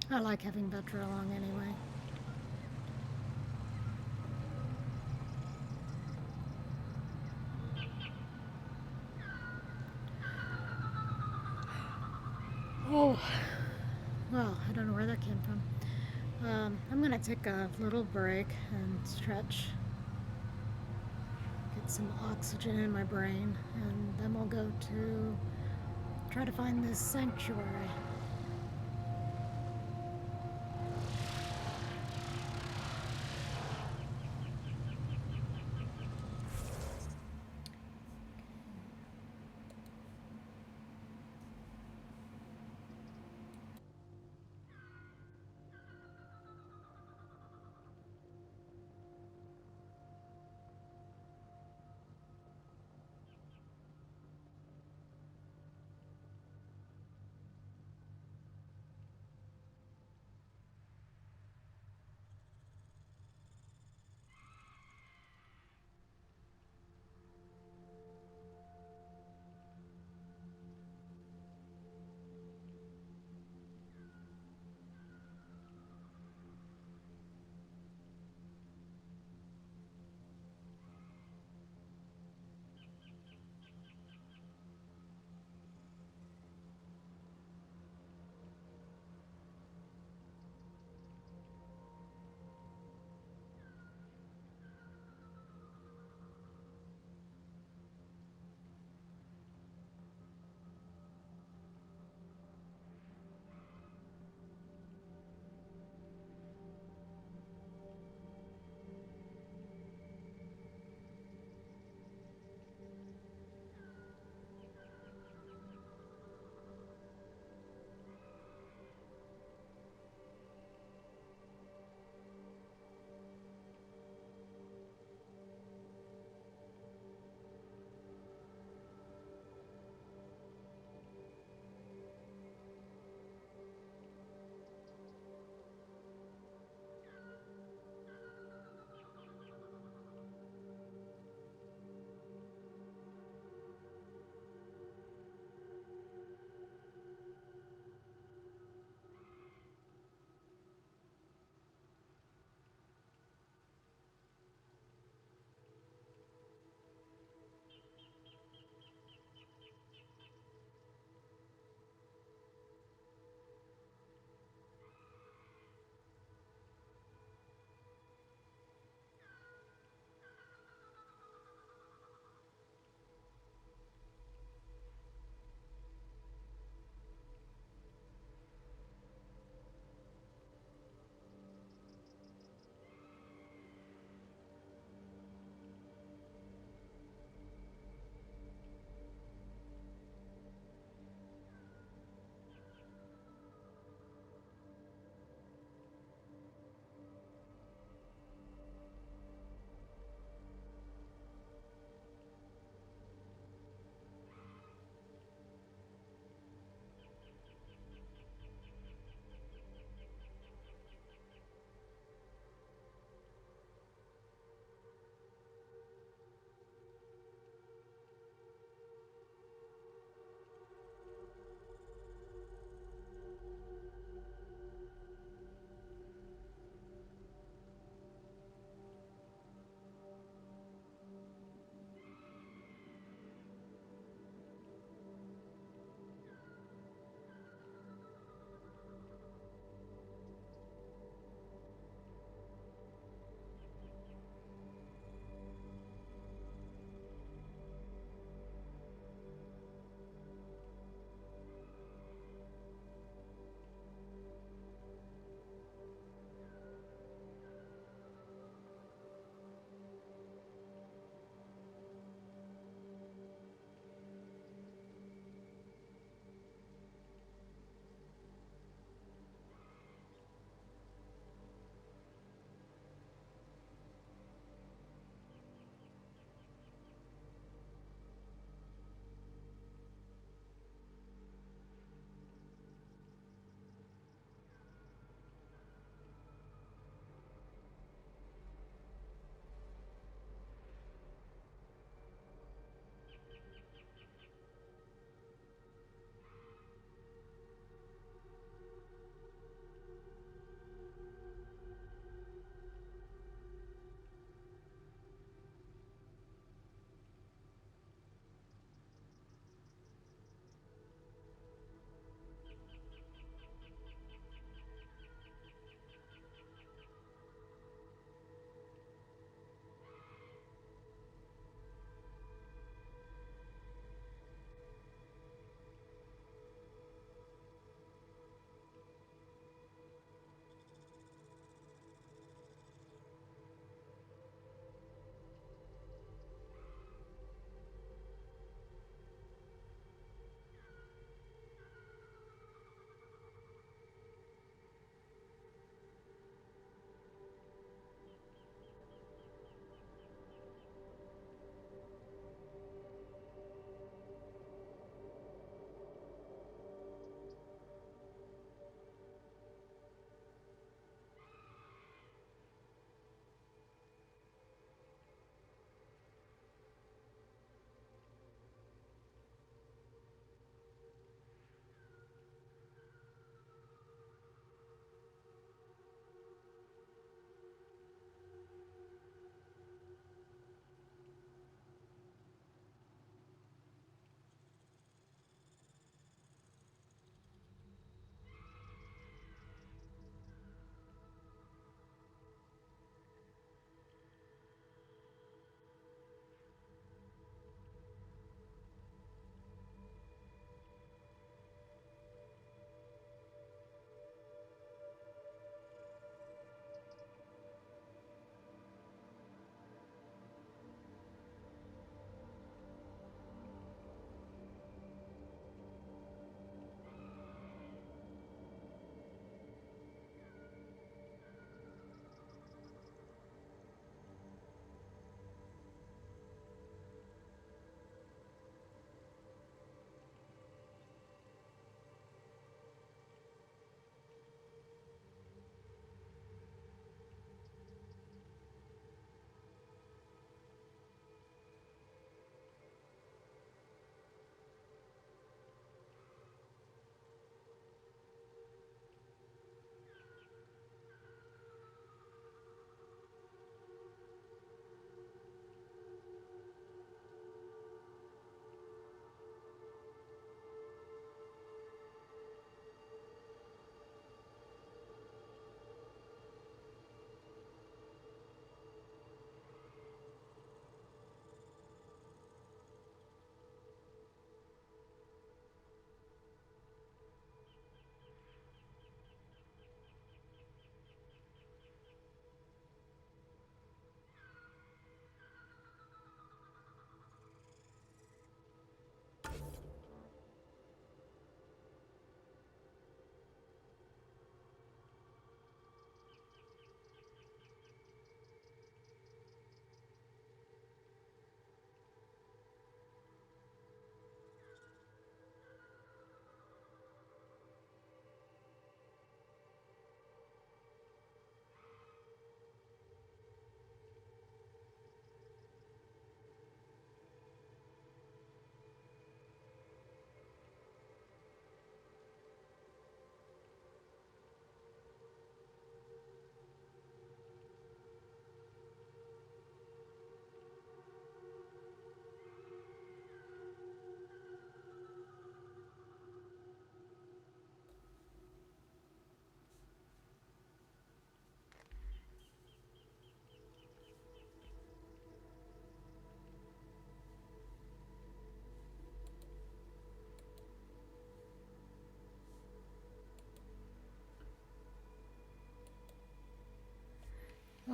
I like having Vetra along anyway. Oh, well, I don't know where that came from. I'm gonna take a little break and stretch, get some oxygen in my brain, and then we'll go to try to find this sanctuary.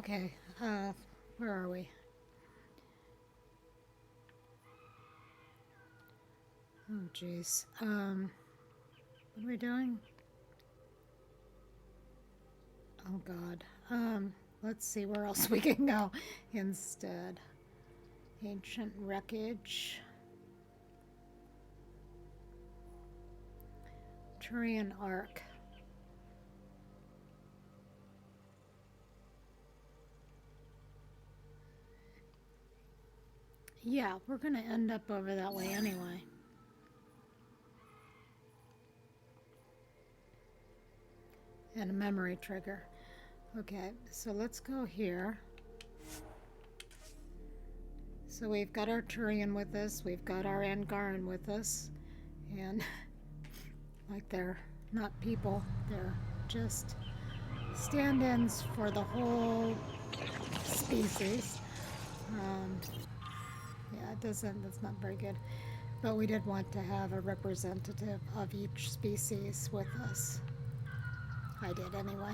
Okay, where are we? Oh, jeez. What are we doing? Oh, God. Let's see where else we can go instead. Ancient wreckage. Turian Ark. Yeah, we're gonna end up over that way anyway. And a memory trigger. Okay, so let's go here. So we've got our Turian with us, we've got our Angaran with us, and like they're not people, they're just stand-ins for the whole species. Yeah, that's not very good. But we did want to have a representative of each species with us. I did anyway.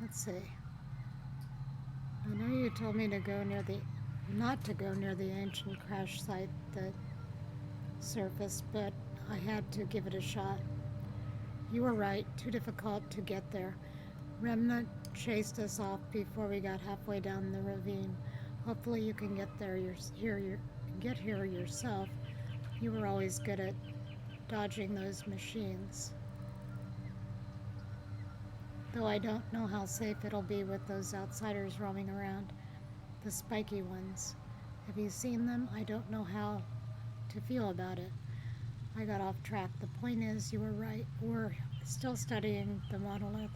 Let's see. I know you told me to go near not to go near the ancient crash site that surfaced, but I had to give it a shot. You were right, too difficult to get there. Remnant chased us off before we got halfway down the ravine. Hopefully you can get here yourself. You were always good at dodging those machines. Though I don't know how safe it'll be with those outsiders roaming around. The spiky ones. Have you seen them? I don't know how to feel about it. I got off track. The point is, you were right. We're still studying the monolith.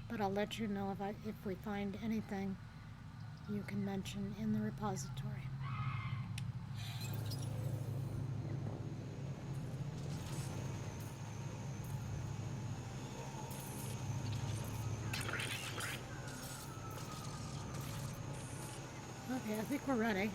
But I'll let you know if we find anything you can mention in the repository. Okay, I think we're ready.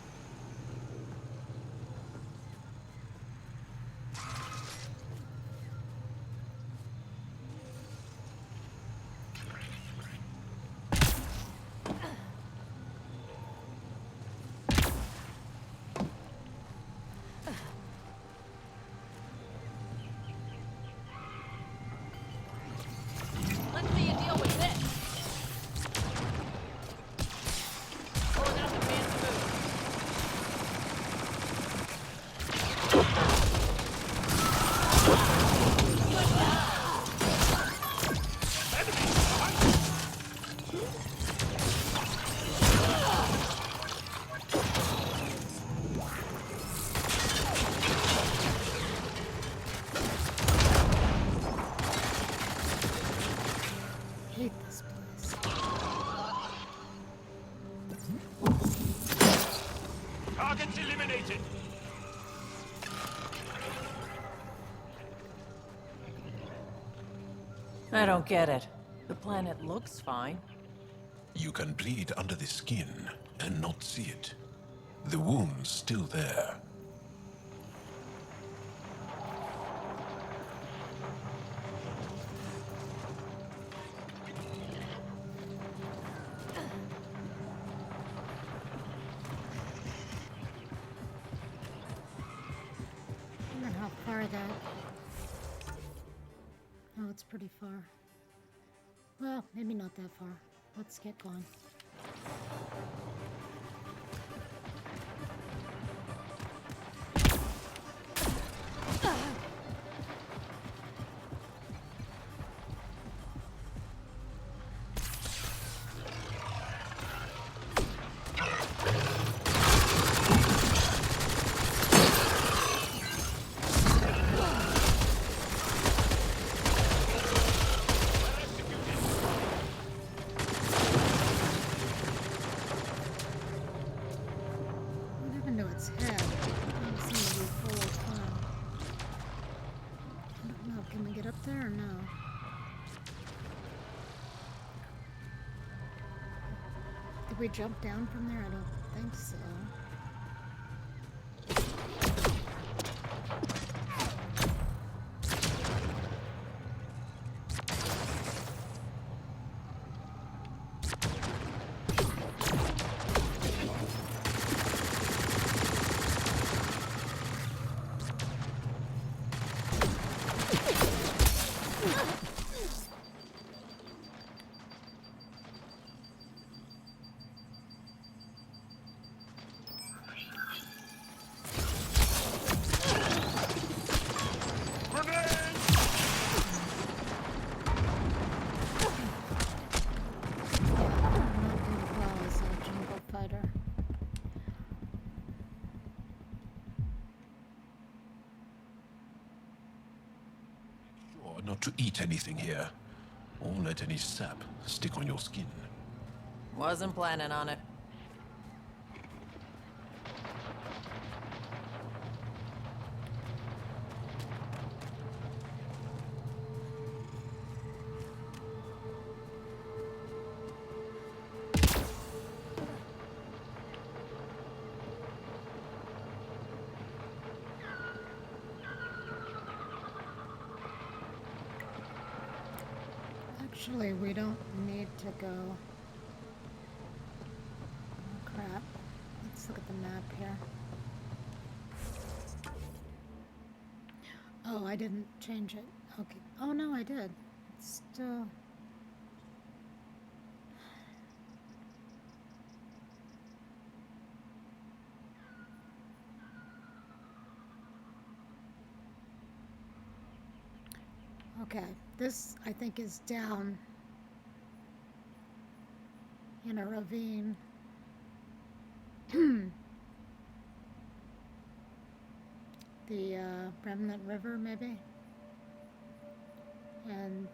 Let's see you deal with this. Pulling out the fancy move. Hate this place. Targets eliminated. I don't get it. The planet looks fine. You can bleed under the skin and not see it. The wound's still there. I wonder how far that... Oh, it's pretty far. Well, maybe not that far. Let's get going. What happened to its head? It doesn't seem to be full of fun. I don't know. Can we get up there or no? Did we jump down from there? I don't think so. not to eat anything here, or let any sap stick on your skin. Wasn't planning on it. Actually, we don't need to go. Oh, crap. Let's look at the map here. Oh, I didn't change it. Okay. Oh, no, I did. It's still... Okay, this, I think, is down in a ravine. The Remnant River, maybe? And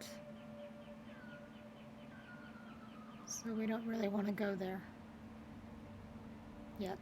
so we don't really want to go there yet.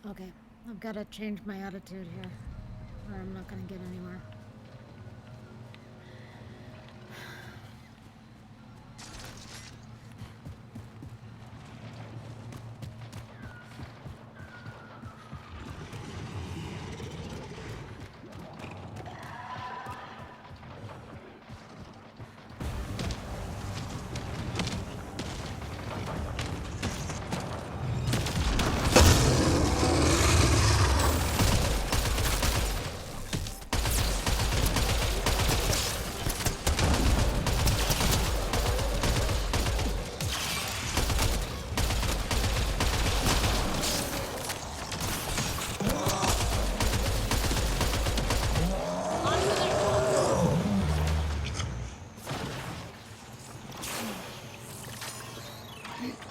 Okay, I've got to change my attitude here, or I'm not going to get anywhere.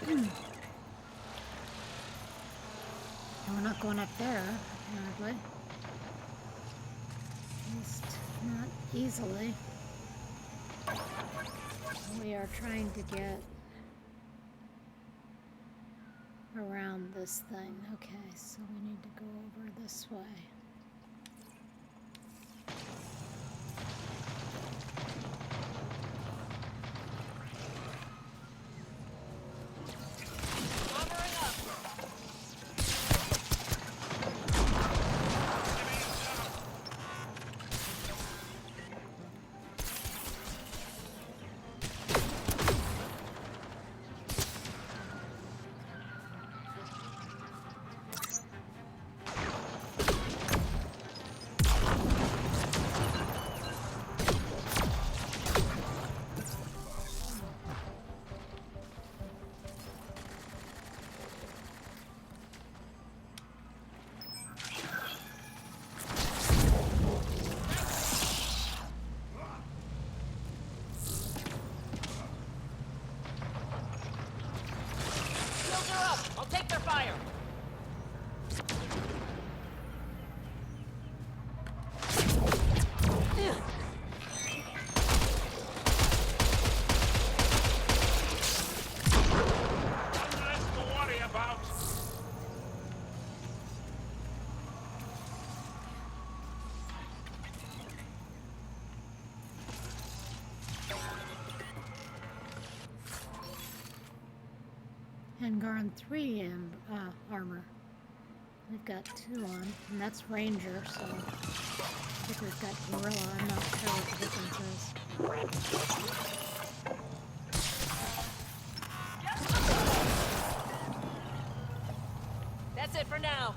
And we're not going up there, apparently. At least not easily. We are trying to get around this thing. Okay, so we need to go over this way. And Garn 3 armor. We've got 2 on, and that's Ranger, so I think we've got Gorilla. I'm not sure what the difference is. That's it for now.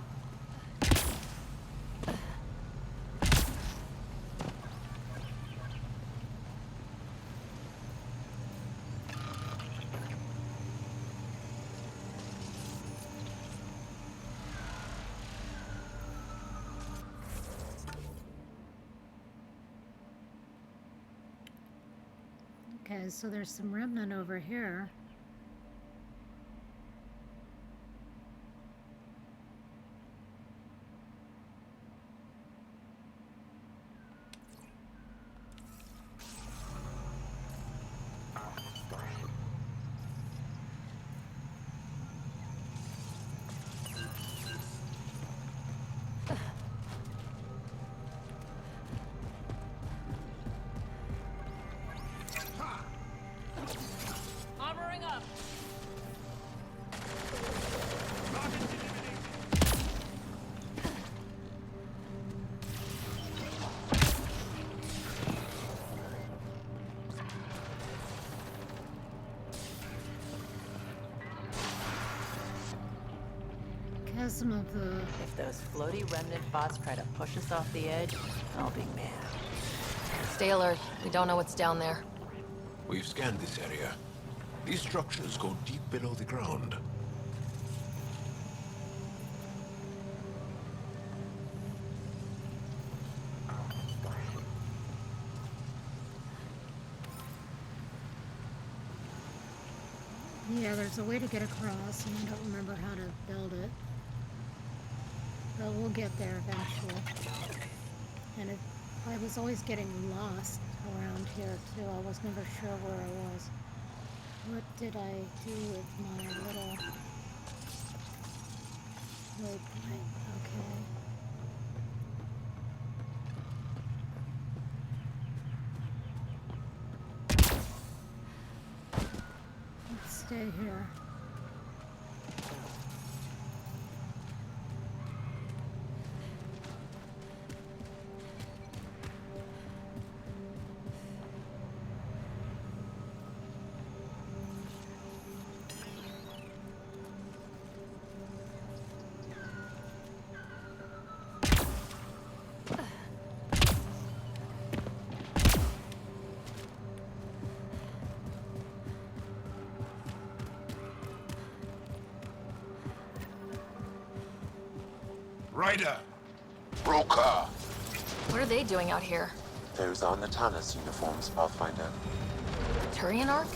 Okay, so there's some remnant over here. Armoring up. Chasm of the... If those floaty remnant bots try to push us off the edge, I'll be mad. Stay alert. We don't know what's down there. We've scanned this area. These structures go deep below the ground. Yeah, there's a way to get across, and I don't remember how to build it. But we'll get there eventually. And I was always getting lost around here, too. I was never sure where I was. What did I do with my little... waypoint? Okay. Let's stay here. Ryder! Broker! What are they doing out here? Those are Natana's uniforms, Pathfinder. Turian Arc?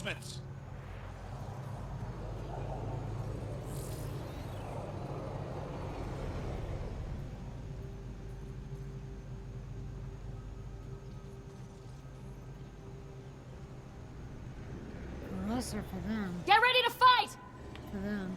Reinforcements! For us or for them? Get ready to fight! For them.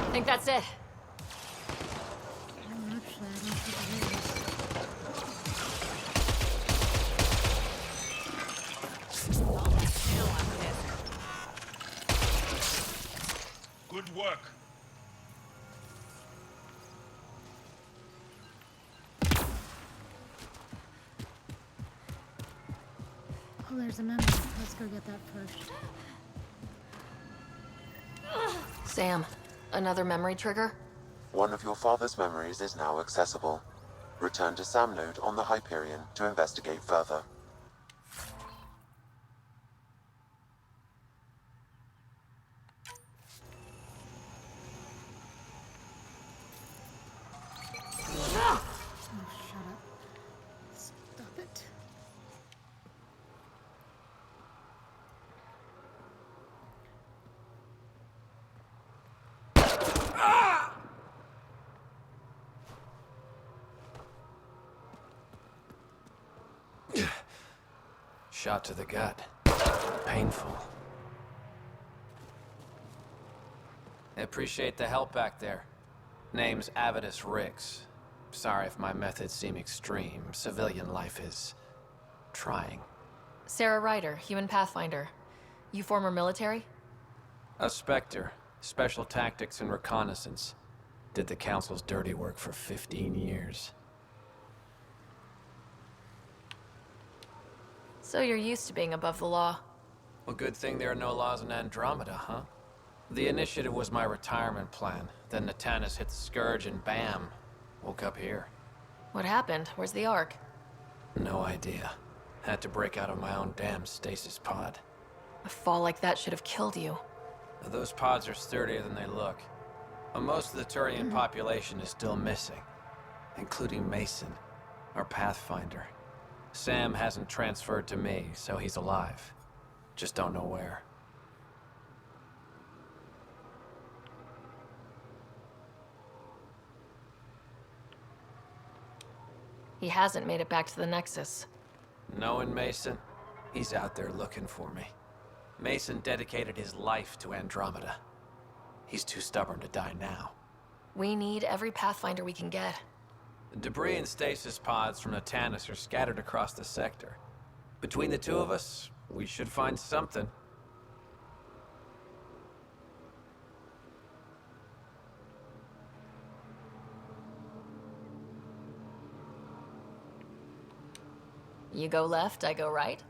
I think that's it. Oh, actually, I don't think it is. Good work. Oh, there's a memo. Let's go get that first. Sam, another memory trigger? One of your father's memories is now accessible. Return to Sam Node on the Hyperion to investigate further. Oh, shut up. Stop it. Shot to the gut. Painful. I appreciate the help back there. Name's Avidus Rix. Sorry if my methods seem extreme. Civilian life is trying. Sarah Ryder, human pathfinder. You former military? A Spectre. Special tactics and reconnaissance. Did the Council's dirty work for 15 years. So you're used to being above the law. Well, good thing there are no laws in Andromeda, huh? The initiative was my retirement plan. Then Natanis hit the Scourge and bam, woke up here. What happened? Where's the Ark? No idea. Had to break out of my own damn stasis pod. A fall like that should have killed you. Those pods are sturdier than they look. But most of the Turian population is still missing, including Mason, our Pathfinder. Sam hasn't transferred to me, so he's alive. Just don't know where. He hasn't made it back to the Nexus. Knowing Mason, he's out there looking for me. Mason dedicated his life to Andromeda. He's too stubborn to die now. We need every Pathfinder we can get. The debris and stasis pods from Natanis are scattered across the sector. Between the two of us, we should find something. You go left, I go right?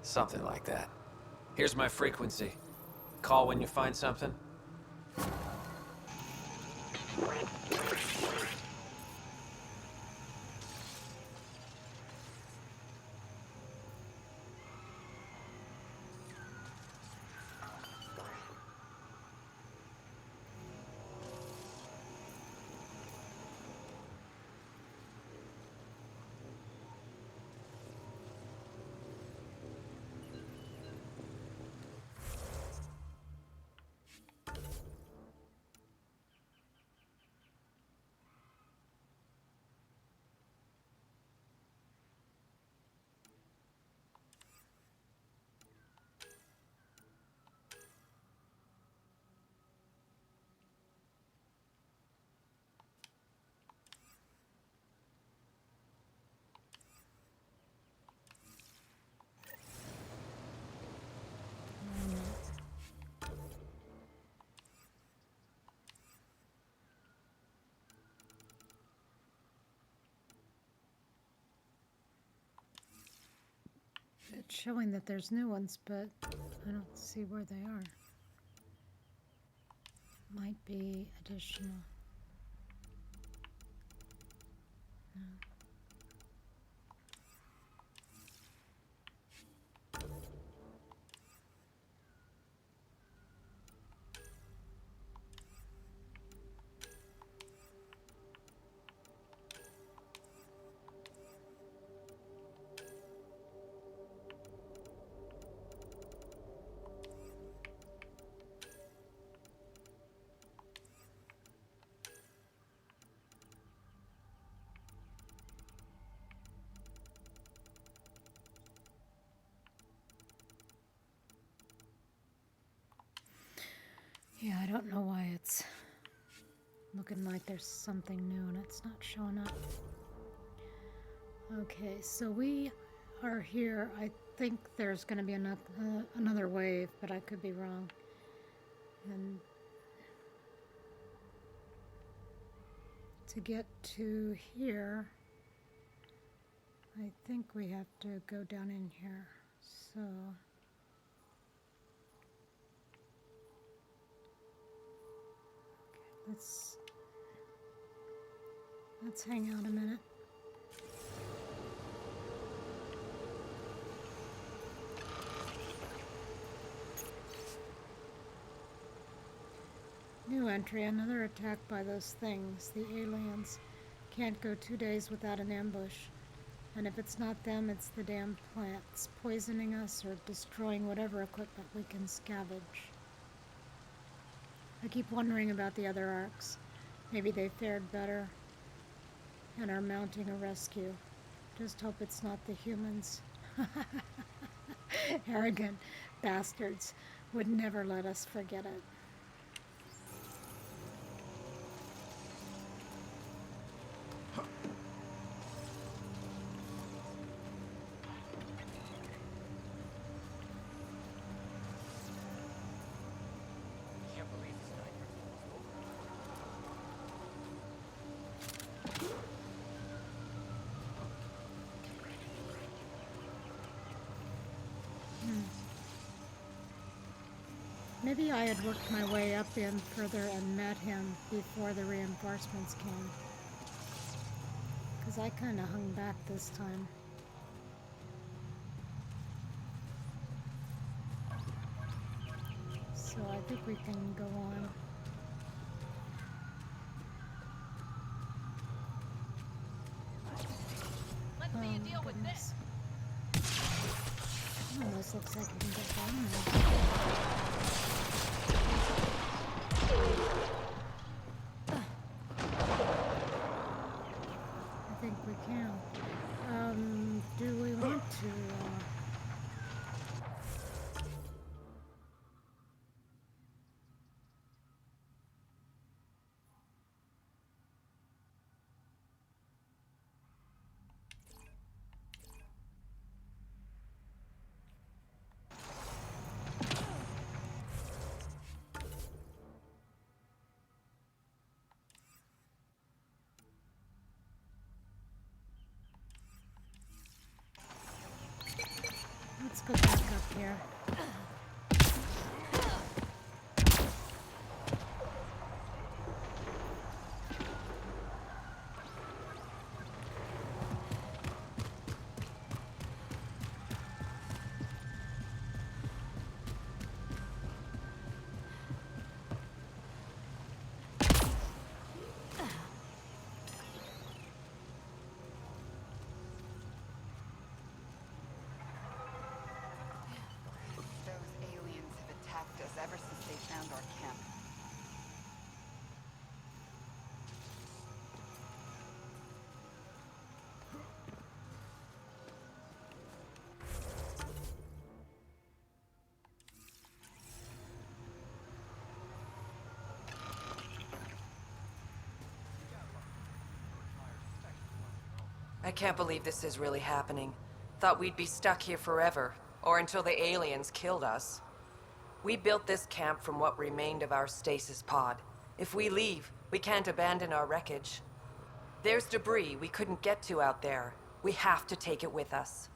Something like that. Here's my frequency. Call when you find something. It's showing that there's new ones, but I don't see where they are. Might be additional. No. Yeah, I don't know why it's looking like there's something new and it's not showing up. Okay, so we are here. I think there's going to be another wave, but I could be wrong. And to get to here, I think we have to go down in here. So let's hang out a minute. New entry, another attack by those things, the aliens. Can't go 2 days without an ambush. And if it's not them, it's the damn plants, poisoning us or destroying whatever equipment we can scavenge. I keep wondering about the other arcs. Maybe they fared better and are mounting a rescue. Just hope it's not the humans. Arrogant bastards would never let us forget it. Maybe I had worked my way up in further and met him before the reinforcements came. Because I kind of hung back this time. So I think we can go on. Let's see you deal with this. Almost looks like we can get down there. I think we can. Do we want to? Let's go back up here. Ever since they found our camp. I can't believe this is really happening. Thought we'd be stuck here forever, or until the aliens killed us. We built this camp from what remained of our stasis pod. If we leave, we can't abandon our wreckage. There's debris we couldn't get to out there. We have to take it with us.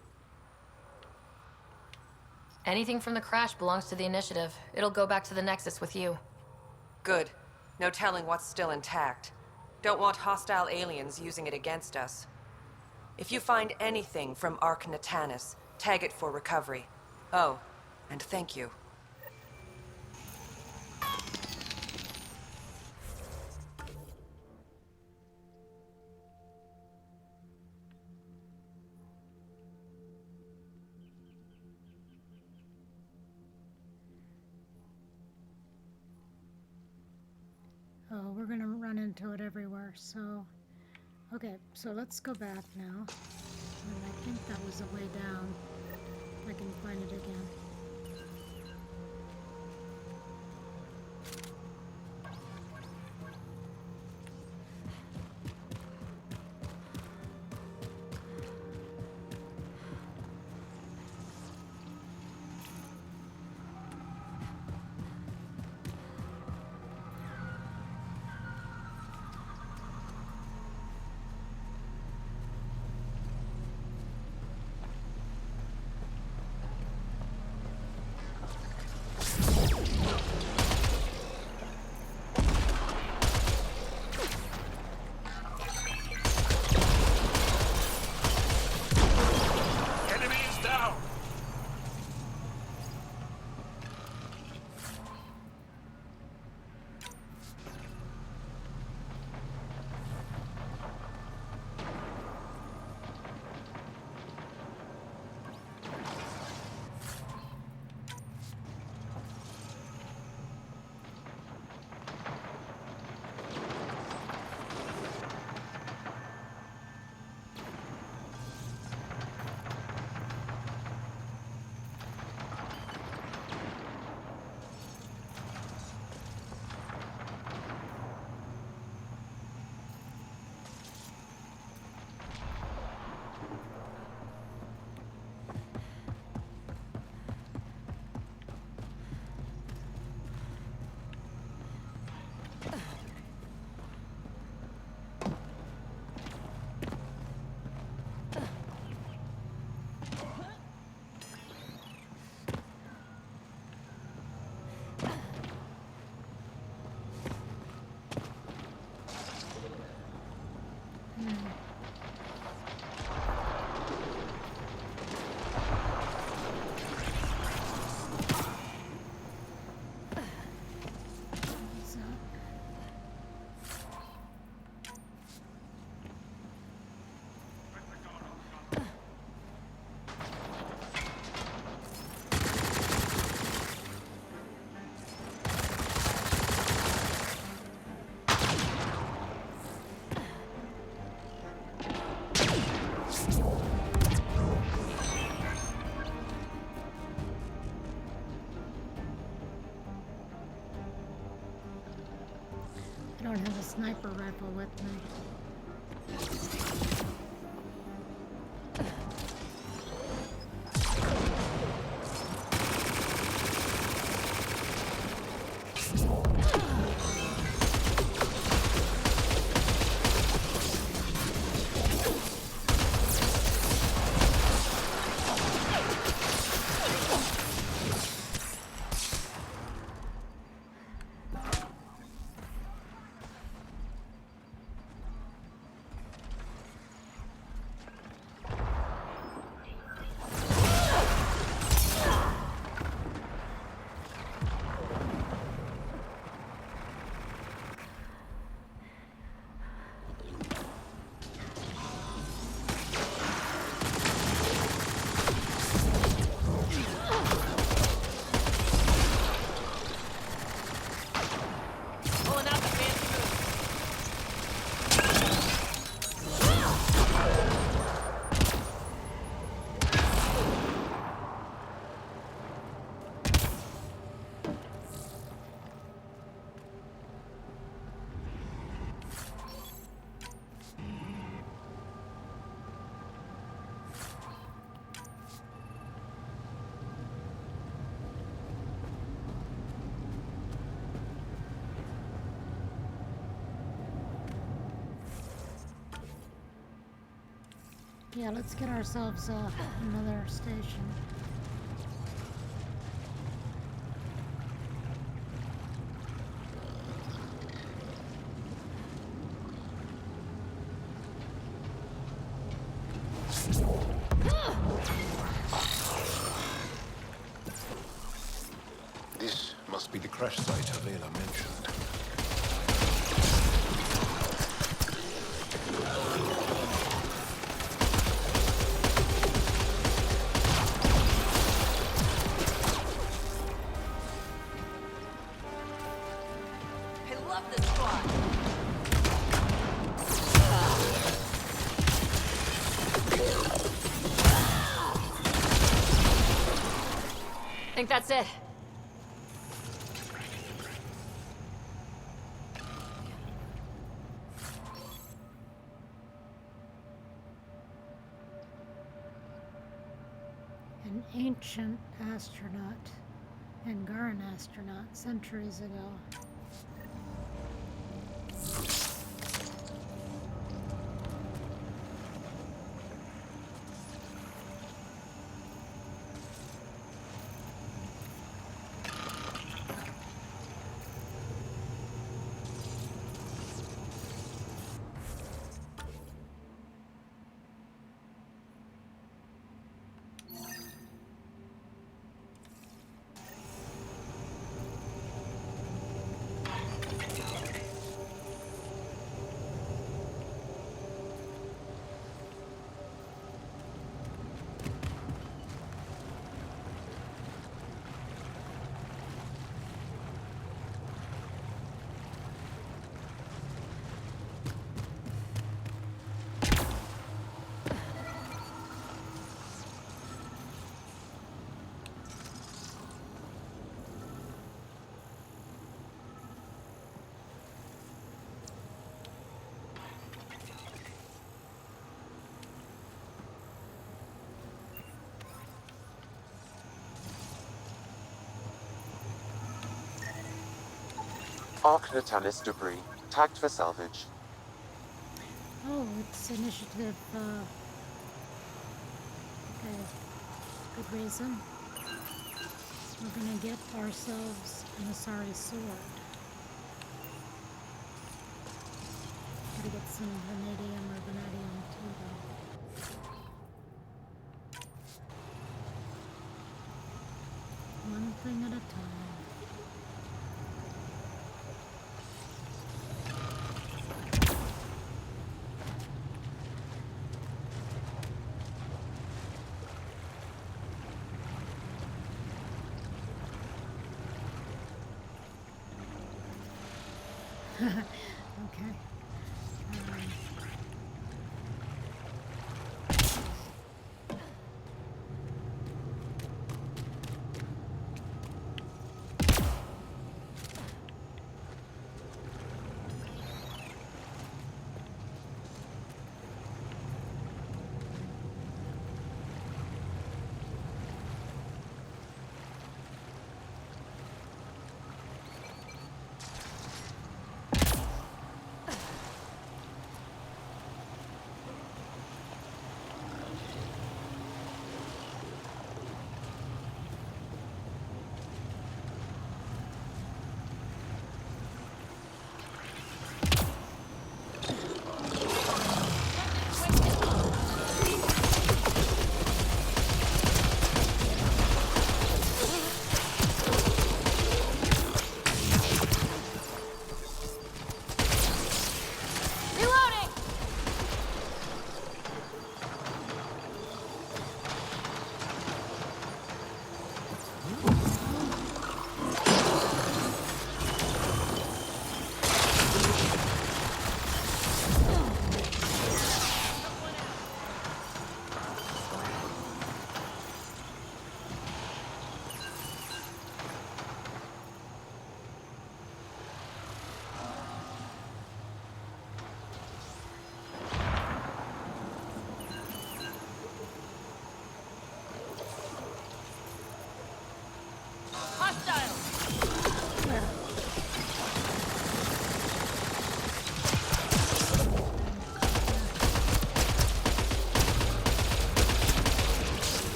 Anything from the crash belongs to the Initiative. It'll go back to the Nexus with you. Good. No telling what's still intact. Don't want hostile aliens using it against us. If you find anything from Ark Natanis, tag it for recovery. Oh, and thank you. Oh, we're gonna run into it everywhere, so... Okay, so let's go back now. And I think that was the way down. If I can find it again. I don't have a sniper rifle with me. Yeah, let's get ourselves another station. This must be the crash site Avela mentioned. I love this spot. I think that's it. An ancient astronaut, Angaran astronaut, centuries ago. Arc Natalis debris, tagged for salvage. Oh, it's initiative, okay, good reason. We're gonna get ourselves an Asari sword. Gotta get some vanadium or vanadium too, though. One thing at a time. Okay.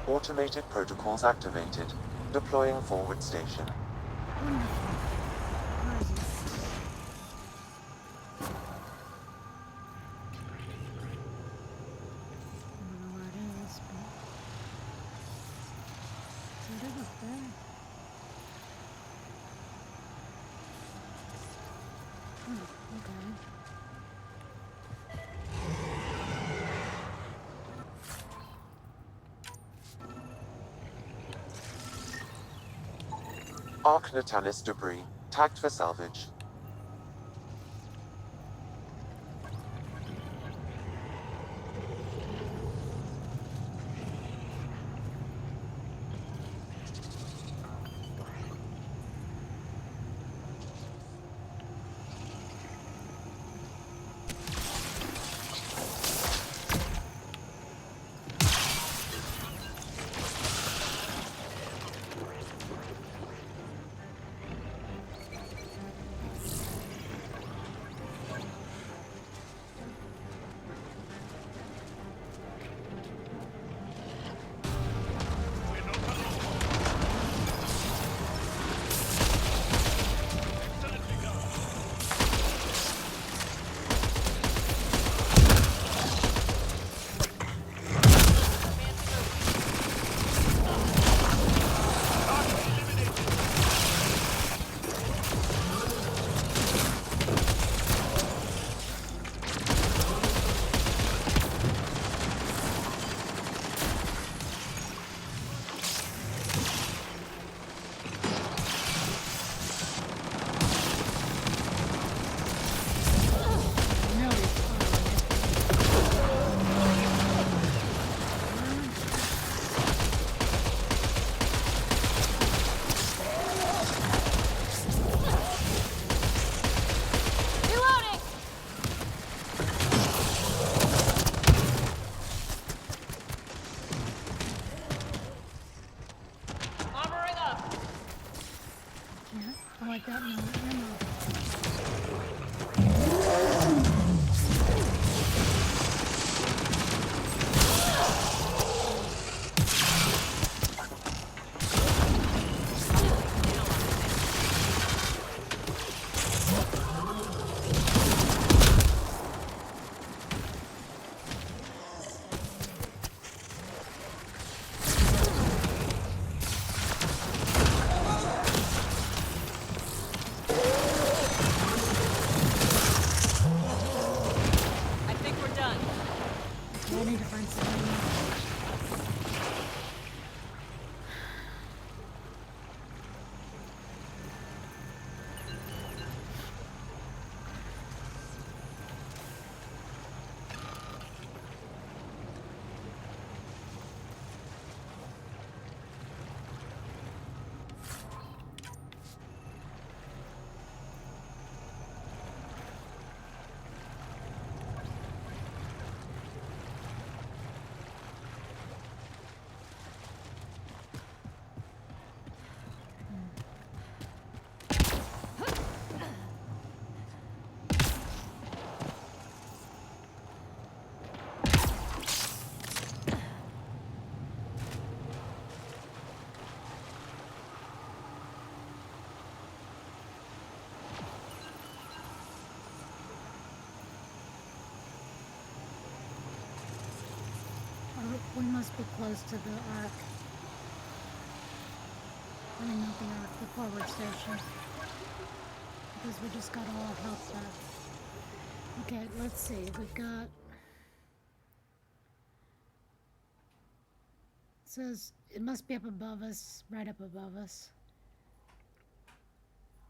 Automated protocols activated. Deploying forward station. Arc Natalis debris. Tagged for salvage. We must be close to the Ark. I mean, not the Ark, the forward station. Because we just got all our health back. Okay, let's see. We've got... It says it must be up above us, right up above us.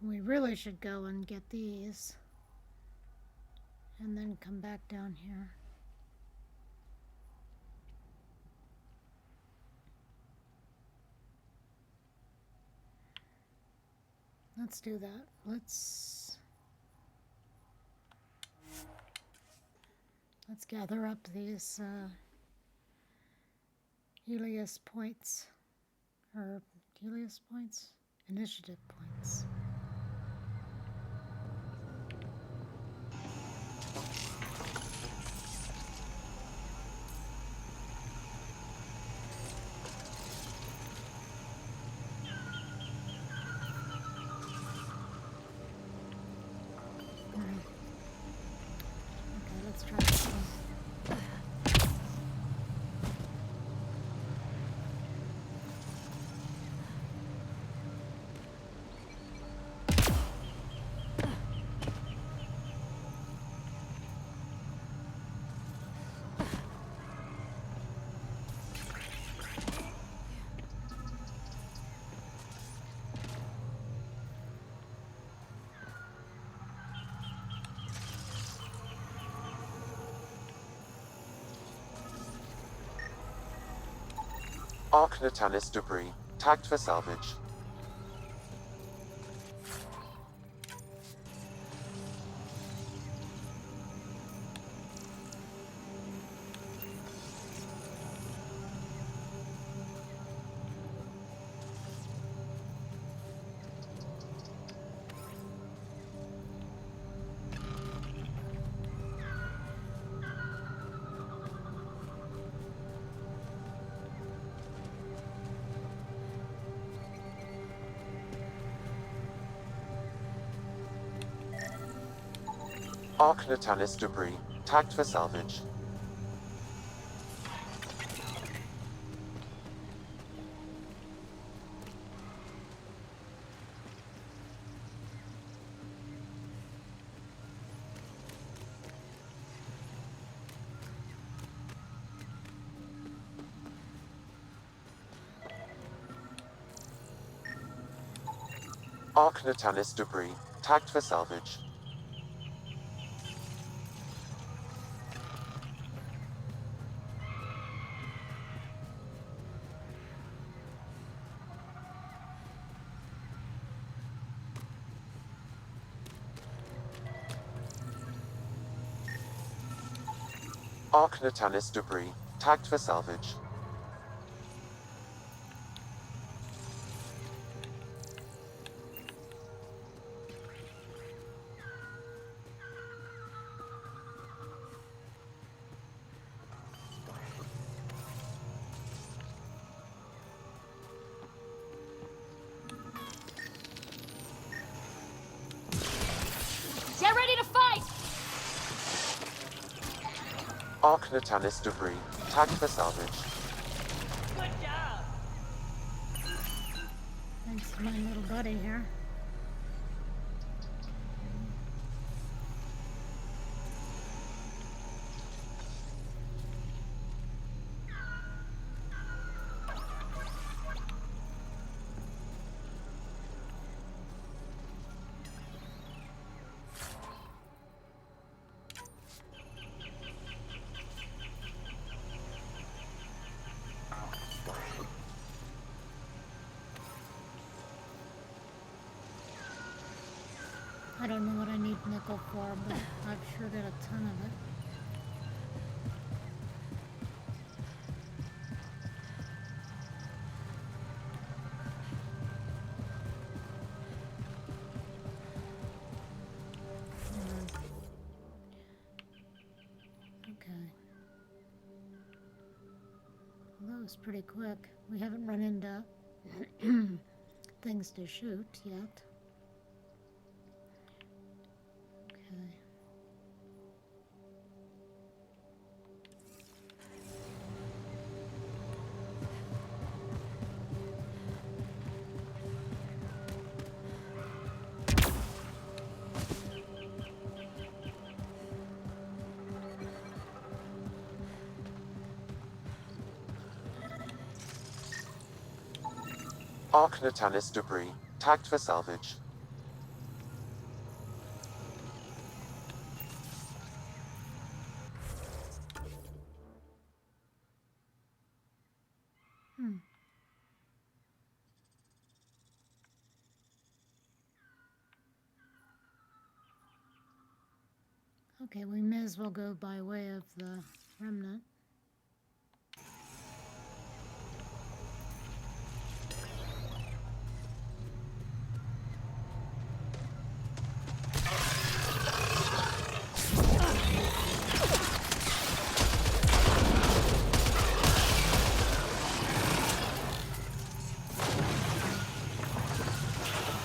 We really should go and get these. And then come back down here. Let's do that. Let's gather up these Helios points, or Helios points? Initiative points. Arc Natalis debris. Tagged for salvage. Arc Natalis debris. Tagged for salvage. Arc Natalis debris. Tagged for salvage. Arc Natalis debris. Tagged for salvage. Get ready to fight! Arc Natalis debris. Tagged for salvage. Good job! Thanks to my little buddy here. I don't know what I need nickel for, but I've sure got a ton of it. Okay. Well, that was pretty quick. We haven't run into things to shoot yet. Okay. Arc Natalis debris. Tagged for salvage. Okay, we may as well go by way of the remnant.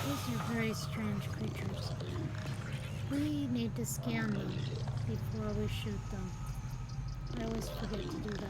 These are very strange creatures. We need to scan them before we shoot them. I always forget to do that.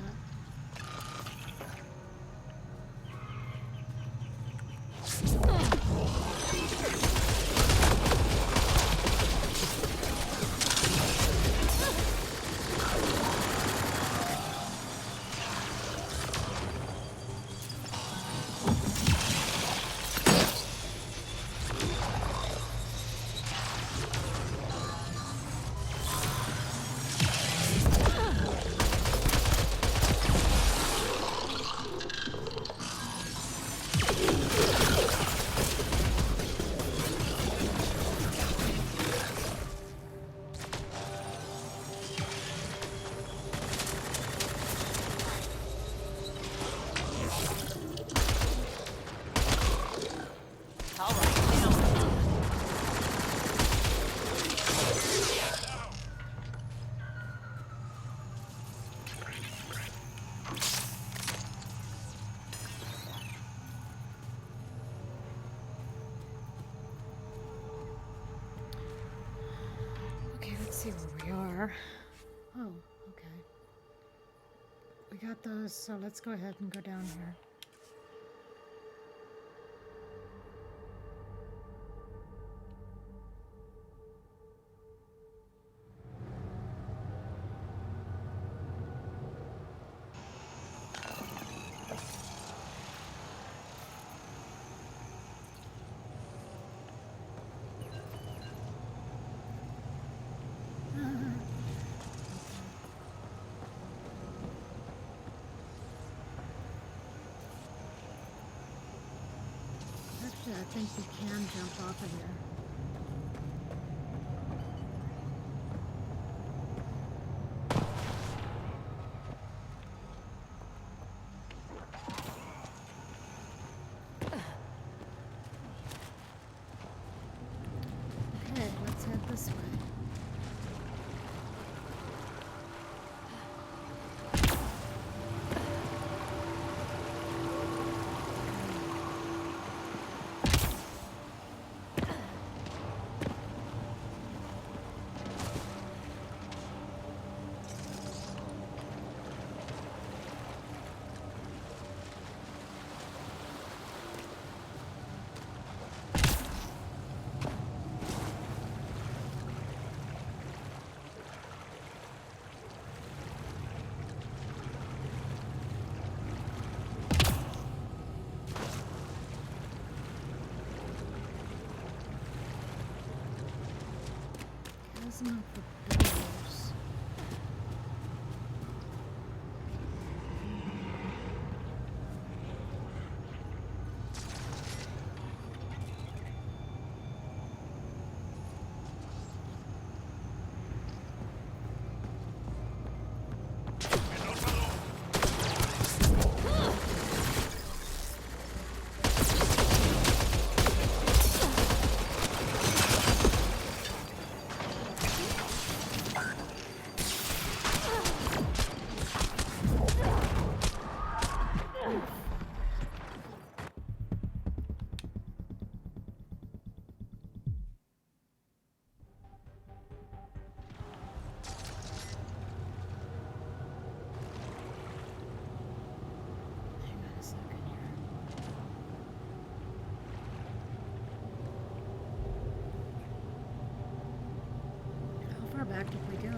are. Oh, okay. We got those, so let's go ahead and go down here. Actually, I think we can jump off of here. Okay, let's head this way. Chasm of the Billows. Hang on a second here. How far back did we go?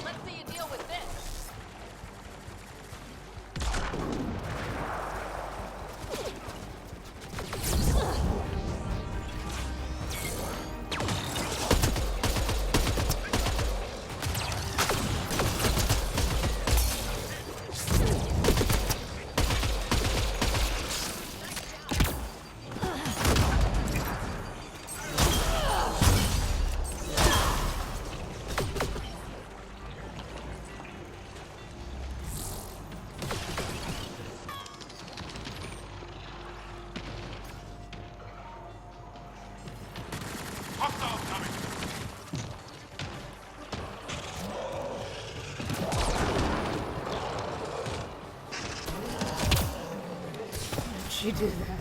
Let's see you deal with this. How'd she do that?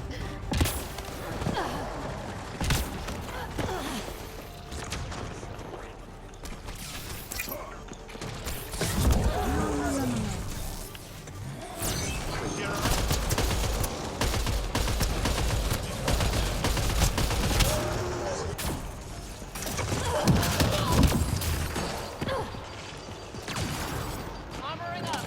Armoring up.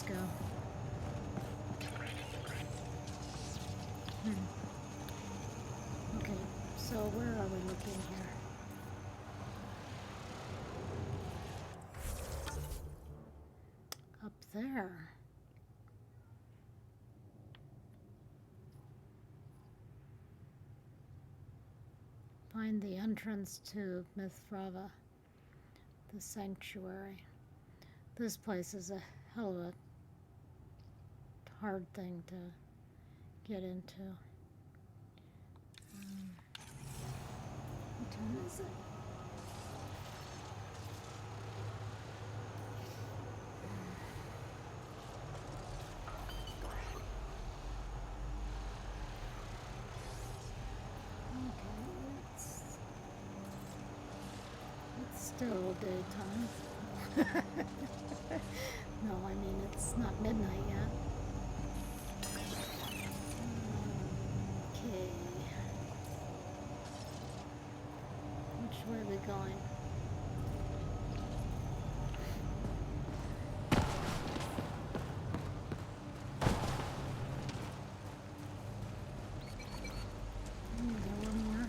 go. Okay, so where are we looking here? Up there. Find the entrance to Mithrava, the sanctuary. This place is a hell of a hard thing to get into. What time is it? It's still daytime. No, I mean, it's not midnight yet. Okay. Which way are we going? There were more.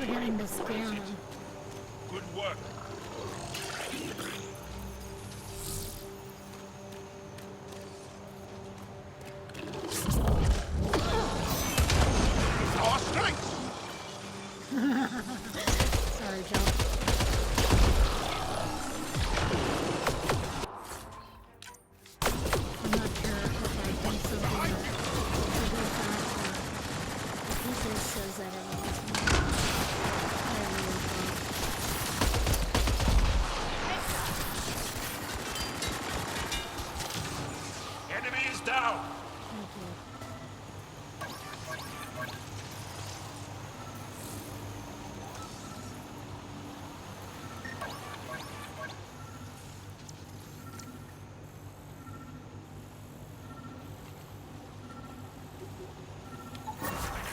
Forgetting to scan them. Good work. Our strength. Sorry, Joe. I'm not sure if I did something that triggered that or if he just says that every once in a while. Enemy is down. Thank you.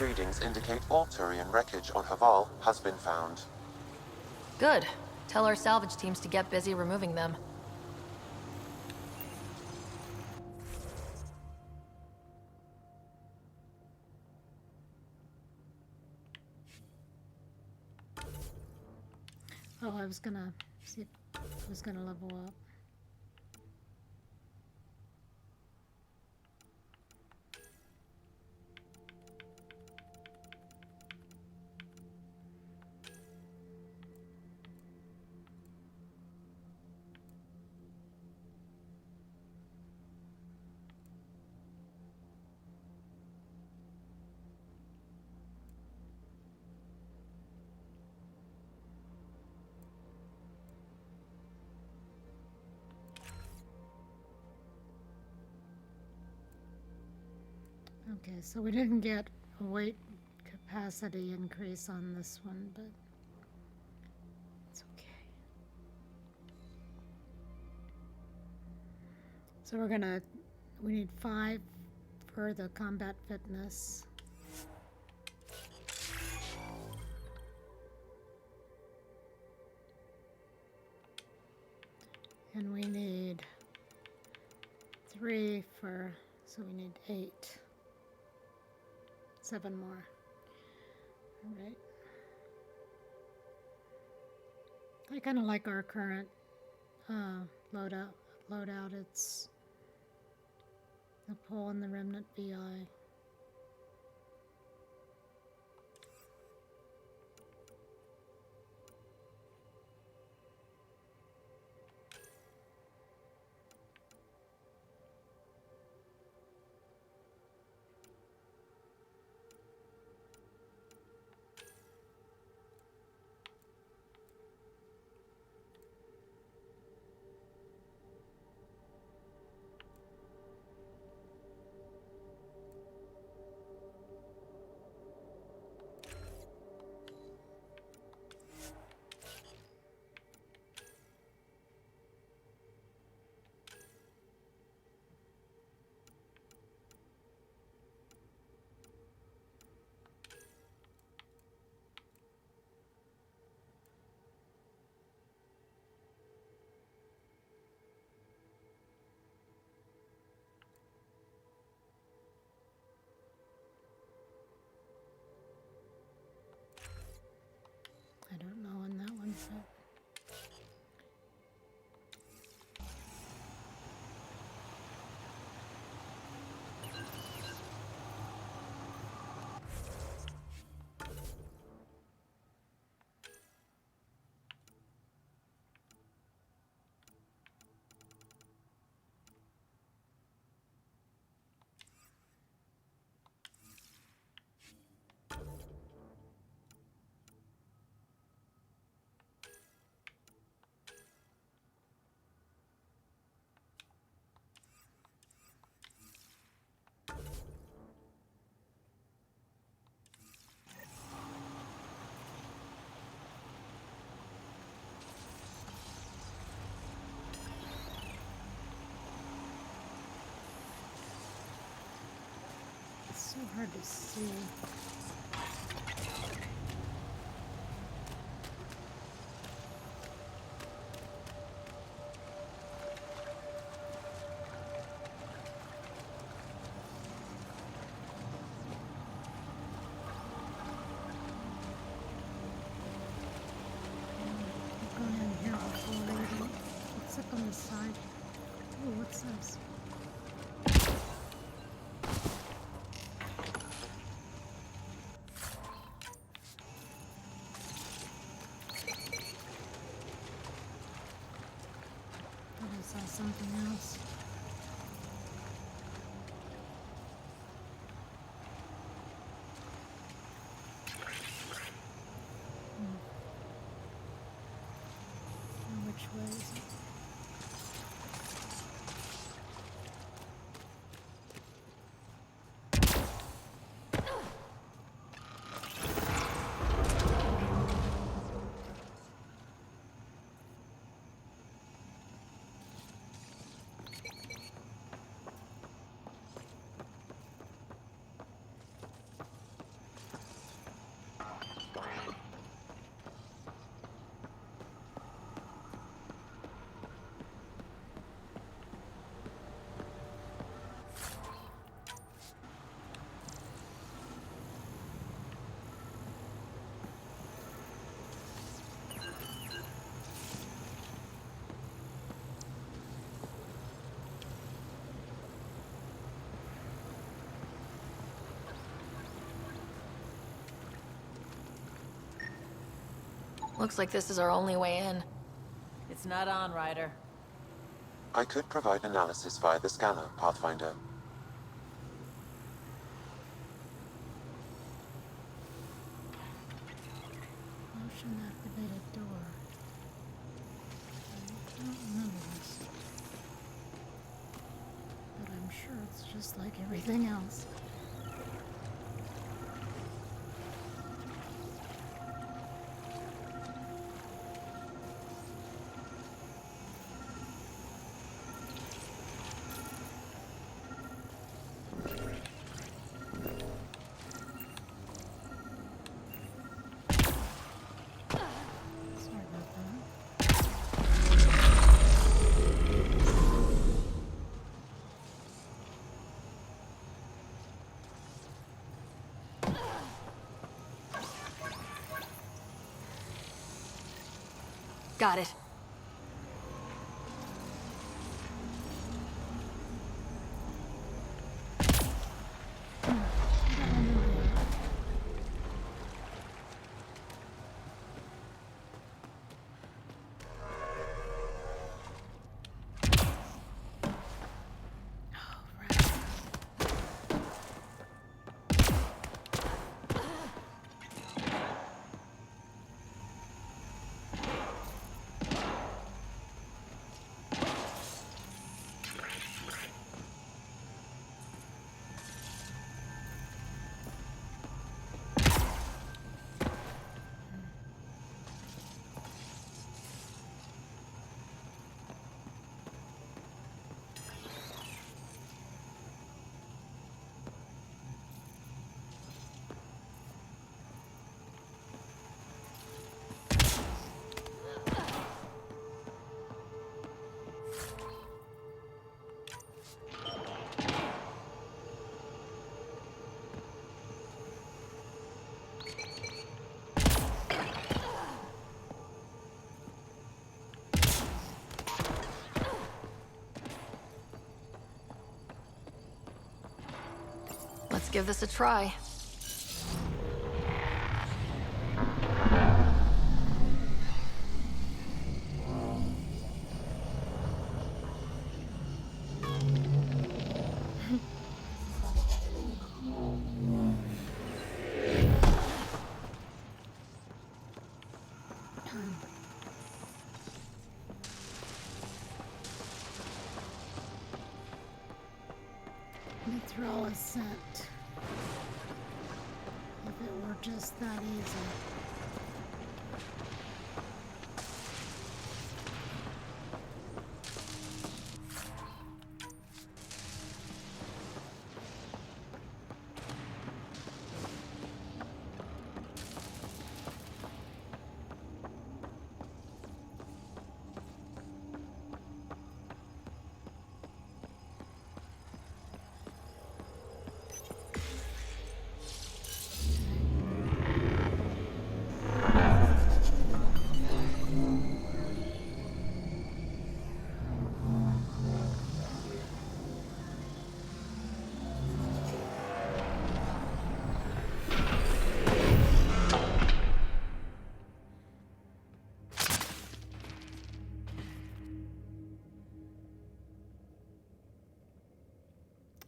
Readings indicate all Turian wreckage on Haval has been found. Good. Tell our salvage teams to get busy removing them. Oh, I was gonna see if I was gonna level up. Okay, so we didn't get a weight capacity increase on this one, but it's okay. So we need 5 for the combat fitness. And we need 3 for, so we need 8. 7 more. All right. I kind of like our current loadout. It's the pole and the remnant VI. hard to see. I've gone in here before reading. What's up on the side? Oh, what's this? I saw something else. Which way is it? Looks like this is our only way in. It's not on, Ryder. I could provide analysis via the scanner, Pathfinder. Motion activated door. I don't remember this. But I'm sure it's just like everything else. Sorry about that. Got it. Let's give this a try. Mithril is sent. If it were just that easy.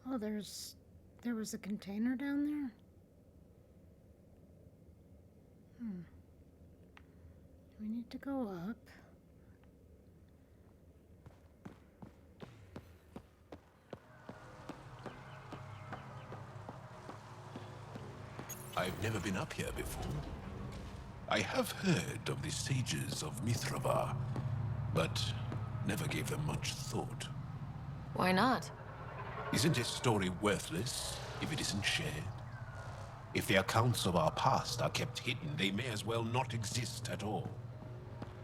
Oh, there was a container down there? We need to go up. I've never been up here before. I have heard of the sages of Mithrava, but never gave them much thought. Why not? Isn't a story worthless if it isn't shared? If the accounts of our past are kept hidden, they may as well not exist at all.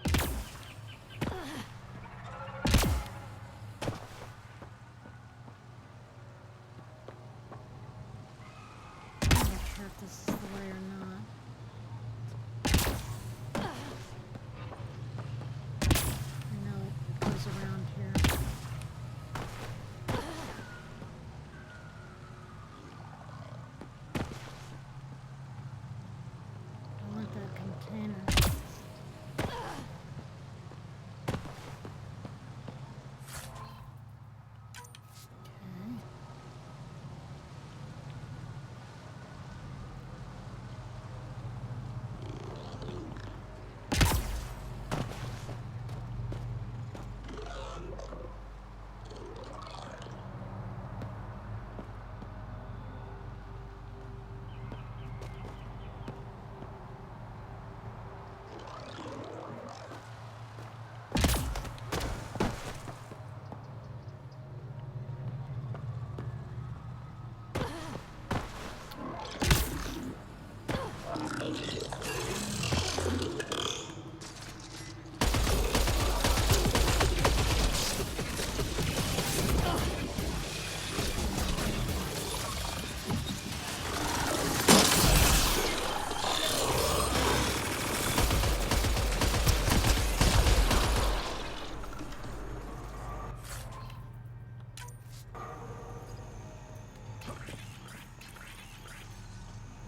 I'm not sure if this is the way or not. I know it goes around here. I want that container. Okay.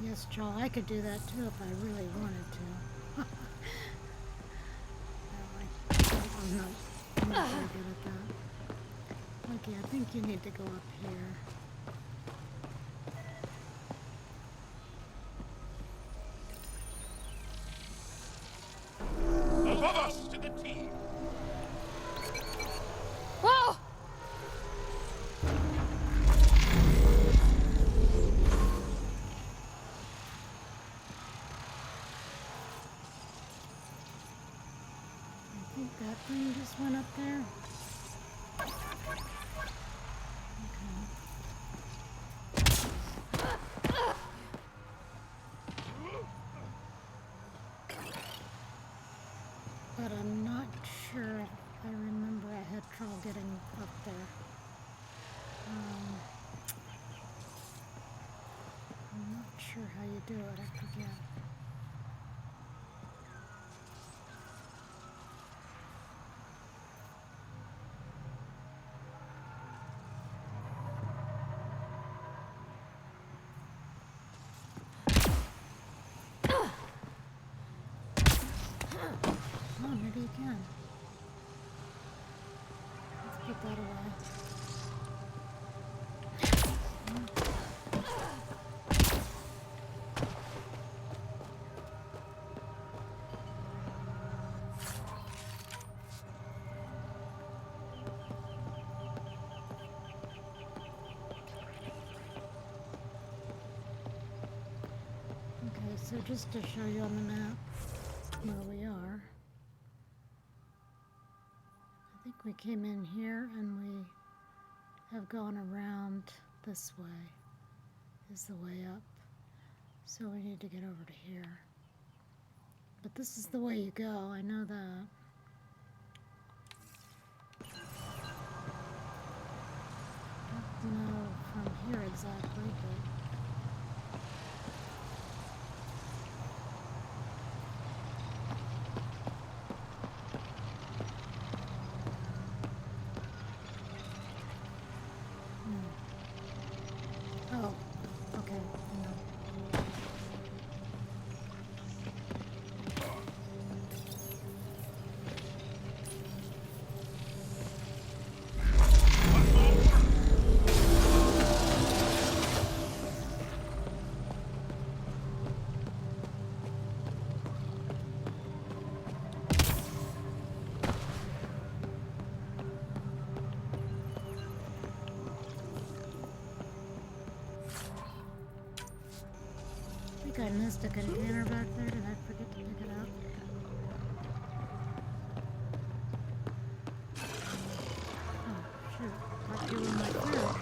Yes, Joel, I could do that too if I really wanted to. I'm not very good at that. Okay, I think you need to go up here. Above us to the team! Whoa! I think that thing just went up there. But I'm not sure if I remember I had trouble getting up there. I'm not sure how you do it, I forget. Oh, maybe you can. Let's put that away. Okay, so just to show you on the map where we are. I think we came in here and we have gone around this way is the way up. So we need to get over to here. But this is the way you go, I know that. Don't know from here exactly, but oh, okay, no. think I missed a container back there. Did I forget to pick it up? Oh, shoot. Thought you were in my food.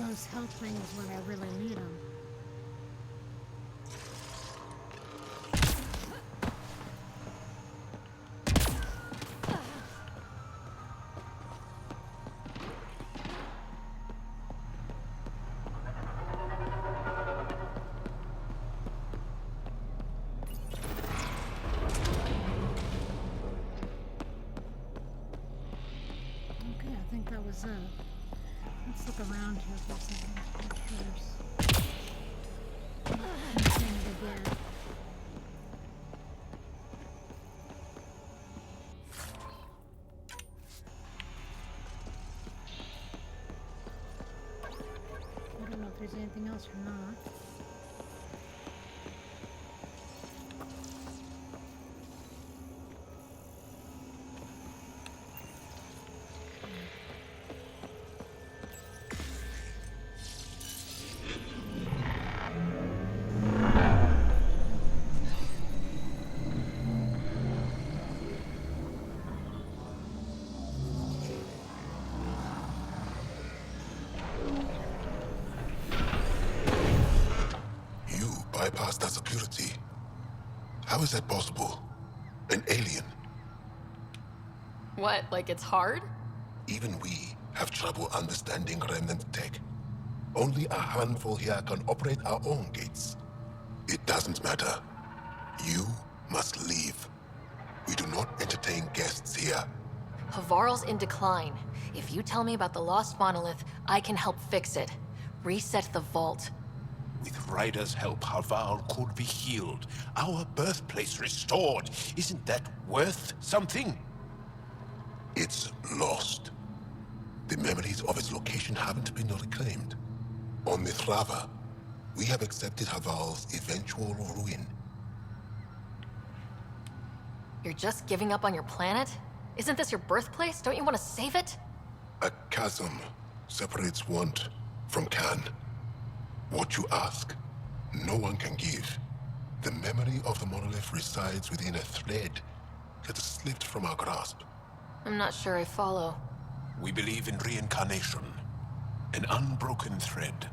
Those help things when I really need them. Okay, I think that was it. Let's look around here for a second. Make sure there's anything to get. I don't know if there's anything else or not. Bypassed our security. How is that possible? An alien? What, like it's hard? Even we have trouble understanding remnant tech. Only a handful here can operate our own gates. It doesn't matter. You must leave. We do not entertain guests here. Havarl's in decline. If you tell me about the lost monolith, I can help fix it. Reset the vault. With Ryder's help, Havarl could be healed. Our birthplace restored. Isn't that worth something? It's lost. The memories of its location haven't been reclaimed. On Mithrava, we have accepted Havarl's eventual ruin. You're just giving up on your planet? Isn't this your birthplace? Don't you want to save it? A chasm separates want from can. What you ask, no one can give. The memory of the monolith resides within a thread that has slipped from our grasp. I'm not sure I follow. We believe in reincarnation, an unbroken thread.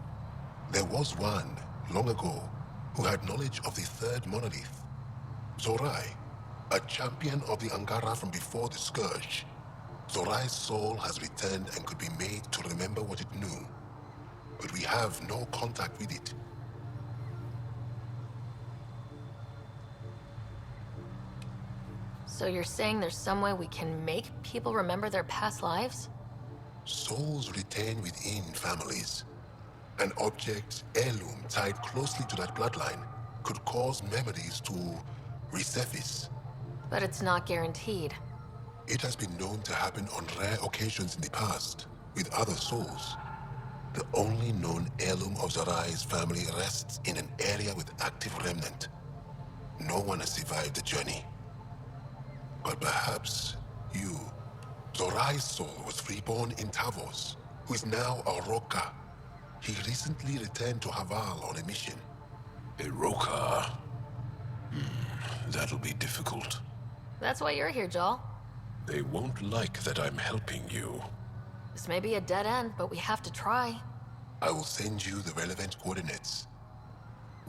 There was one, long ago, who had knowledge of the third monolith. Zorai, a champion of the Angara from before the Scourge. Zorai's soul has returned and could be made to remember what it knew. But we have no contact with it. So you're saying there's some way we can make people remember their past lives? Souls retain within families. An object, heirloom, tied closely to that bloodline could cause memories to resurface. But it's not guaranteed. It has been known to happen on rare occasions in the past, with other souls. The only known heirloom of Zarai's family rests in an area with active remnant. No one has survived the journey. But perhaps you. Zorai's soul was reborn in Tavos, who is now a Roka. He recently returned to Haval on a mission. A Roka? That'll be difficult. That's why you're here, Joel. They won't like that I'm helping you. This may be a dead end, but we have to try. I will send you the relevant coordinates.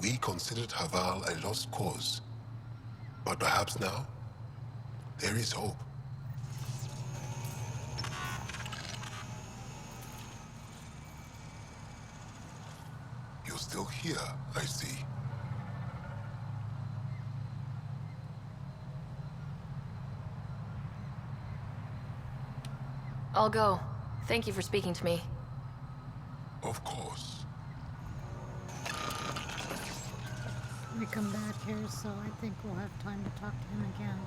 We considered Haval a lost cause. But perhaps now, there is hope. You're still here, I see. I'll go. Thank you for speaking to me. Of course. We come back here, so I think we'll have time to talk to him again.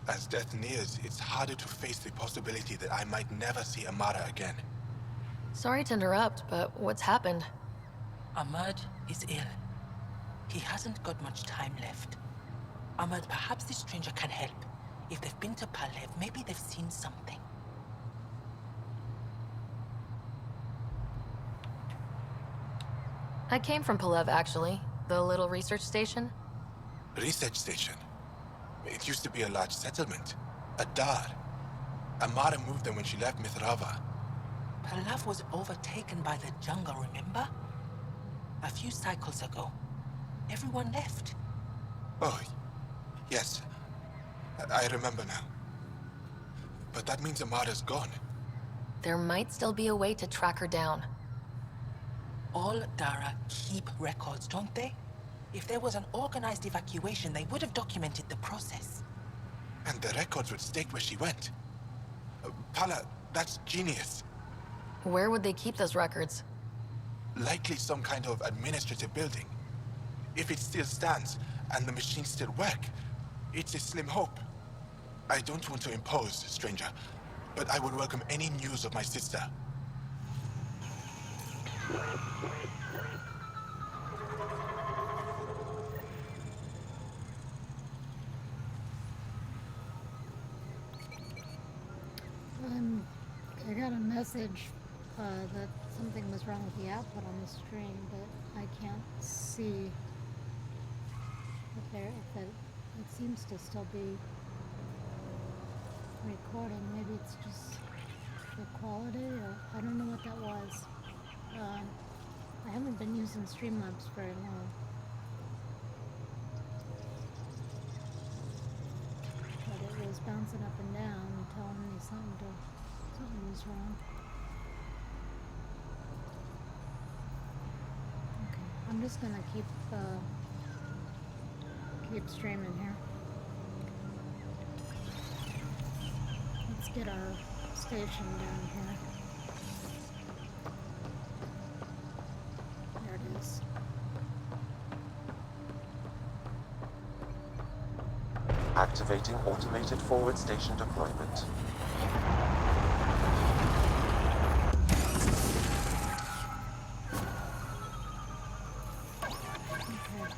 As death nears, it's harder to face the possibility that I might never see Amara again. Sorry to interrupt, but what's happened? Ahmad is ill. He hasn't got much time left. Ahmad, perhaps this stranger can help. If they've been to Palev, maybe they've seen something. I came from Palev, actually. The little research station. Research station. It used to be a large settlement. A dar. Amara moved there when she left Mithrava. Palev was overtaken by the jungle, remember? A few cycles ago. Everyone left. Oh, yes. I remember now. But that means Amara's gone. There might still be a way to track her down. All Dara keep records, don't they? If there was an organized evacuation, they would have documented the process. And the records would state where she went. Pala, that's genius. Where would they keep those records? Likely some kind of administrative building. If it still stands, and the machines still work, it's a slim hope. I don't want to impose, stranger, but I would welcome any news of my sister. I got a message that something was wrong with the output on the stream, but I can't see if it seems to still be recording. Maybe it's just the quality, or I don't know what that was. I haven't been using Streamlabs very long. But it was bouncing up and down and telling me something was wrong. Okay, I'm just gonna keep streaming here. Let's get our station down here. There it is. Activating automated forward station deployment. Okay,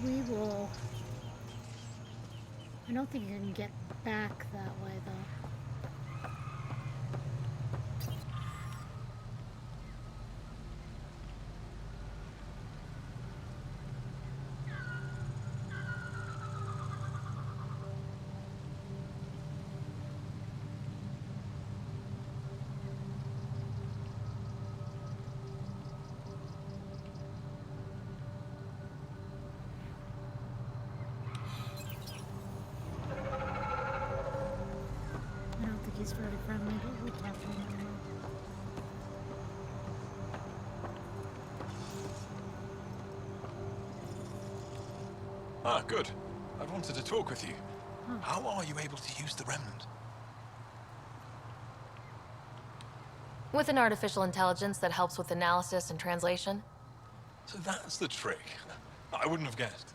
we will... I don't think you can get back that way, though. He's very friendly, but we'll talk to him anyway. Ah, good. I wanted to talk with you. How are you able to use the Remnant? With an artificial intelligence that helps with analysis and translation. So that's the trick. I wouldn't have guessed.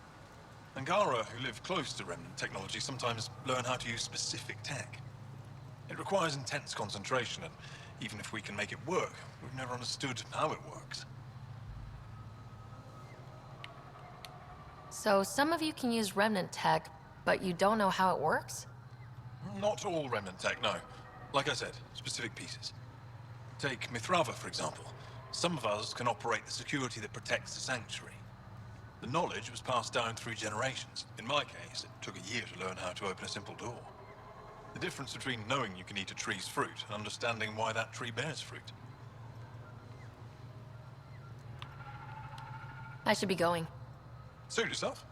Angara, who live close to Remnant technology, sometimes learn how to use specific tech. It requires intense concentration, and even if we can make it work, we've never understood how it works. So some of you can use Remnant tech, but you don't know how it works? Not all Remnant tech, no. Like I said, specific pieces. Take Mithrava, for example. Some of us can operate the security that protects the sanctuary. The knowledge was passed down through generations. In my case, it took a year to learn how to open a simple door. The difference between knowing you can eat a tree's fruit and understanding why that tree bears fruit. I should be going. Suit yourself.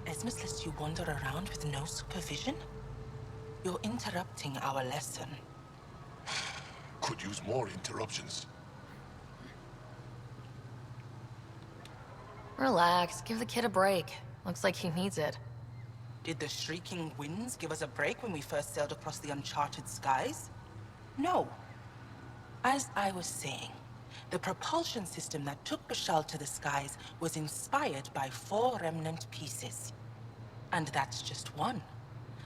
Esmus lets you wander around with no supervision? You're interrupting our lesson. Could use more interruptions. Relax, give the kid a break. Looks like he needs it. Did the shrieking winds give us a break when we first sailed across the uncharted skies? No. As I was saying, the propulsion system that took Bashal to the skies was inspired by 4 Remnant pieces. And that's just one.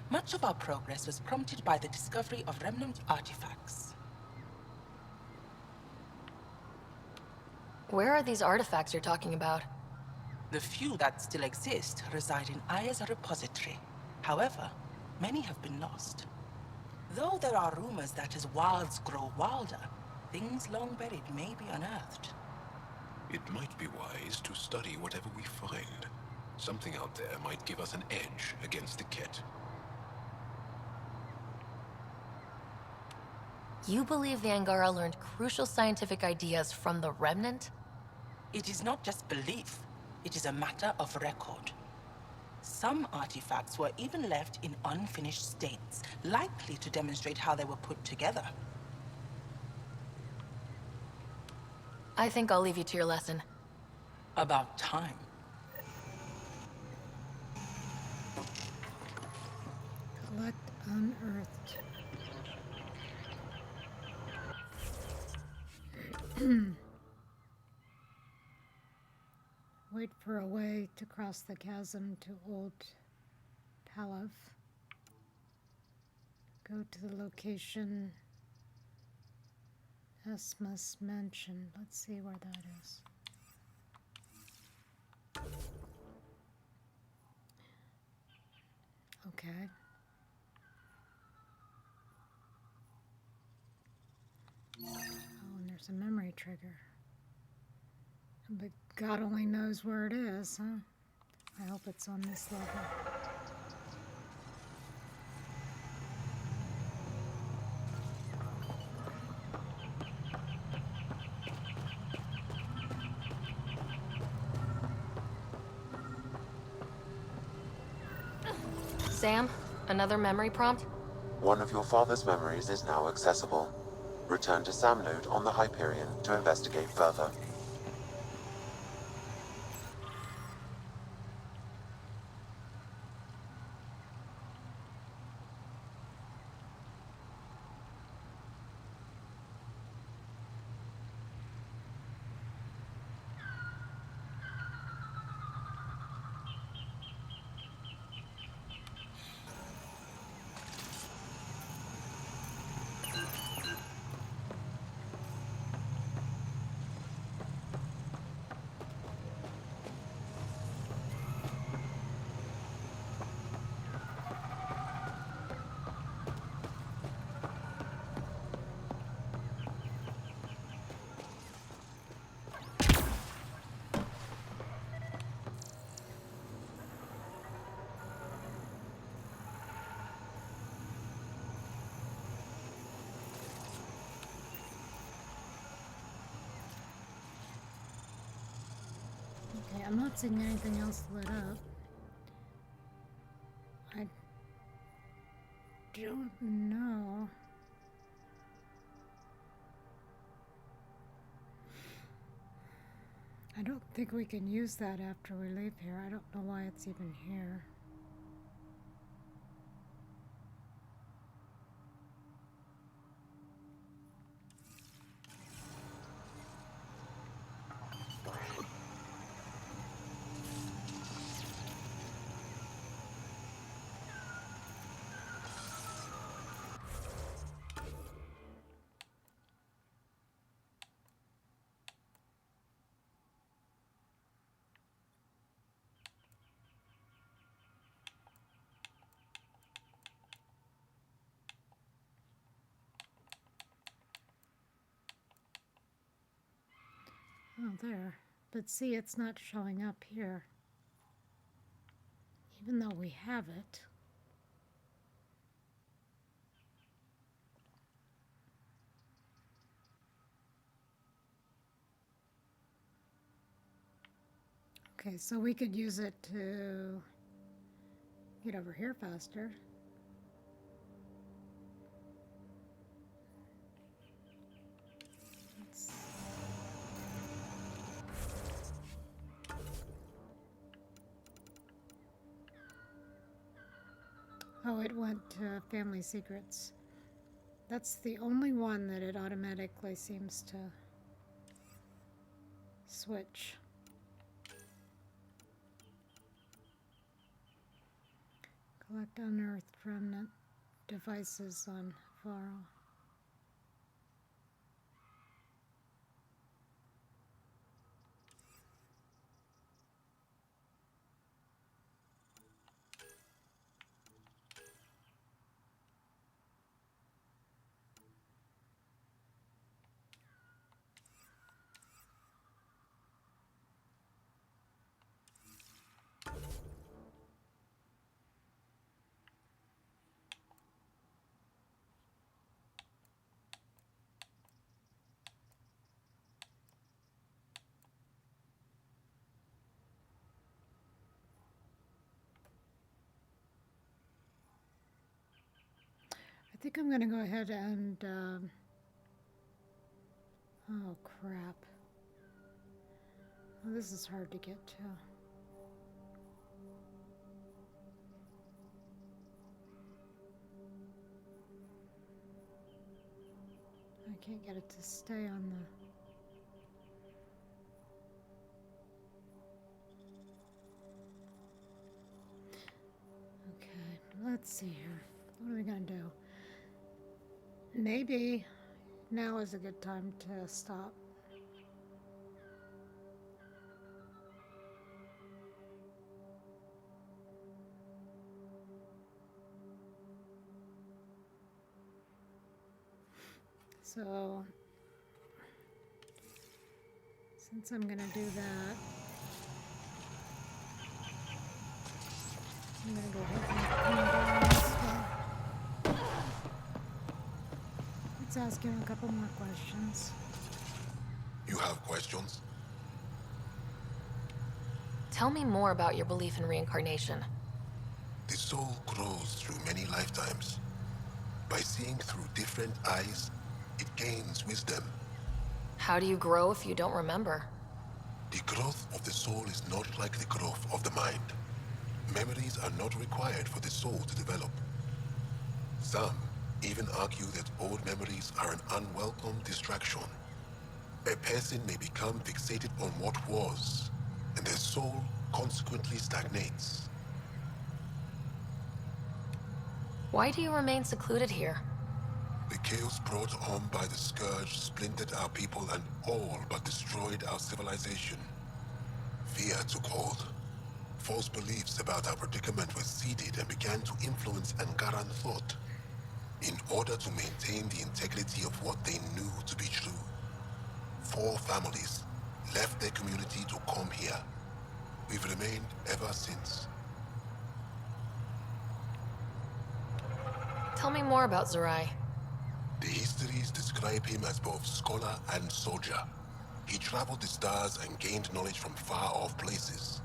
Much of our progress was prompted by the discovery of Remnant artifacts. Where are these artifacts you're talking about? The few that still exist reside in Aya's repository. However, many have been lost. Though there are rumors that as wilds grow wilder, things long buried may be unearthed. It might be wise to study whatever we find. Something out there might give us an edge against the Ket. You believe the Angara learned crucial scientific ideas from the Remnant? It is not just belief, it is a matter of record. Some artifacts were even left in unfinished states, likely to demonstrate how they were put together. I think I'll leave you to your lesson. About time. Collect unearthed. Wait for a way to cross the chasm to Old Palav. Go to the location Esmus mentioned. Let's see where that is. Okay. Oh, and there's a memory trigger. But God only knows where it is, huh? I hope it's on this level. Sam, another memory prompt? One of your father's memories is now accessible. Return to Sam Node on the Hyperion to investigate further. I'm not seeing anything else lit up. I don't know. I don't think we can use that after we leave here. I don't know why it's even here. Oh, there. But see, it's not showing up here. Even though we have it. Okay, so we could use it to get over here faster. Oh, it went to Family Secrets. That's the only one that it automatically seems to switch. Collect unearthed remnant devices on Varl. I think I'm going to go ahead and, oh crap. Oh, this is hard to get to. I can't get it to stay on the... Okay, let's see here. What are we going to do? Maybe now is a good time to stop. So, since I'm going to do that, I'm going to go ahead and clean down this one. Let's ask him a couple more questions. You have questions? Tell me more about your belief in reincarnation. The soul grows through many lifetimes. By seeing through different eyes, it gains wisdom. How do you grow if you don't remember? The growth of the soul is not like the growth of the mind. Memories are not required for the soul to develop. Some even argue that old memories are an unwelcome distraction. A person may become fixated on what was, and their soul consequently stagnates. Why do you remain secluded here? The chaos brought on by the Scourge splintered our people and all but destroyed our civilization. Fear took hold. False beliefs about our predicament were seeded and began to influence Angaran thought, in order to maintain the integrity of what they knew to be true. 4 families left their community to come here. We've remained ever since. Tell me more about Zerai. The histories describe him as both scholar and soldier. He traveled the stars and gained knowledge from far-off places.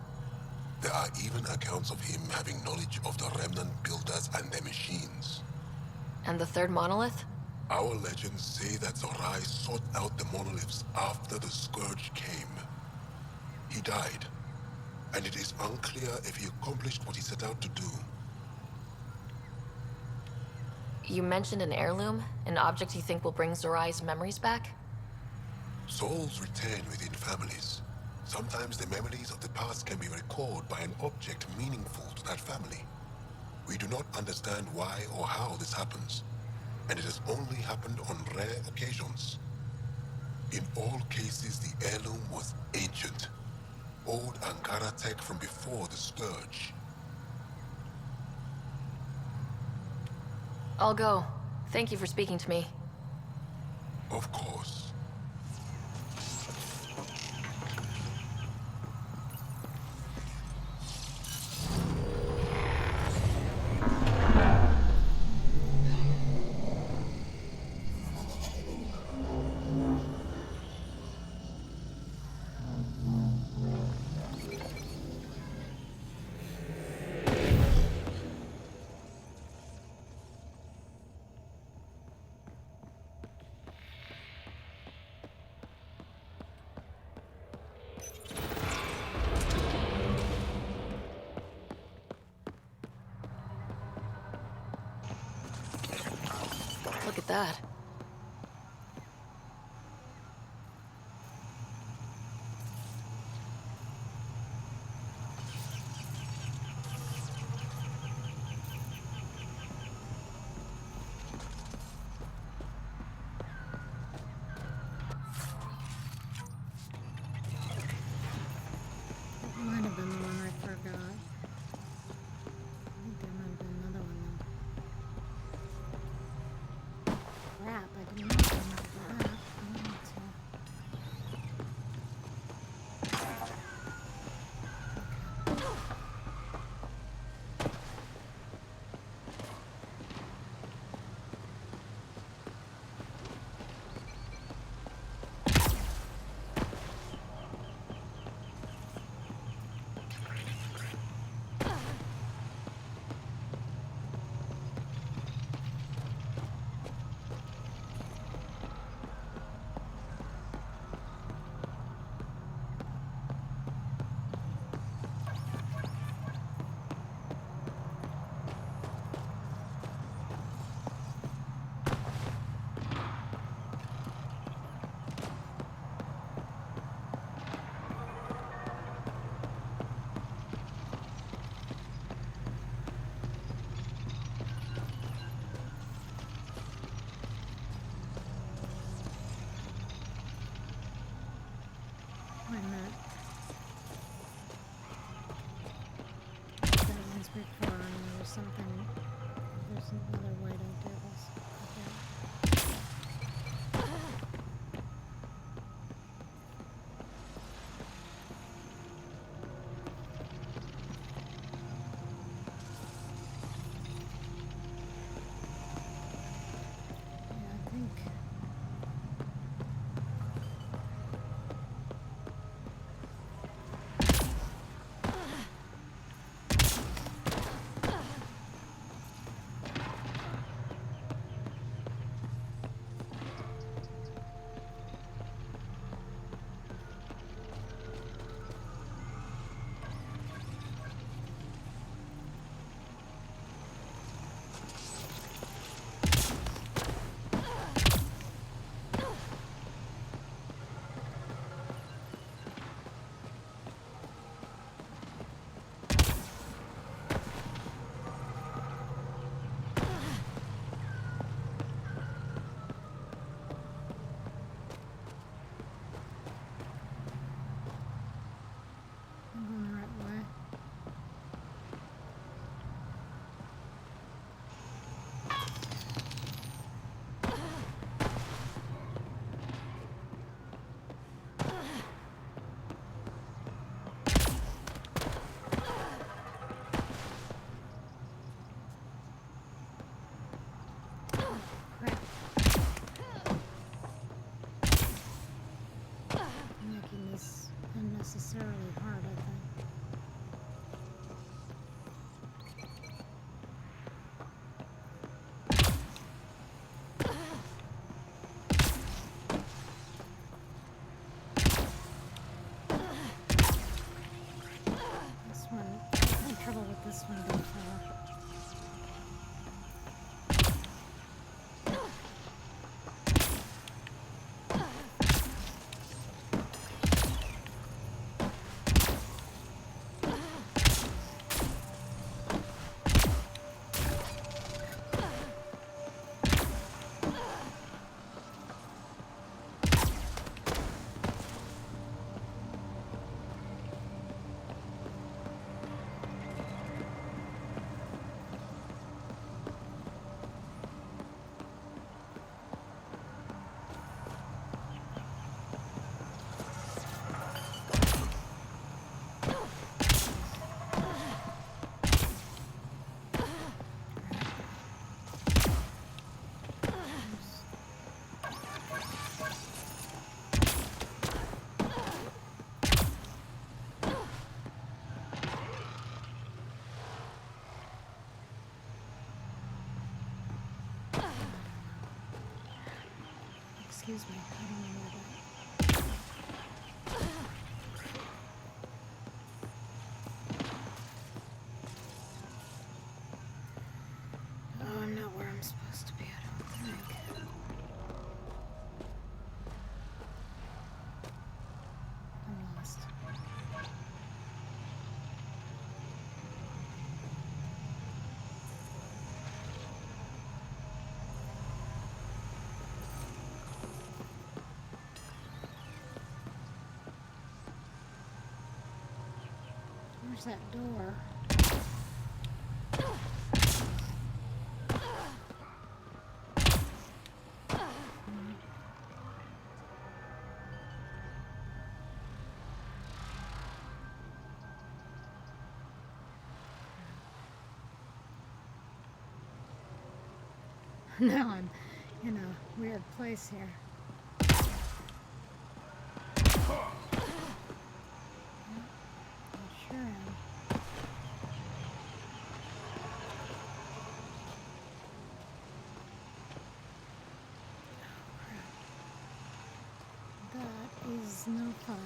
There are even accounts of him having knowledge of the remnant builders and their machines. And the third monolith? Our legends say that Zorai sought out the monoliths after the Scourge came. He died, and it is unclear if he accomplished what he set out to do. You mentioned an heirloom? An object you think will bring Zorai's memories back? Souls return within families. Sometimes the memories of the past can be recalled by an object meaningful to that family. We do not understand why or how this happens, and it has only happened on rare occasions. In all cases, the heirloom was ancient. Old Ankara tech from before the Scourge. I'll go. Thank you for speaking to me. Of course. Look at that. Might have been the one I forgot. I think there might have been another one though. Excuse me, I don't know where that. Oh, I'm not where I'm supposed to be, I don't think. I'm lost. Where's that door? Now I'm in a weird place here. I sure am. That is no fun.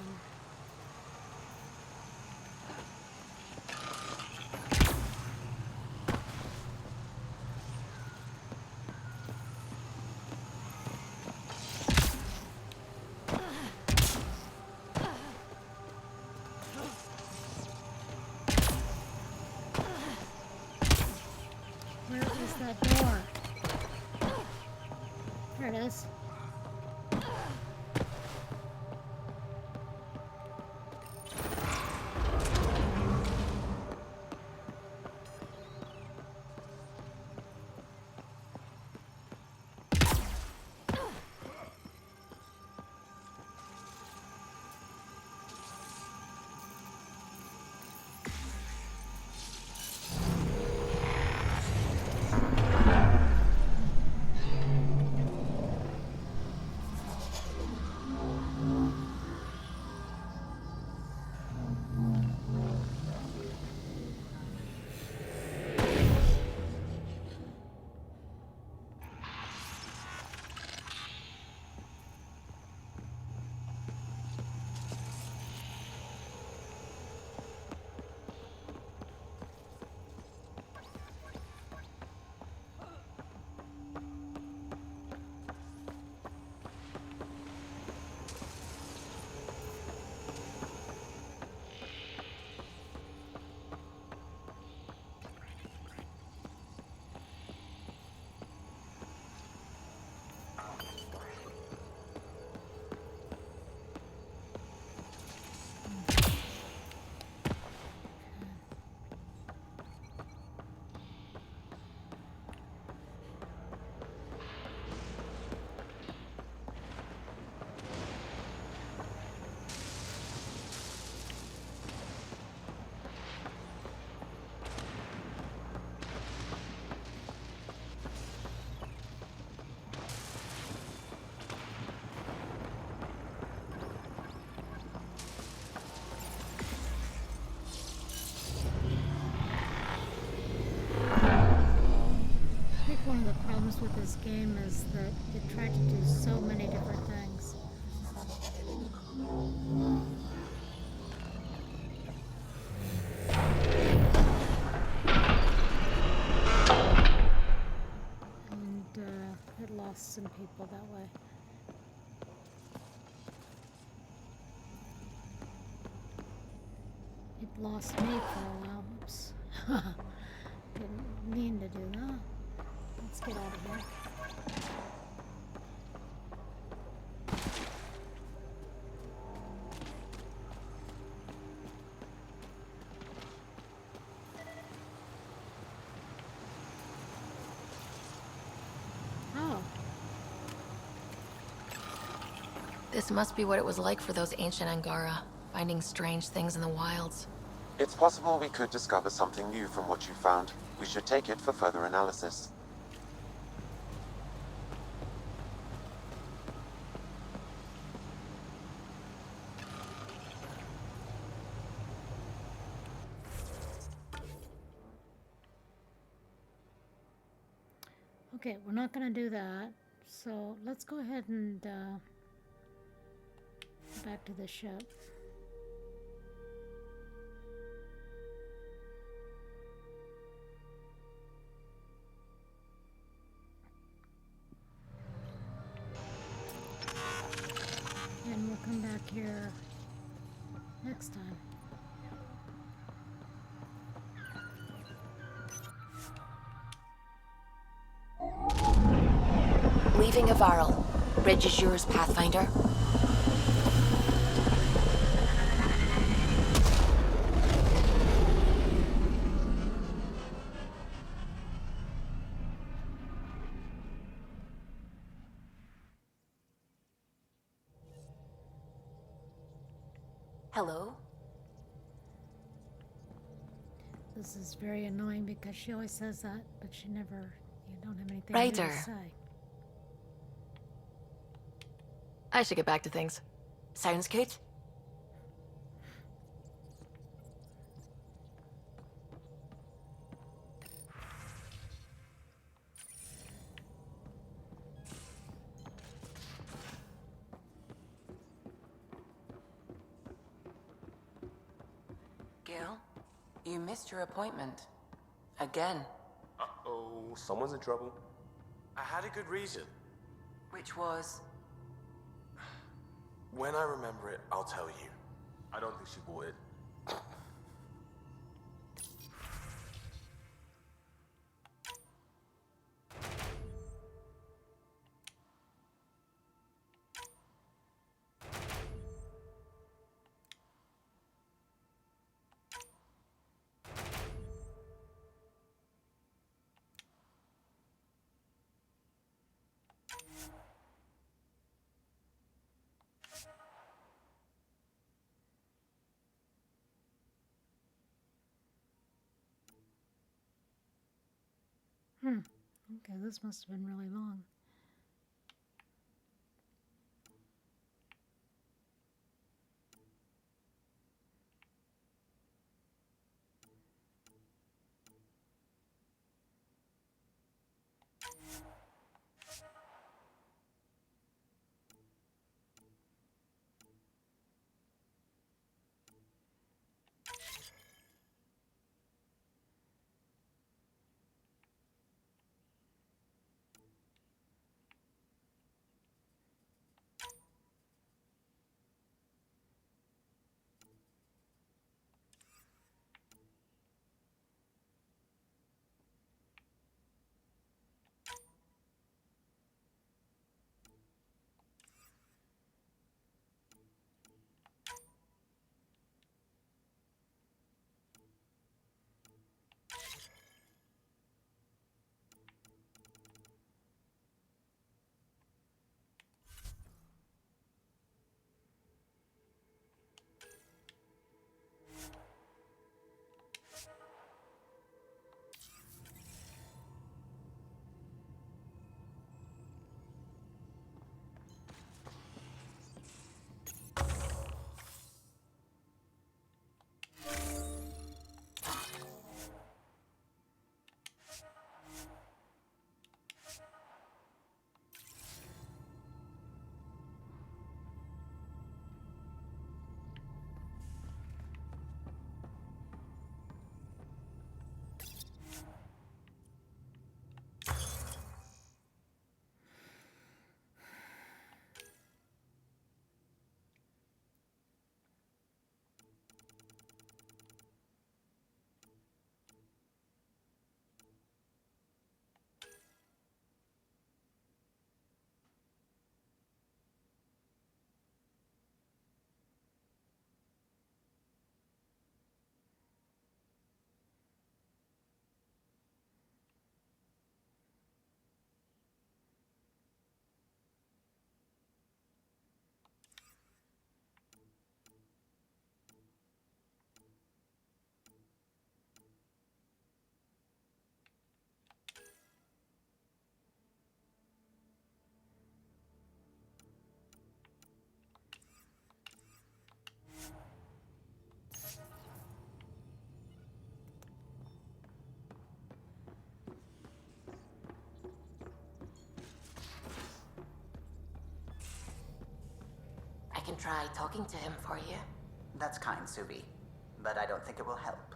Where is that door? There it is. I think one of the problems with this game is that it tried to do so many different things. And it lost some people that way. It lost me for a while. Oops. Didn't mean to do that. Let's get out of here. Oh. This must be what it was like for those ancient Angara, finding strange things in the wilds. It's possible we could discover something new from what you found. We should take it for further analysis. Okay, we're not going to do that. So let's go ahead and back to the ship. And we'll come back here next time. Leaving Avarl. Bridge is yours, Pathfinder. Hello? This is very annoying because she always says that, but she never, you don't have anything new Ryder. to say. I should get back to things. Sounds good. Gil, you missed your appointment. Again. Uh-oh, someone's in trouble. I had a good reason. Which was? When I remember it, I'll tell you. I don't think she would. Okay, this must have been really long. try talking to him for you? That's kind, Subi. But I don't think it will help.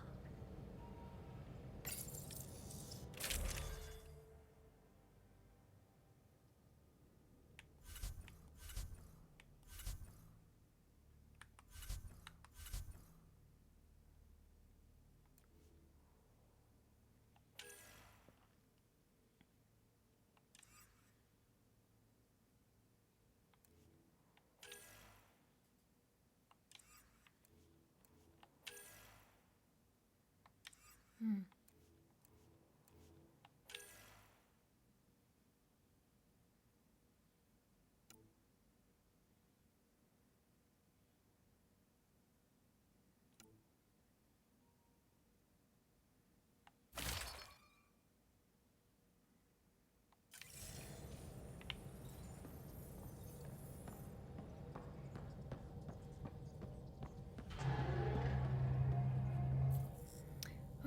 Hmm.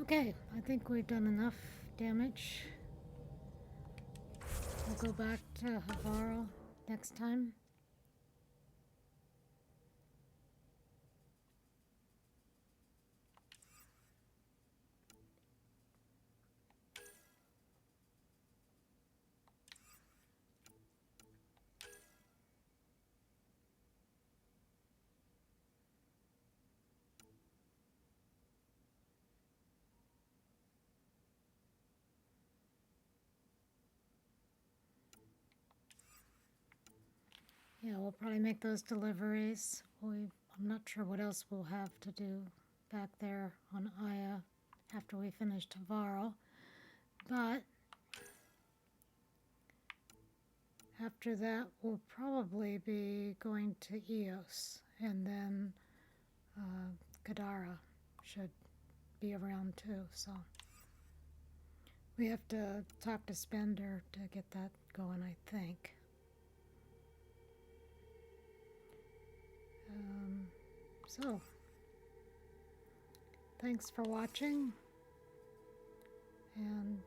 Okay, I think we've done enough damage. We'll go back to Havaro next time. Yeah, we'll probably make those deliveries. I'm not sure what else we'll have to do back there on Aya after we finish Tavaro. But after that, we'll probably be going to Eos, and then Kadara should be around too. So we have to talk to Spender to get that going, I think. So, thanks for watching, and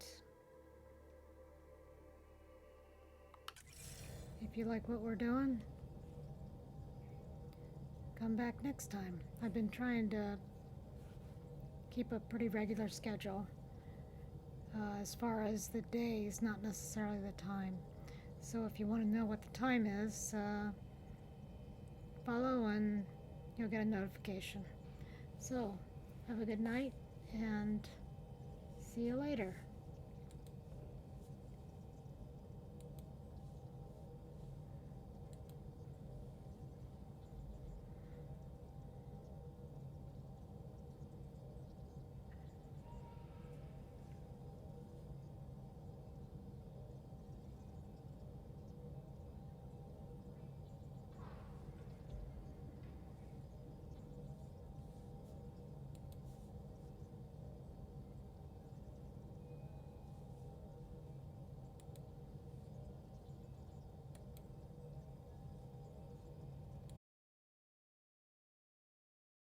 if you like what we're doing, come back next time. I've been trying to keep a pretty regular schedule as far as the days, not necessarily the time. So if you want to know what the time is, follow and you'll get a notification. So, have a good night and see you later.